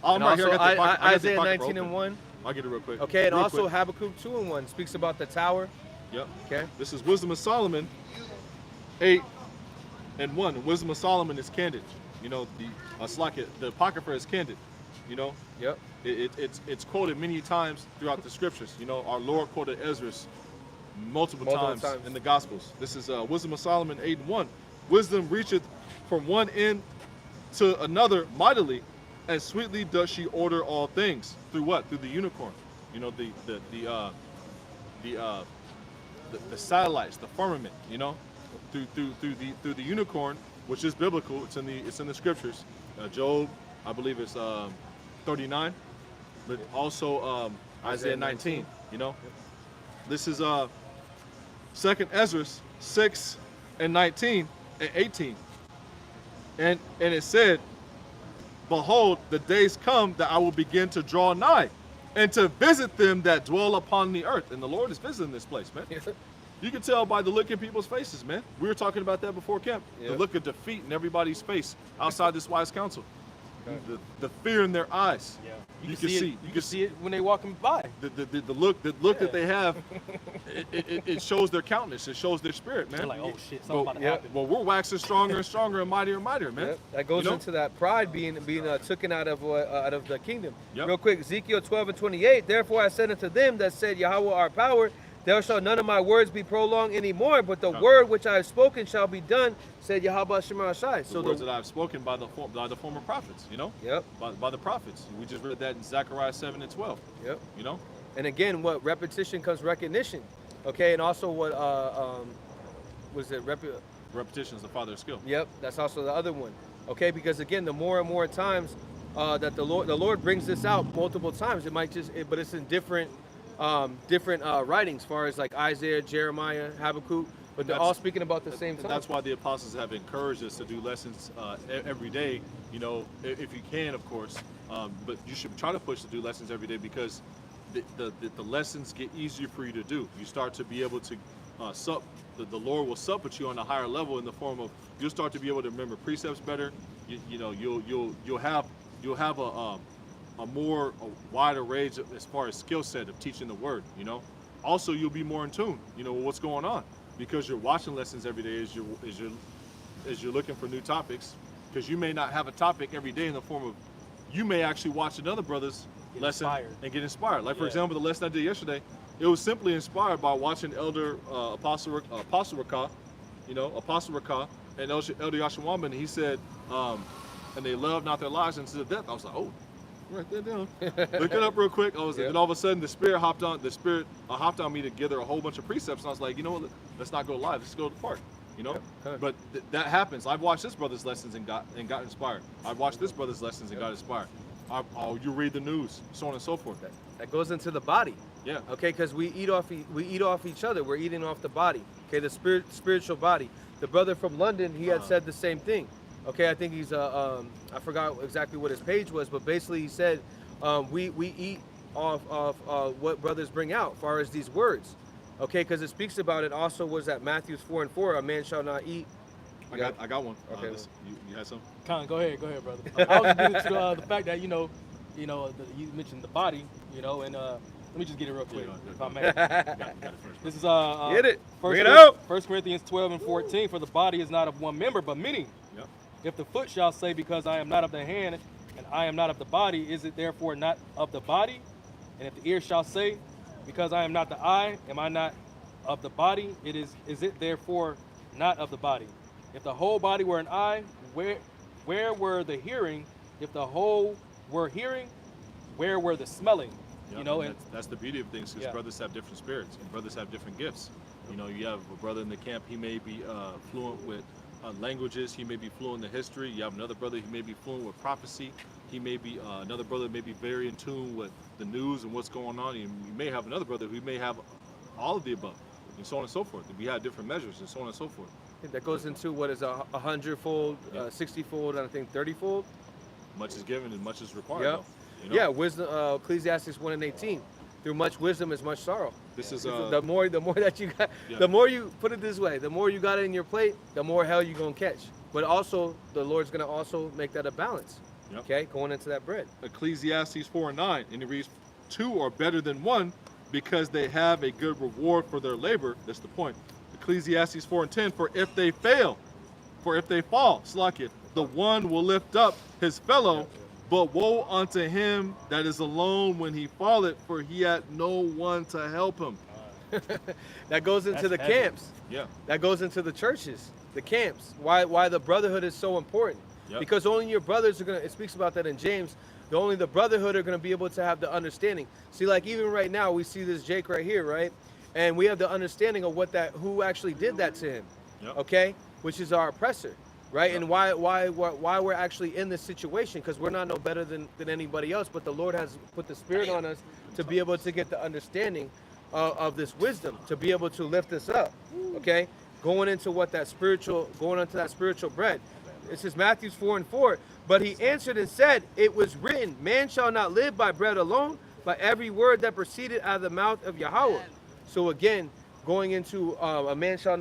I'm And right here. also I got the Isaiah pocket 19 and open. 1. I'll get it real quick. Okay, and Real also quick. Habakkuk 2 and 1 speaks about the tower. Yep. Okay. This is Wisdom of Solomon 8 and 1. Wisdom of Solomon is candid. The Apocrypha is candid. Yep. It's quoted many times throughout the scriptures. Our Lord quoted Ezra's multiple times in the Gospels. This is Wisdom of Solomon 8 and 1. Wisdom reacheth from one end to another mightily, and sweetly does she order all things. Through what? Through the unicorn. The satellites, the firmament. Through the unicorn, which is biblical. It's in the scriptures. Job, I believe it's 39, but also Isaiah 19. This is Second Ezra 6 and 19 and 18. And it said, Behold, the days come that I will begin to draw nigh, and to visit them that dwell upon the earth. And the Lord is visiting this place, man. You can tell by the look in people's faces, man. We were talking about that before camp. The look of defeat in everybody's face outside this wise council. The fear in their eyes. Yeah. You can see it when they walking by. The look that they have, it shows their countenance. It shows their spirit, man. They're like, oh shit, something about to happen. Well, we're waxing stronger and stronger and mightier, man. Yep. That goes into that pride being taken out of the kingdom. Yep. Real quick, Ezekiel 12 and 28. Therefore I said unto them that said, Yahweh our power, there shall none of my words be prolonged anymore, but the word which I have spoken shall be done, said Yahweh Shema Shai. So the words that I have spoken by the former prophets, Yep. By the prophets. We just read that in Zechariah 7 and 12. Yep. And again, what repetition comes recognition. Okay, and also what was it? Repetition is the father of skill. Yep, that's also the other one. Okay, because again, the more and more times that the Lord brings this out multiple times, it might but it's in different writings, as far as like Isaiah, Jeremiah, Habakkuk, but they're all speaking about the same time. That's why the apostles have encouraged us to do lessons every day, if you can, of course, but you should try to push to do lessons every day, because the lessons get easier for you to do. You start to be able to the Lord will sup with you on a higher level in the form of, you'll start to be able to remember precepts better. You'll have a wider range as far as skill set of teaching the word. Also, you'll be more in tune, with what's going on, because you're watching lessons every day as you're looking for new topics, because you may not have a topic every day in the form of, you may actually watch another brother's lesson and get inspired. Like, for example, the lesson I did yesterday, it was simply inspired by watching Elder Apostle Rakah, Apostle Rakah, and Elder Yashawamba, and he said, and they love not their lives unto the death. I was like, oh, write that down. Look it up real quick. I was like, Yeah. then all of a sudden the spirit hopped on me to gather a whole bunch of precepts, and I was like, you know what? Let's not go live. Let's go to the park. You know, but that happens. I've watched this brother's lessons and got inspired. I've watched this brother's lessons and got inspired. You read the news, so on and so forth. That goes into the body. Yeah. Okay, because we eat off each other. We're eating off the body. Okay, the spiritual body. The brother from London, he had said the same thing. Okay, I think he's I forgot exactly what his page was, but basically he said we eat off what brothers bring out, as far as these words. Okay, because it speaks about it. Also was that Matthew 4:4, a man shall not eat. I got one. Okay. You had some? Go ahead, brother. I was getting to the fact that you mentioned the body, and let me just get it real quick, if I may. Got it first. This is Get it. Bring it out. 1 Corinthians 12:14. For the body is not of one member, but many. Yep. If the foot shall say, because I am not of the hand, and I am not of the body, is it therefore not of the body? And if the ear shall say, because I am not the eye, am I not of the body? Is it therefore not of the body? If the whole body were an eye, where were the hearing? If the whole were hearing, where were the smelling? Yep, and that's the beauty of things, because brothers have different spirits and brothers have different gifts. You have a brother in the camp, he may be fluent with languages, he may be fluent in history. You have another brother, he may be fluent with prophecy. He may be another brother may be very in tune with the news and what's going on. You may have another brother who may have all of the above, and so on and so forth. We have different measures and so on and so forth. That goes into what is 100-fold, 60-fold, and I think 30-fold. Much is given and much is required. Yeah. Though, Yeah, wisdom. Ecclesiastes 1:18. Through much wisdom is much sorrow. This is the more that you got, Yeah. the more you put it this way, the more you got it in your plate, the more hell you're gonna catch. But also, the Lord's gonna also make that a balance. Yep. Okay, going into that bread. Ecclesiastes 4:9, and it reads, 2 are better than 1 because they have a good reward for their labor. That's the point. Ecclesiastes 4:10, for if they fall, Slakia, the one will lift up his fellow, but woe unto him that is alone when he falleth, for he had no one to help him. That goes into the heavy. camps. Yeah. That goes into the churches, the camps. Why the brotherhood is so important. Yep. Because only your brothers are gonna. It speaks about that in James. Only the brotherhood are gonna be able to have the understanding. See, like even right now, we see this Jake right here, right? And we have the understanding of who actually did that to him. Yep. Okay, which is our oppressor, right? Yep. And why we're actually in this situation, because we're not no better than anybody else. But the Lord has put the Spirit on us to be able to get the understanding of this wisdom, to be able to lift us up. Okay, going into that spiritual bread. It says Matthew 4:4. But he answered and said, it was written, man shall not live by bread alone, but every word that proceeded out of the mouth of Yahweh. So again, going into a man shall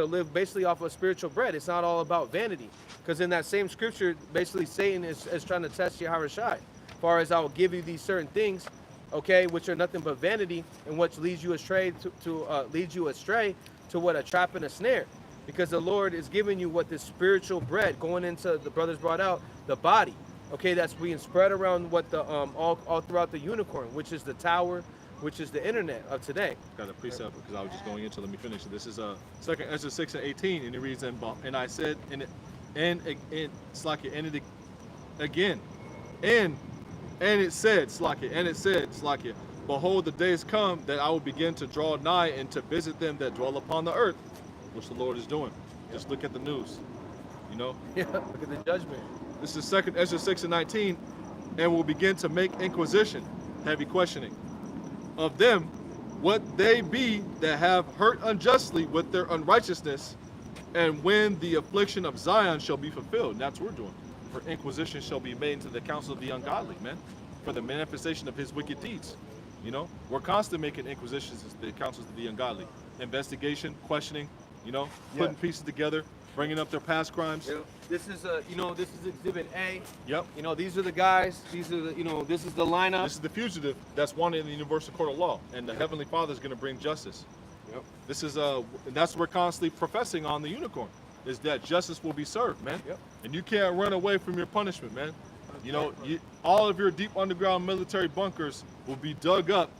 live basically off of spiritual bread. It's not all about vanity, because in that same scripture, basically Satan is trying to test Yahweh Shai. As far as I will give you these certain things, okay, which are nothing but vanity, and which leads you astray to what, a trap and a snare. Because the Lord is giving you what this spiritual bread, going into, the brothers brought out, the body, okay, that's being spread around what the all throughout the unicorn, which is the tower, which is the internet of today. Got a precept because I was just going into. Let me finish it. This is 2 Ezra 6:18, and it reads, and I said, and Slakia, and it again, and it said, Slakia, behold, the days come that I will begin to draw nigh and to visit them that dwell upon the earth, which the Lord is doing. Just look at the news, Yeah, look at the judgment. This is 2 Ezra 6:19, and will begin to make inquisition, heavy questioning, of them what they be that have hurt unjustly with their unrighteousness, and when the affliction of Zion shall be fulfilled. And that's what we're doing. For inquisition shall be made into the counsel of the ungodly, man, for the manifestation of his wicked deeds. We're constantly making inquisitions into the counsels of the ungodly. Investigation, questioning, putting pieces together, bringing up their past crimes. Yeah. This is this is Exhibit A. Yep. These are the guys. These are the this is the lineup. This is the fugitive that's wanted in the universal court of law, and the Heavenly Father is going to bring justice. Yep. This is and that's what we're constantly professing on the unicorn, is that justice will be served, man. Yep. And you can't run away from your punishment, man. All of your deep underground military bunkers will be dug up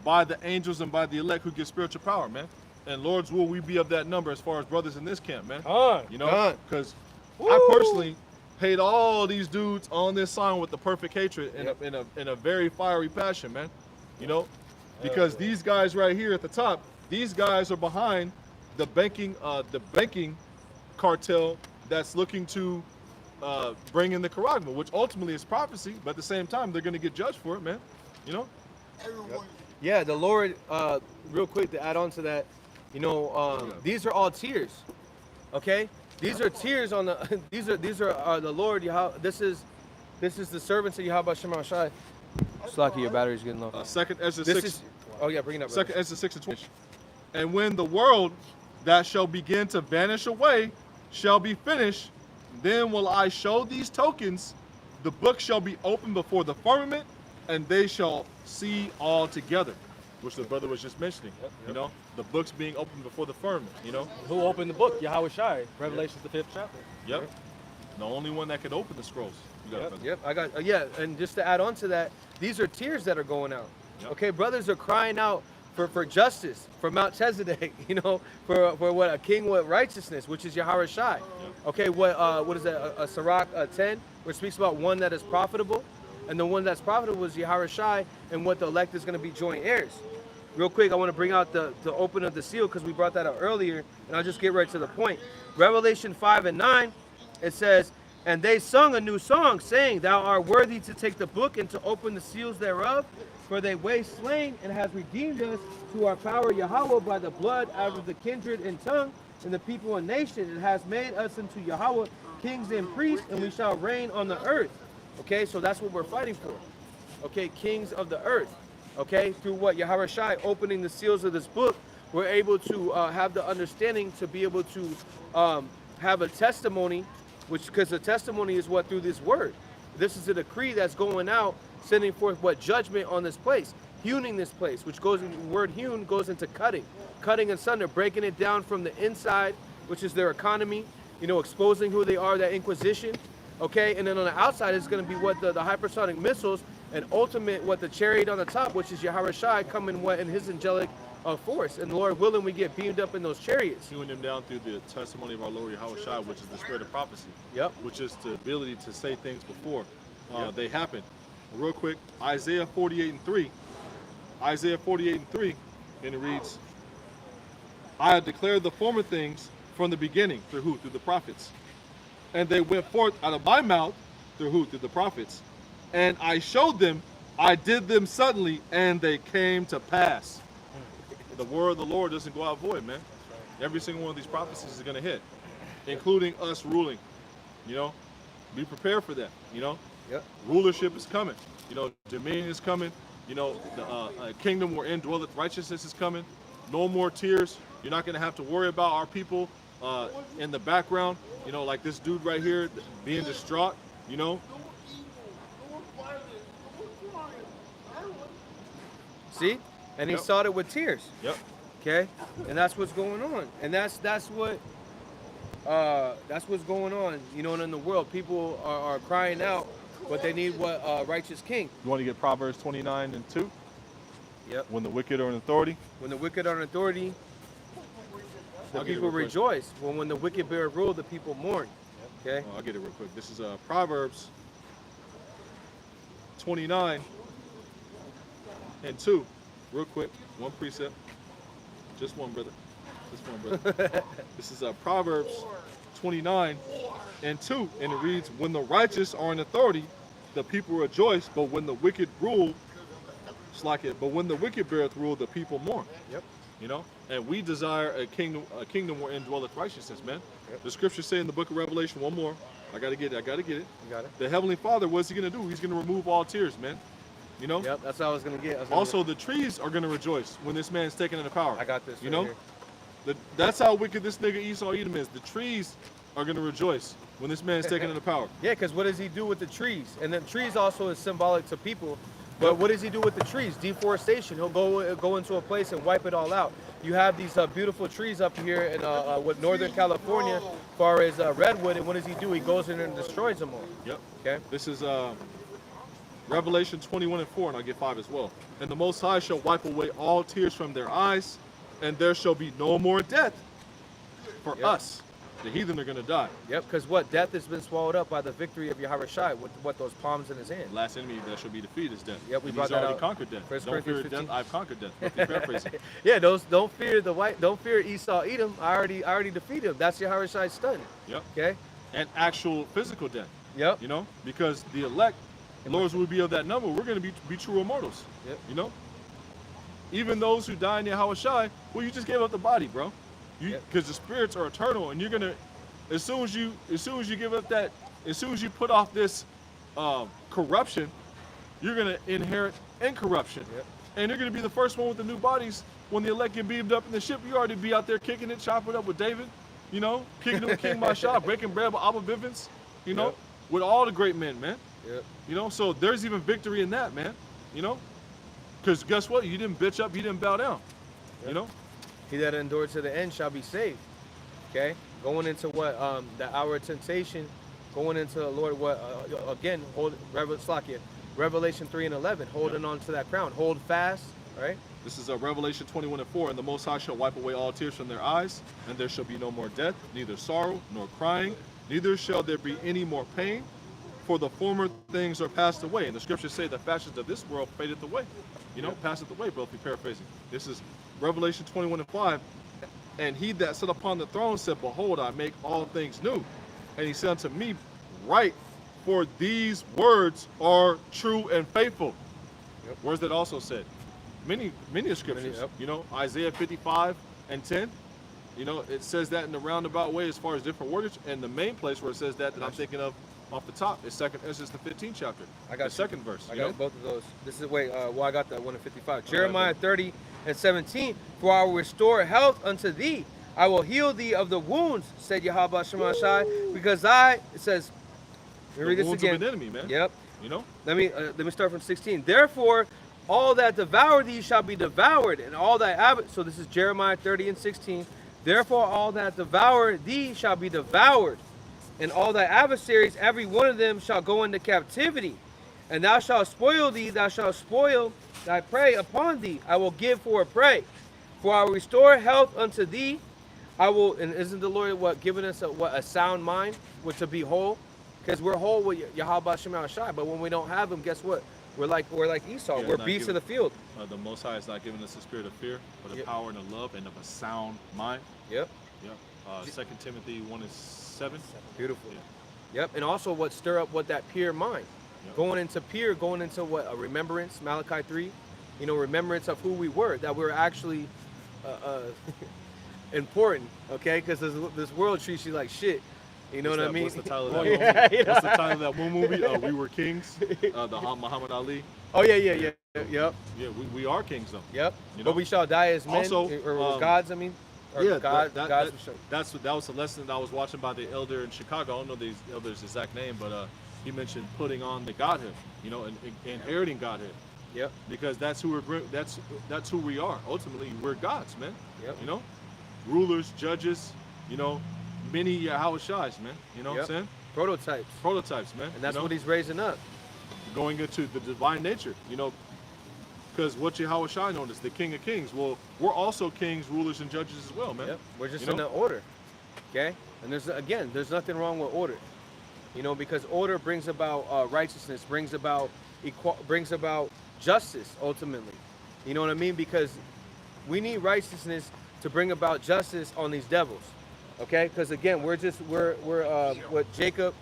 by the angels and by the elect who get spiritual power, man. And Lord's will we be of that number as far as brothers in this camp, man. Con. Because I personally paid all these dudes on this sign with the perfect hatred in, Yep. in a very fiery passion, man. You know, because these guys right here at the top, these guys are behind the banking cartel that's looking to bring in the charagma, which ultimately is prophecy, but at the same time they're going to get judged for it, man. You know. Yeah, the Lord. Real quick to add on to that, you know, these are all tears. Okay, these are tears on the. these are the Lord. This is the servants of Yahweh Shema Shai. Slaki, your battery's getting low. Second Ezra This 6. is. Oh yeah, bring it up. Second Ezra 6 and 20. And when the world that shall begin to vanish away shall be finished, then will I show these tokens. The book shall be opened before the firmament, and they shall see all together, which the brother was just mentioning. You know, the book's being opened before the firmament. You know. Who opened the book? Yahweh Shai. Revelations, the 5th chapter. Yep. The only one that could open the scrolls. You got it, brother. Yep, I got. Yeah, and just to add on to that, these are tears that are going out. Yep. Okay, brothers are crying out for justice, for Melchizedek, you know, for what a king with righteousness, which is Yahweh Shai. Okay, what is that? A Sirach 10, where it speaks about one that is profitable, and the one that's profitable is Yahweh Shai, and what the elect is going to be joint heirs. Real quick, I want to bring out the open of the seal because we brought that out earlier, and I'll just get right to the point. Revelation 5 and 9, it says, "And they sung a new song, saying, Thou art worthy to take the book and to open the seals thereof. For they were slain and has redeemed us to our power Yahweh by the blood out of the kindred and tongue and the people and nation, and has made us unto Yahweh kings and priests, and we shall reign on the earth." Okay, so that's what we're fighting for. Okay, kings of the earth. Okay, through what Yahweh Shai opening the seals of this book, we're able to have the understanding to be able to have a testimony, because the testimony is what through this word. This is a decree that's going out, sending forth what judgment on this place, hewing this place, which goes in the word hewn goes into cutting asunder, breaking it down from the inside, which is their economy, you know, exposing who they are, that inquisition. Okay, and then on the outside is going to be what the hypersonic missiles, and ultimate what the chariot on the top, which is Yahweh Shai, coming what in his angelic force. And Lord willing, we get beamed up in those chariots. Hewing them down through the testimony of our Lord Yahweh Shai, which is the spirit of prophecy. Yep. Which is the ability to say things before they happen. Real quick, Isaiah 48 and 3. Isaiah 48 and 3, and it reads, "I have declared the former things from the beginning." Through who? Through the prophets. "And they went forth out of my mouth." Through who? Through the prophets. "And I showed them, I did them suddenly, and they came to pass." The word of the Lord doesn't go out void, man. Every single one of these prophecies is going to hit, including us ruling. You know, be prepared for that. You know, Yep. rulership is coming. You know, dominion is coming. You know, the kingdom wherein dwelleth righteousness is coming. No more tears. You're not going to have to worry about our people in the background. You know, like this dude right here being distraught. You know. See, and he Yep. sought it with tears. Yep. Okay, and that's what's going on, and that's what's going on. You know, in the world, people are crying out, but they need what righteous king. You want to get Proverbs 29 and 2? Yep. When the wicked are in authority. When the wicked are in authority, the I'll get it people real quick. rejoice. When the wicked bear rule, the people mourn. Okay. Oh, I'll get it real quick. This is Proverbs 29 and 2. Real quick, one precept. Just one, brother. Just one, brother. This is Proverbs 29 and 2. And it reads, "When the righteous are in authority, the people rejoice, but when the wicked rule, it's like it, but when the wicked beareth rule, the people mourn." Yep. You know? And we desire a kingdom wherein dwelleth righteousness, man. Yep. The scriptures say in the book of Revelation, one more. I gotta get it. You got it. The Heavenly Father, what's he gonna do? He's gonna remove all tears, man. You know? Yep. That's what I was gonna get. Also, the trees are gonna rejoice when this man's taken into power. I got this. You right know? here. That's how wicked this nigga Esau Edom is. The trees are gonna rejoice when this man's taken into power. Yeah, because what does he do with the trees? And the trees also is symbolic to people. But what does he do with the trees? Deforestation. He'll go into a place and wipe it all out. You have these beautiful trees up here in with Northern California, as far as redwood. And what does he do? He goes in and destroys them all. Yep. Okay. This is Revelation 21 and 4, and I'll get 5 as well. "And the Most High shall wipe away all tears from their eyes, and there shall be no more death for Yep. us. The heathen are going to die. Yep, because what? Death has been swallowed up by the victory of Yahweh Shai with what those palms in his hand. The last enemy that shall be defeated is death. Yep, we And brought he's that already out. conquered death. 1 Don't fear Corinthians death, 15. I've conquered death. Roughly paraphrasing. Yeah, don't fear don't fear Esau, Edom. I already defeated him. That's Yahweh Shai's stun. Yep. Okay? And actual physical death. Yep. You know, because the elect, Lord's will be of that number. We're going to be true immortals. Yep. You know, even those who die in Yahweh Shai, well, you just gave up the body, bro. Because the spirits are eternal, and you're gonna, as soon as you give up that, as soon as you put off this corruption, you're gonna inherit incorruption, and you're gonna be the first one with the new bodies. When the elect get beamed up in the ship, you already be out there kicking it, chopping it up with David, you know, kicking it with King Mashah, breaking bread with Abba Bivens, you know, with all the great men, man. Yep. You know, so there's even victory in that, man. You know, because guess what? You didn't bitch up, you didn't bow down. You know. He that endured to the end shall be saved. Okay? Going into what the hour of temptation, going into the Lord, what again, Revelation 3:11, holding on to that crown. Hold fast, right? This is Revelation 21:4, and the Most High shall wipe away all tears from their eyes, and there shall be no more death, neither sorrow nor crying, neither shall there be any more pain, for the former things are passed away. And the scriptures say the fashions of this world fadeth away. You know, passeth away, bro, if you're paraphrasing. This is Revelation 21:5. And he that sat upon the throne said, behold, I make all things new. And he said unto me, write, for these words are true and faithful. Yep. Words that also said. Many of scriptures. Yep. You know, Isaiah 55:10. You know, it says that in a roundabout way as far as different wordage. And the main place where it says that I'm thinking of off the top is 2nd Ezra, the 15th chapter. I got the second verse. I you got know? both of those. This is I got that one in 55. Jeremiah 30:17. For I will restore health unto thee. I will heal thee of the wounds, said Yahweh Shema Shai, because it says, let me read this wounds again. of an enemy, man. Yep. You know? Let me start from 16. Therefore, all that devour thee shall be devoured, and all thy so this is Jeremiah 30:16. Therefore, all that devour thee shall be devoured, and all thy adversaries, every one of them shall go into captivity. And thou shalt spoil thee, thou shalt spoil thy prey upon thee. I will give for a prey. For I will restore health unto thee. I will, and isn't the Lord giving us a sound mind, to be whole? Because we're whole with Yahweh Shema Shai, but when we don't have him, guess what? We're like Esau. Yeah, we're beasts of the field. The Most High is not giving us a spirit of fear, but a power and a love and of a sound mind. Yep. Yep. 2 Timothy 1:7. Beautiful. Yeah. Yep. And also stir up that pure mind. Yep. Going into a remembrance, Malachi 3. You know, remembrance of who we were, that we're actually important, okay? Because this world treats you like shit. You know what I mean? What's the title of that Yeah, movie? you know. What's the title of that one movie? We Were Kings. The Muhammad Ali. Oh yeah. Yep. Yeah, we are kings though. Yep. You know? But we shall die as men, Also, or gods. I mean, or yeah, gods. that was a lesson that I was watching by the elder in Chicago. I don't know the elder's exact name, but he mentioned putting on the Godhead. You know, and inheriting Godhead. Yep. Because that's who that's who we are. Ultimately, we're gods, man. Yep. You know, rulers, judges. You know, many Yahweh Shais, man. You know what I'm saying? Prototypes, man. And that's you know? what he's raising up. Going into the divine nature, you know, because what Yahweh Shai known as the King of Kings. Well, we're also kings, rulers, and judges as well, man. Yep. We're just You in know? the order, okay? And there's nothing wrong with order, you know, because order brings about righteousness, brings about justice ultimately. You know what I mean? Because we need righteousness to bring about justice on these devils, okay? Because again, we're what Jacob,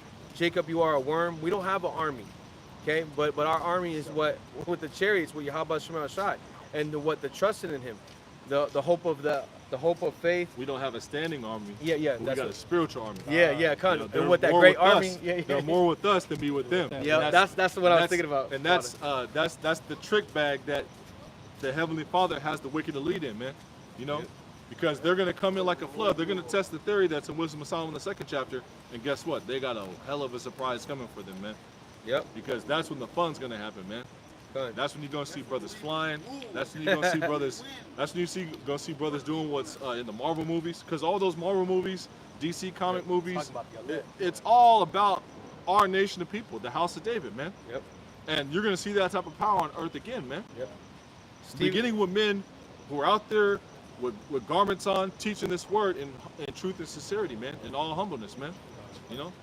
you are a worm. We don't have an army. Okay, but our army is with the chariots, with Yahweh Shema Shai, and the trusting in Him, the hope of faith. We don't have a standing army. Yeah, but we got a spiritual army. Kind of. They're And with that more great with army, us. They're more with us than be with them. Yeah, that's what I was thinking about. And that's the trick bag that the Heavenly Father has the wicked to lead in, man. You know, because they're gonna come in like a flood. They're gonna test the theory that's in Wisdom of Solomon, the 2nd chapter, and guess what? They got a hell of a surprise coming for them, man. Yep. Because that's when the fun's gonna happen, man. Fun. That's when you're gonna see brothers flying. That's when you're gonna see brothers. That's when gonna see brothers doing what's in the Marvel movies. Because all those Marvel movies, DC comic movies, it's all about our nation of people, the house of David, man. Yep. And you're gonna see that type of power on earth again, man. Yep. Beginning with men who are out there with garments on, teaching this word in truth and sincerity, man, in all humbleness, man. You know?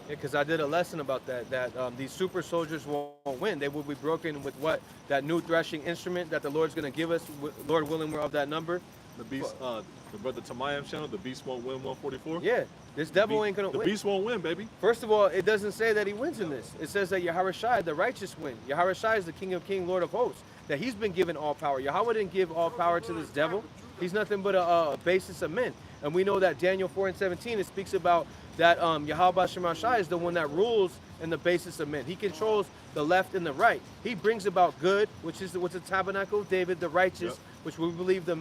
Yeah, because I did a lesson about that. These super soldiers won't win. They will be broken with what? That new threshing instrument that the Lord's going to give us. Lord willing, we're of that number. The beast, the brother Tamayam channel, the beast won't win 144. Yeah, this devil ain't going to The win. beast won't win, baby. First of all, it doesn't say that he wins in this. It says that Yahawashi, the righteous, win. Yahawashi is the King of Kings, Lord of Hosts. That he's been given all power. Yahweh didn't give all power to this devil. He's nothing but a basis of men. And we know that Daniel 4:17, it speaks about that Yahweh Shemashai is the one that rules in the basis of men. He controls the left and the right. He brings about good, which is what's the tabernacle of David, the righteous, Yep. which we believe the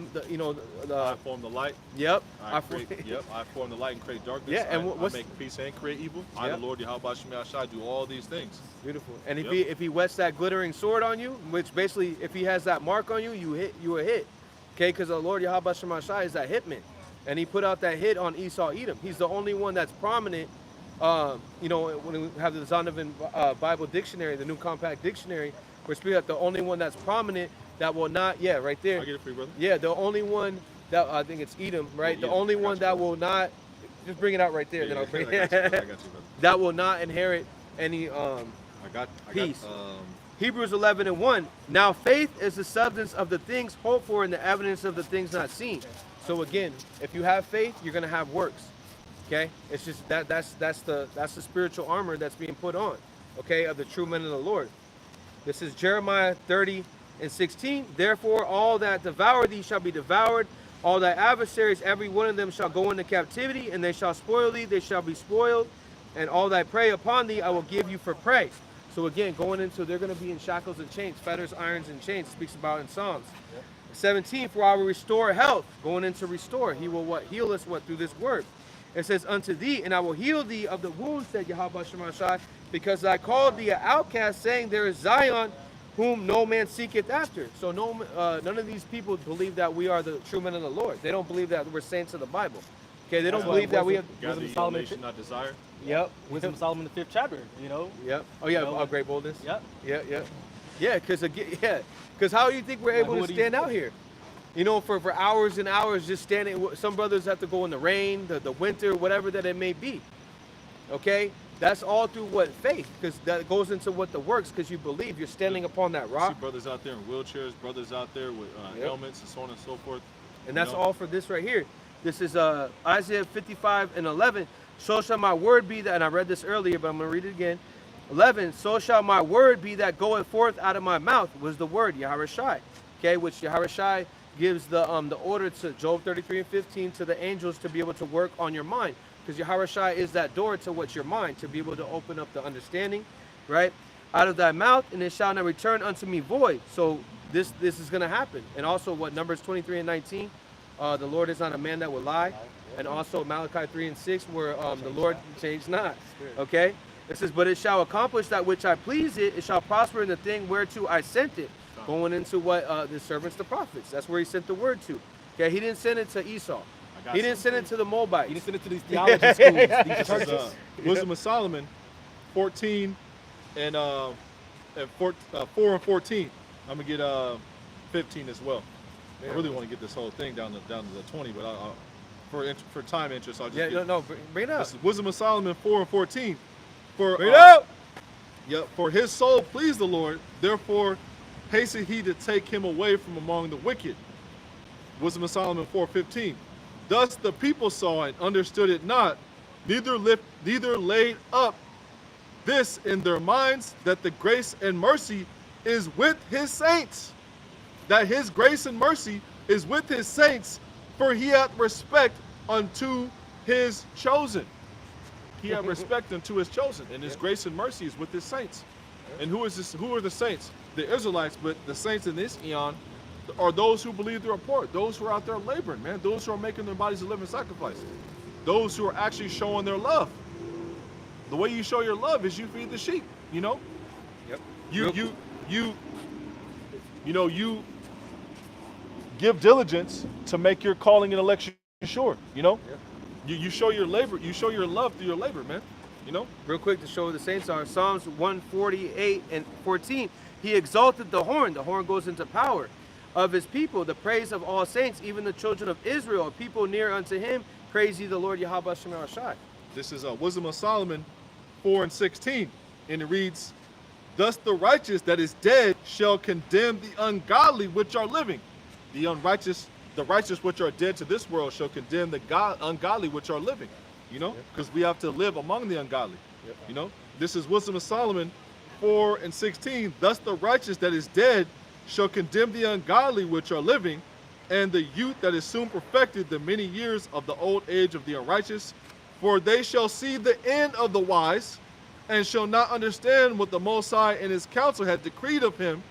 I form the light. Yep. I form the light and create darkness. Yeah, and I make peace and create evil. I, Yep. the Lord Yahweh Shemashai, do all these things. Beautiful. And Yep. if he whets that glittering sword on you, which basically if he has that mark on you, you a hit. Okay, because the Lord Yahweh Shemashai is that hitman. And he put out that hit on Esau Edom. He's the only one that's prominent. When we have the Zondervan Bible Dictionary, the New Compact Dictionary, we're speaking of the only one that's prominent that will not, right there. I get it for you, brother. Yeah, the only one that, I think it's Edom, right? Yeah, the only I got one you, that brother. will not, just bring it out right there. Yeah, then I'll bring I got you, brother. I got you, brother. that will not inherit any peace. Hebrews 11:1. Now faith is the substance of the things hoped for and the evidence of the things not seen. So again, if you have faith, you're gonna have works. Okay, it's just that's the spiritual armor that's being put on. Okay, of the true men of the Lord. This is Jeremiah 30:16. Therefore, all that devour thee shall be devoured. All thy adversaries, every one of them shall go into captivity, and they shall spoil thee. They shall be spoiled, and all thy prey upon thee I will give you for prey. So again, going into, they're going to be in shackles and chains, fetters, irons, and chains. It speaks about in Psalms. 17, for I will restore health. Going into restore. He will what? Heal us what? Through this word. It says, unto thee, and I will heal thee of the wounds, said Yahweh Shemashai, because I called thee an outcast, saying, there is Zion, whom no man seeketh after. So none of these people believe that we are the true men of the Lord. They don't believe that we're saints of the Bible. Okay, they don't believe that we have... Gather Wisdom ye Solomon. nation not desire. Yep. Wisdom of Solomon, the 5th chapter, Yep. Oh yeah, You know, great boldness. Yep. Yeah, because how do you think we're able to stand out here? For hours and hours just standing. Some brothers have to go in the rain, the winter, whatever that it may be. Okay, that's all through what? Faith, because that goes into what the works, because you believe you're standing upon that See rock. brothers out there in wheelchairs, brothers out there with helmets and so on and so forth. And that's all for this right here. This is Isaiah 55:11. So shall my word be that, and I read this earlier, but I'm going to read it again. 11, so shall my word be that goeth forth out of my mouth, was the word, Yahawashi. Okay, which Yahawashi gives the order to Job 33:15 to the angels to be able to work on your mind. Because Yahawashi is that door to what's your mind, to be able to open up the understanding, right? Out of thy mouth, and it shall not return unto me void. So this is going to happen. And also what Numbers 23:19, the Lord is not a man that will lie. And also Malachi 3:6, where the Lord changed not. Okay? It says, but it shall accomplish that which I please it. It shall prosper in the thing whereto I sent it. Going into what the servants, the prophets. That's where he sent the word to. Okay? He didn't send it to Esau. He didn't send it to the Moabites. He didn't send it to these theology schools, these This is churches. Wisdom of Solomon 14 and 4 and 14. I'm gonna get 15 as well. I really want to get this whole thing down to the 20, but for time interest, I'll just bring it up. This is Wisdom of Solomon 4 and 14. For Bring it up. Yep. For his soul pleased the Lord, therefore hastened he to take him away from among the wicked. Wisdom of Solomon 4:15. Thus the people saw and understood it not, neither laid up this in their minds, that the grace and mercy is with his saints. That his grace and mercy is with his saints, for he hath respect unto his chosen. He hath respect unto his chosen, and his grace and mercy is with his saints. And who is this? Who are the saints? The Israelites, but the saints in this eon are those who believe the report, those who are out there laboring, man, those who are making their bodies a living sacrifice, those who are actually showing their love. The way you show your love is you feed the sheep, Yep. You give diligence to make your calling and election sure, Yep. You show your labor, you show your love through your labor, man, Real quick to show who the saints are. Psalms 148:14. He exalted the horn. The horn goes into power. of his people, the praise of all saints, even the children of Israel, a people near unto him. Praise ye the Lord Yahweh Shem Shai. This is Wisdom of Solomon 4:16, and it reads, "Thus the righteous that is dead shall condemn the ungodly which are living. The righteous which are dead to this world shall condemn the ungodly which are living." You know, because we have to live among the ungodly. You know, this is Wisdom of Solomon 4:16. "Thus the righteous that is dead shall condemn the ungodly which are living, and the youth that is soon perfected the many years of the old age of the unrighteous. For they shall see the end of the wise, and shall not understand what the Most High and his counsel had decreed of him,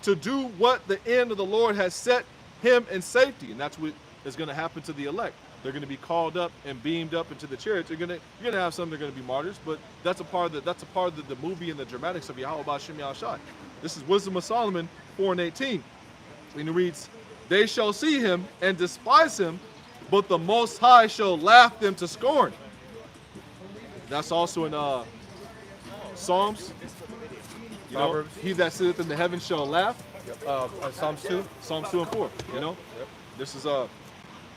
to do what the end of the Lord has set him in safety." And that's what is going to happen to the elect. They're going to be called up and beamed up into the chariots. You're going to have some that are going to be martyrs, but that's a part of the movie and the dramatics of Yahweh B'Shem Yahushai. This is Wisdom of Solomon 4:18. And it reads, "They shall see him and despise him, but the Most High shall laugh them to scorn." That's also in Psalms. You know, Proverbs. "He that sitteth in the heavens shall laugh." Psalms 2. Psalms 2 and 4. You know, this is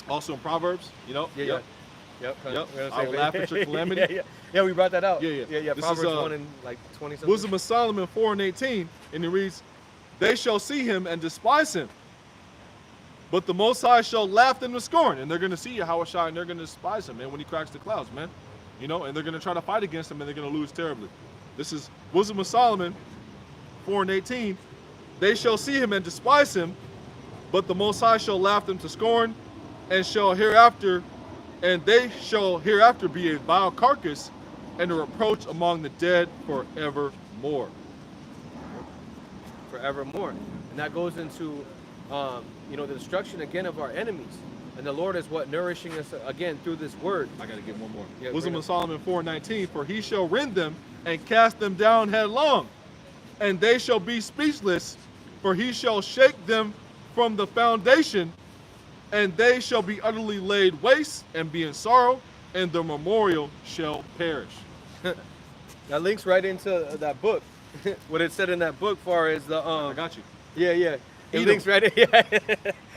also in Proverbs. You know, Yeah, yep. Yep. Yep. We're gonna I say- will laugh at your calamity. Yeah, we brought that out. Yeah. Yeah. This Proverbs is, 1 and like 20 something. Wisdom of Solomon 4:18, and it reads, "They shall see him and despise him, but the Most High shall laugh them to scorn." And they're going to see Yahushua and they're going to despise him, man, when he cracks the clouds, man. You know, and they're going to try to fight against him and they're going to lose terribly. This is Wisdom of Solomon 4:18. "They shall see him and despise him, but the Most High shall laugh them to scorn, and they shall hereafter be a vile carcass and a reproach among the dead forevermore." Forevermore. And that goes into, the destruction again of our enemies. And the Lord is what nourishing us again through this word. I got to get one more. Yeah, Wisdom bring of it. Solomon 4:19, "For he shall rend them and cast them down headlong, and they shall be speechless, for he shall shake them from the foundation, and they shall be utterly laid waste and be in sorrow, and the memorial shall perish." That links right into that book. What it said in that book far as the I got you. Yeah. It Edom. links right in. Yeah.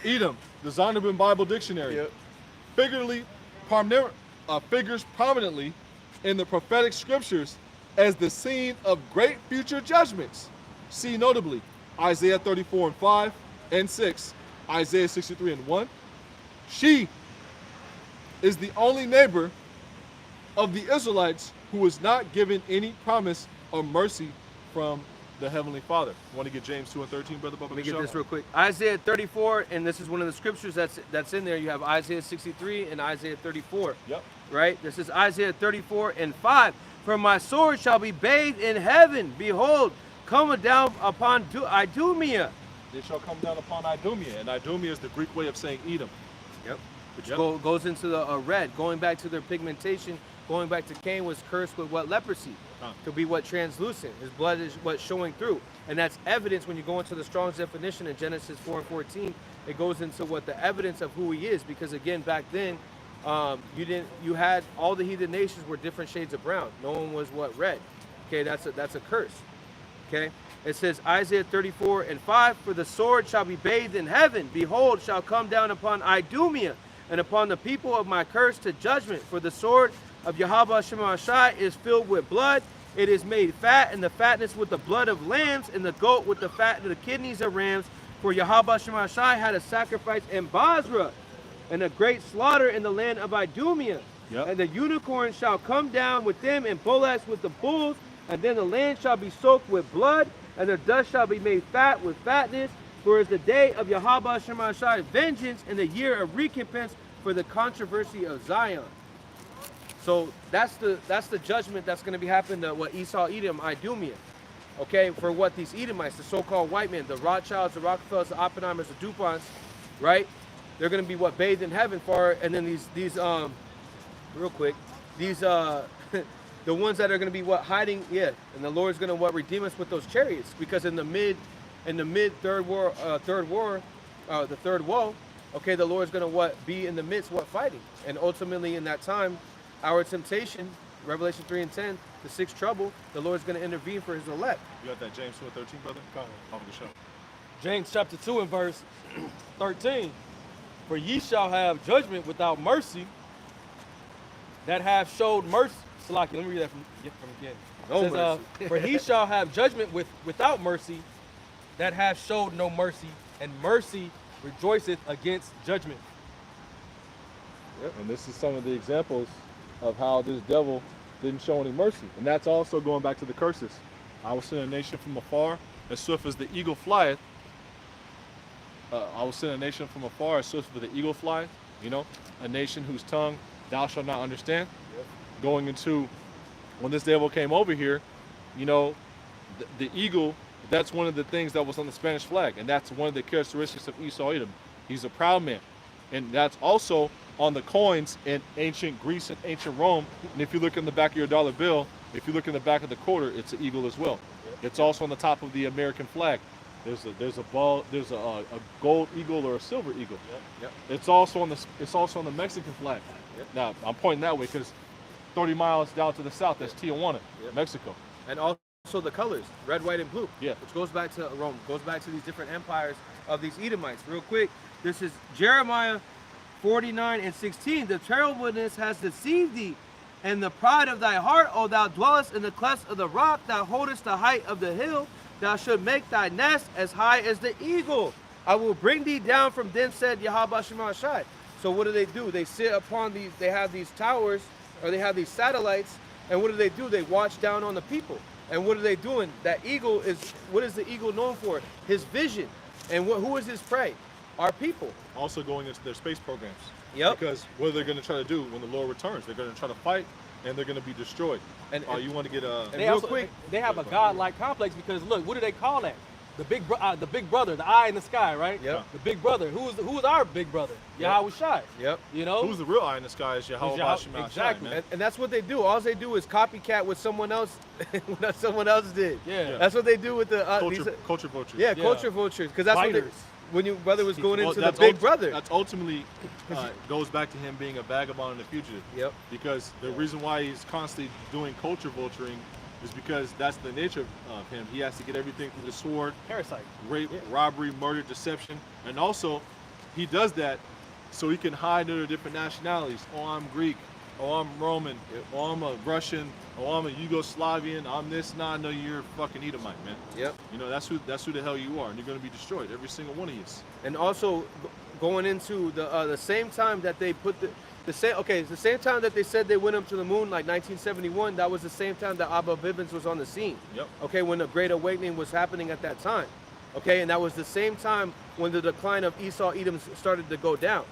Edom, the Zondervan Bible Dictionary. Yep. Figures prominently in the prophetic scriptures as the scene of great future judgments. See notably Isaiah 34:5 and 6, Isaiah 63:1. She is the only neighbor of the Israelites who was not given any promise of mercy from the Heavenly Father. You want to get James 2:13, Brother Bubba? Let me get this real quick. Isaiah 34, and this is one of the scriptures that's in there. You have Isaiah 63 and Isaiah 34. Yep. Right? This is Isaiah 34:5. "For my sword shall be bathed in heaven. Behold, come down upon Idumea." They shall come down upon Idumea, and Idumea is the Greek way of saying Edom. Yep. Which Yep. goes into the red, going back to their pigmentation, going back to Cain was cursed with what? Leprosy. To be what? Translucent. His blood is what's showing through. And that's evidence when you go into the Strong's definition in Genesis 4:14. It goes into what the evidence of who he is. Because again, back then, you had all the heathen nations were different shades of brown. No one was what? Red. Okay, that's a curse. Okay. It says Isaiah 34:5, "For the sword shall be bathed in heaven. Behold, shall come down upon Idumea, and upon the people of my curse to judgment. For the sword of Yahweh Shema Shai is filled with blood. It is made fat, and the fatness with the blood of lambs, and the goat with the fat of the kidneys of rams. For Yahweh Shema Shai had a sacrifice in Basra, and a great slaughter in the land of Idumea. Yep. And the unicorn shall come down with them, and bullocks with the bulls. And then the land shall be soaked with blood, and the dust shall be made fat with fatness. For it is the day of Yahweh Shema Shai vengeance, and the year of recompense for the controversy of Zion." So that's the judgment that's going to be happening to what Esau, Edom, Idumea. Okay, for what these Edomites, the so-called white men, the Rothschilds, the Rockefellers, the Oppenheimers, the DuPonts, right? They're going to be what? Bathed in heaven for, and then these real quick, these the ones that are going to be what? Hiding, yeah. And the Lord's going to what? Redeem us with those chariots, because in the mid third woe, okay, the Lord's going to what? Be in the midst, what? Fighting. And ultimately in that time, our temptation, Revelation 3:10, the sixth trouble, the Lord's going to intervene for his elect. You got that James 2:13, brother? Off the show. James chapter 2 and verse 13. For ye shall have judgment without mercy that have showed mercy. Salaki, let me read that from again. No It says, mercy. for he shall have judgment without mercy that have showed no mercy, and mercy rejoiceth against judgment. And this is some of the examples of how this devil didn't show any mercy. And that's also going back to the curses. I will send a nation from afar, as swift as the eagle flieth. I will send a nation from afar, as swift as the eagle flieth. You know, a nation whose tongue thou shalt not understand. Going into, when this devil came over here, you know, the eagle, that's one of the things that was on the Spanish flag. And that's one of the characteristics of Esau Edom. He's a proud man. And that's also on the coins in ancient Greece and ancient Rome. And if you look in the back of your dollar bill, if you look in the back of the quarter, it's an eagle as well. It's also on the top of the American flag. There's a gold eagle or a silver eagle. It's also on the Mexican flag. Now I'm pointing that way because 30 miles down to the south, that's Tijuana, Mexico. And also the colors, red, white, and blue. Yeah. Which goes back to Rome, goes back to these different empires of these Edomites. Real quick, this is Jeremiah 49 and 16. The terribleness has deceived thee, and the pride of thy heart, O thou dwellest in the clefts of the rock, thou holdest the height of the hill, thou should make thy nest as high as the eagle. I will bring thee down from thence, said Yahweh Shema Shai. So what do? They sit upon these, they have these towers, or they have these satellites, and what do? They watch down on the people. And what are they doing? That eagle is, what is the eagle known for? His vision. And who is his prey? Our people. Also going into their space programs. Yep. Because what are they going to try to do when the Lord returns? They're going to try to fight, and they're going to be destroyed. And you want to get a... They also, they have a godlike complex because look, what do they call that? The big brother, the eye in the sky, right? Yep. The big brother. Who is our big brother? Yahweh Shai. Yep. You know? Who's the real eye in the sky is Yahweh Shema. Exactly. And that's what they do. All they do is copycat what someone else what someone else did. Yeah. That's what they do with the Culture vultures. Yeah, culture vultures. Because that's Fighters. what when your brother was going into the that's big brother. That's ultimately goes back to him being a vagabond and a fugitive. Yep. Because the reason why he's constantly doing culture vulturing is because that's the nature of him. He has to get everything through the sword, Parasite. rape, robbery, murder, deception, and also he does that so he can hide under different nationalities. Oh, I'm Greek. Oh, I'm Roman. Oh, I'm a Russian. Oh, I'm a Yugoslavian. I'm this. Nah, no, you're a fucking Edomite, man. Yep. You know, that's who the hell you are, and you're gonna be destroyed. Every single one of you. And also going into the same time that they put the same time that they said they went up to the moon, like 1971, that was the same time that Abba Bivens was on the scene. Yep. Okay, when the Great Awakening was happening at that time. Okay, and that was the same time when the decline of Esau Edom started to go down.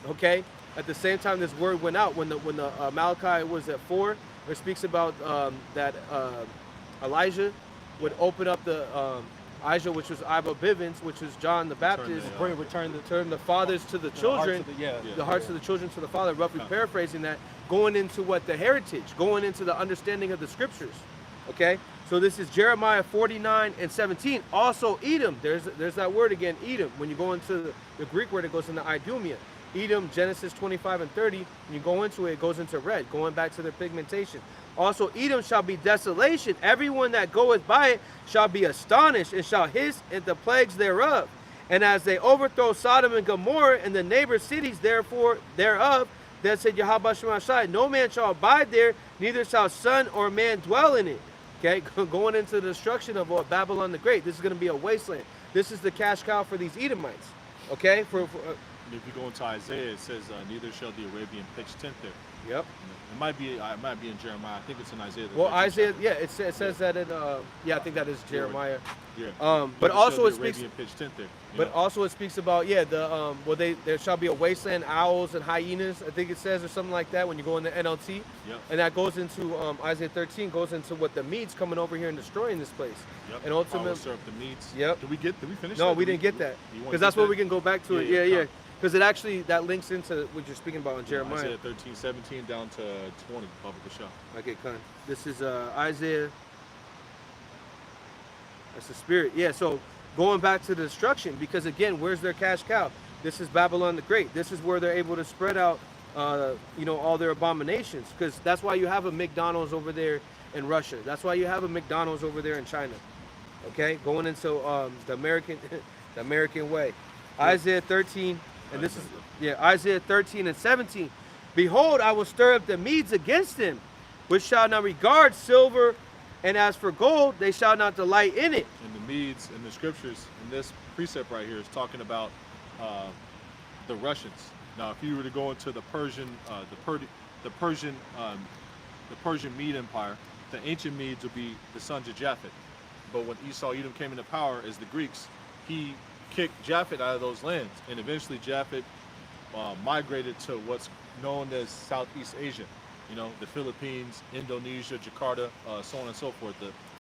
Okay, at the same time this word went out when the Malachi was at 4, it speaks about that Elijah would open up the Elijah, which was Abba Bivens, which was John the Baptist, turn the fathers to the children, the hearts of the children to the father, roughly paraphrasing that, going into what the heritage, going into the understanding of the scriptures. Okay, so this is Jeremiah 49 and 17. Also Edom, there's that word again, Edom. When you go into the Greek word, it goes into Idumea. Edom, Genesis 25 and 30, when you go into it, it goes into red, going back to their pigmentation. Also, Edom shall be desolation. Everyone that goeth by it shall be astonished, and shall hiss at the plagues thereof. And as they overthrow Sodom and Gomorrah and the neighbor cities thereof, then said Yahweh Shema Shai, no man shall abide there, neither shall son or man dwell in it. Okay, going into the destruction of Babylon the Great. This is going to be a wasteland. This is the cash cow for these Edomites. Okay, if you go into Isaiah, it says, "Neither shall the Arabian pitch tent there." Yep. It might be in Jeremiah. I think it's in Isaiah. Well, Isaiah, yeah, it says that in, I think that is Jeremiah. Yeah. But also it speaks. Arabian pitch tent there. But also it speaks about there shall be a wasteland, owls and hyenas. I think it says or something like that when you go in the NLT. Yep. And that goes into Isaiah 13 goes into what the Medes coming over here and destroying this place. Yep. And ultimately, the Medes. Yep. Did we finish? No, that? we didn't get that You because that's where we can go back to it. Yeah, Yeah. Because it actually, that links into what you're speaking about in Jeremiah. Isaiah 13, 17 down to 20, Baba Kasha. Okay, Khan. This is Isaiah. That's the spirit. Yeah, so going back to the destruction, because again, where's their cash cow? This is Babylon the Great. This is where they're able to spread out, all their abominations. Because that's why you have a McDonald's over there in Russia. That's why you have a McDonald's over there in China. Okay, going into the American... The American way. Isaiah 13, and this is, Isaiah 13 and 17. Behold, I will stir up the Medes against him, which shall not regard silver, and as for gold, they shall not delight in it. And the Medes in the scriptures, in this precept right here, is talking about the Russians. Now, if you were to go into the Persian Mede Empire, the ancient Medes would be the sons of Japhet. But when Esau Edom came into power as the Greeks, he kicked Japhet out of those lands, and eventually Japhet migrated to what's known as Southeast Asia. You know, the Philippines, Indonesia, Jakarta, so on and so forth.